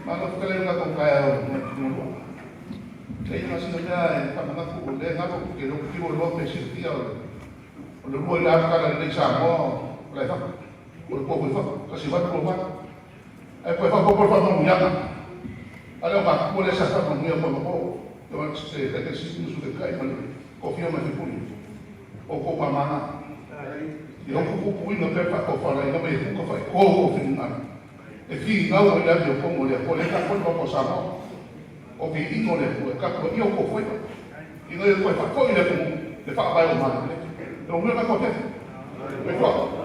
Para kalai nak kau kaya, kumur. Jadi masih ada, kalau nak kau boleh, nak kau kira kira luar mesir dia. Kalau luar dah kalau dia sama, boleh tak? Boleh tak? Kasih bantu boleh tak? Boleh tak? Boleh tak? Ada apa? Boleh saya tak mengira apa? Então, se é que se não se cai, mas confia mais em puni. Ou com a mana. E eu com o puni não quer para falar, ainda bem que faz como final. E fim não olha de como ele pode estar com uma coisa não. O que isso ele foi, capô e o que foi. E não ele foi para foi ele como de fato vai o mal. Então não vai acontecer. Mas ó.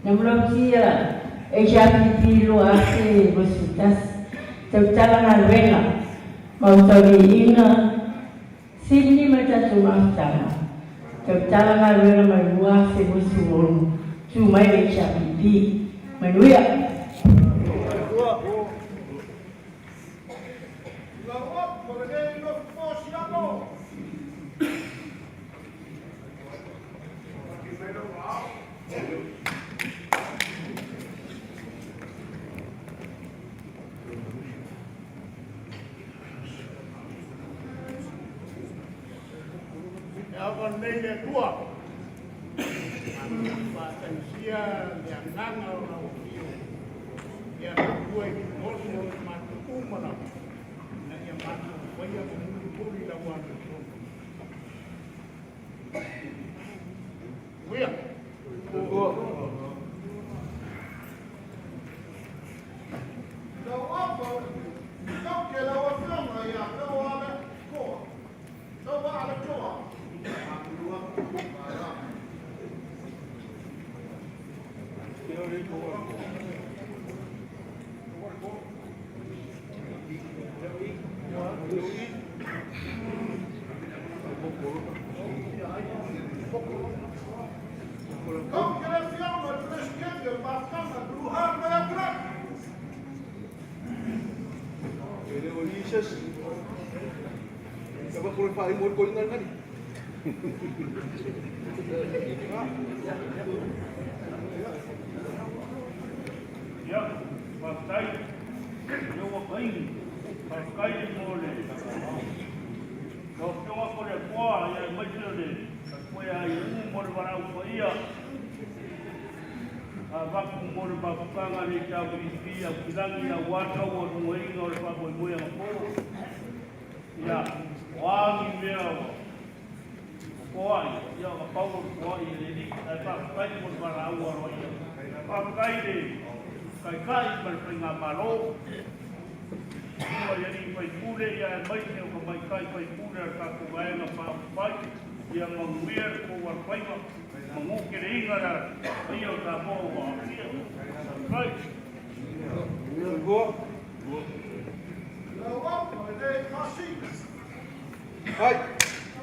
Namlokia ejapi ase bosutas tautala na wena mautawi inga sini mata tumafta tautala na wena manuwa se bosuon tu mai ejapi manuya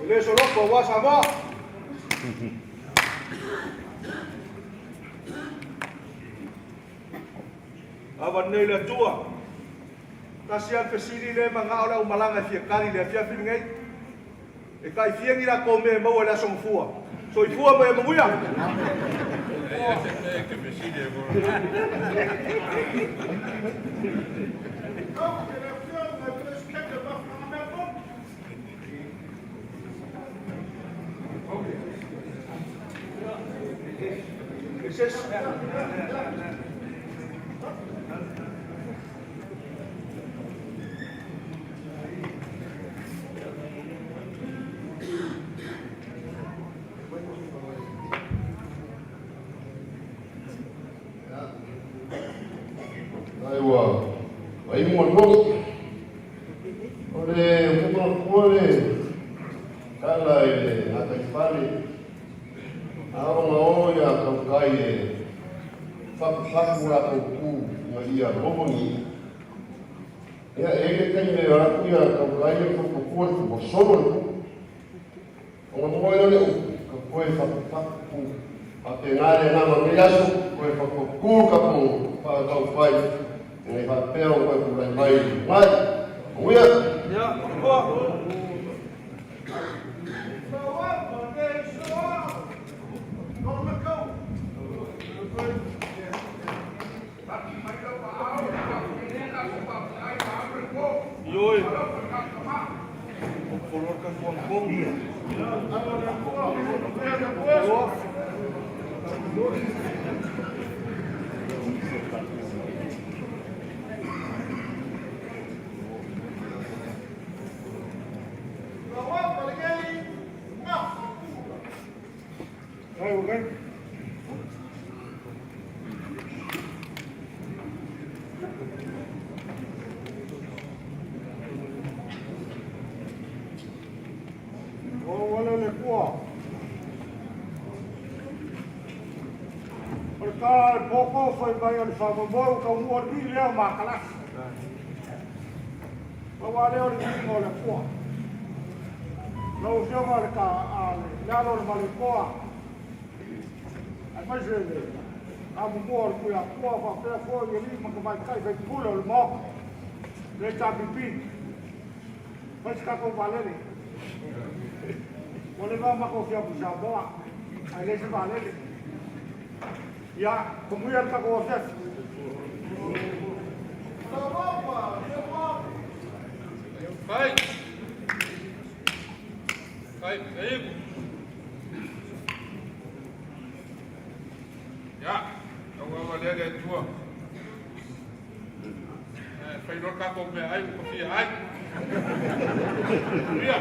Beleza, louco, vai salvar. Awan nei le tua. Kasian pesini le manga ora umalanga fia kali le fia fingai. E kai fia ngira come mo la song fua. So i fua mo muia. Che pesini è Aiwa, vai muat ore kuma kuole kala ele ataifale aonga oya kaukai faku la ku ya romongi Ia e kai me ora ia ka kai ko ko ko solo. O mo ia le ko ko fa fa ku a te ngare na ma milaso ko fa ko ku ka pu fa ka pai. Ni fa peo ko ku lai mai. Mai. Uia. Ya, ko. Yoi. Color kan buang bom. Ayo, kan? Perkara pokok foi bayar sama bau kau muat di leh makalah. Bawa leh orang ini oleh kuah. Lalu siapa mereka lalu balik kuah. Apa sih? Kamu muat kuah kuah apa kuah jadi mengemai kai baik pulau lemok. Lecah pipi. Pas kau balik ni. Boleh mama kau siap bersama. Ada sebalik ni. Ya, kemudian tak proses. Baik. Baik, baik. Ya, kalau ada ada dua. Faidor kako me ai kopi ai. Ya.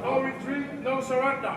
No retreat, no surrender.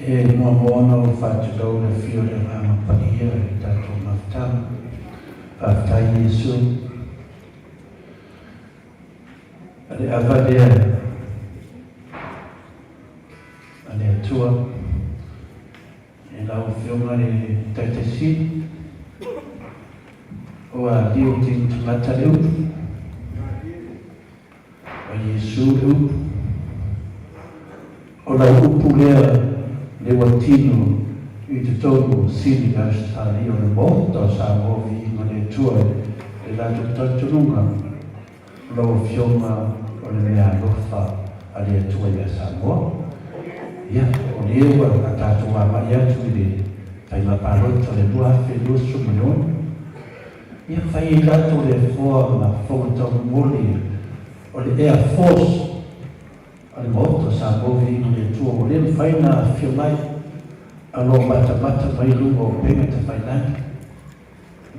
E mohono whātukau na whio le rama paria e tātou mafutama, whātai Yesu. Ale awalea, ale atua, e lau whionga le taitasi, o a liu te tangata leu, o Yesu leu, o lau upu lea, le watino i te tōku siri astāni o le mōta sa mōwi i mane tua e lato tatununga lau whionga o le mea lofa a le atua i a Samoa. Ia, o le ewa a tātua mai atu i le tai maparota le lua fe lua sumanon. Ia whai i lato le fōa ma whongatau moli o le Air Force ale mōta sa mōwi i mane tua o le whaina whiomai alo mata mai lungo o penga te whainani.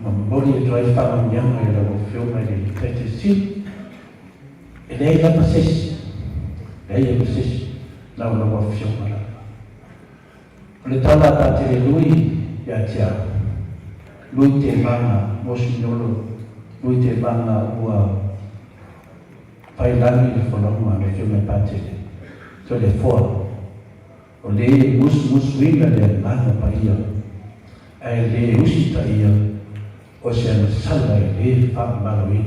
Ma mori e drai whamanyanga e lau whiomai le taite si. E lei lapa sesi. Hei e sisi lau lau fiona. Le tala ta te lui ya tia. Lui te manga mosignolo, lui te manga ua pai lami le folonga le fiona pate. So le foa. O le mus winga le manga paia. Ai le usita ia. O se ana sala le fa maloi.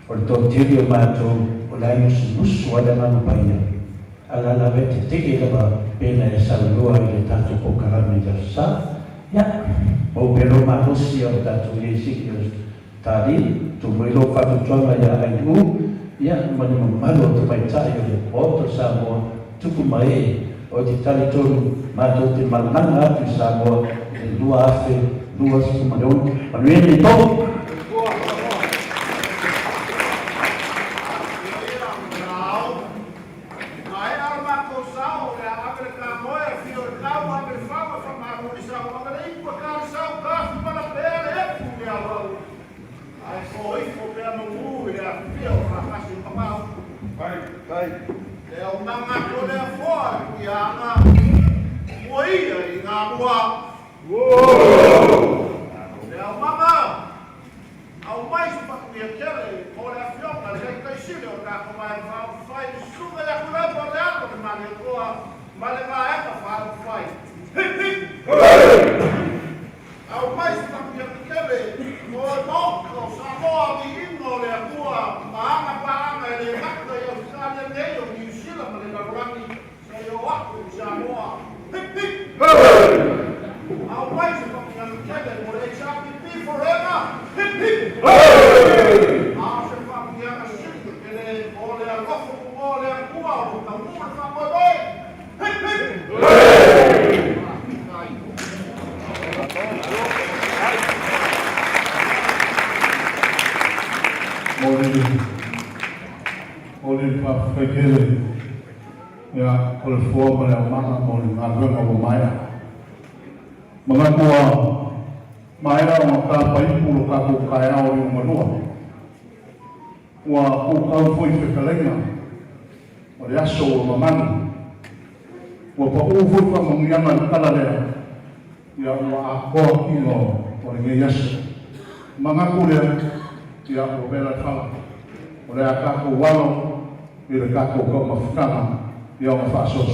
O le tōtiri o mātou o lai musu ala manu paia. Ala la vete teke lava pena e salua i le tātou pokarami ta sa. Ya, o pelo mahosi o tātou e siki o tāri, tu mwilo whatu tuanga ya ai u, ya, mani mamalo tu mai tai o le poto sa moa, tuku mai o te tali tonu mātou te malanga atu sa moa, e lua afe, lua siku mareon, manuene tō.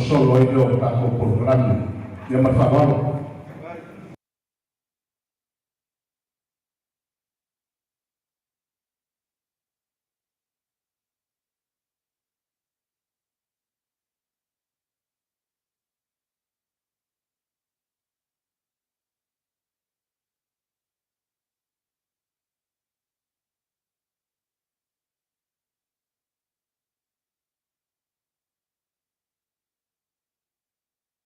Solo yo kako programa, yo me favor.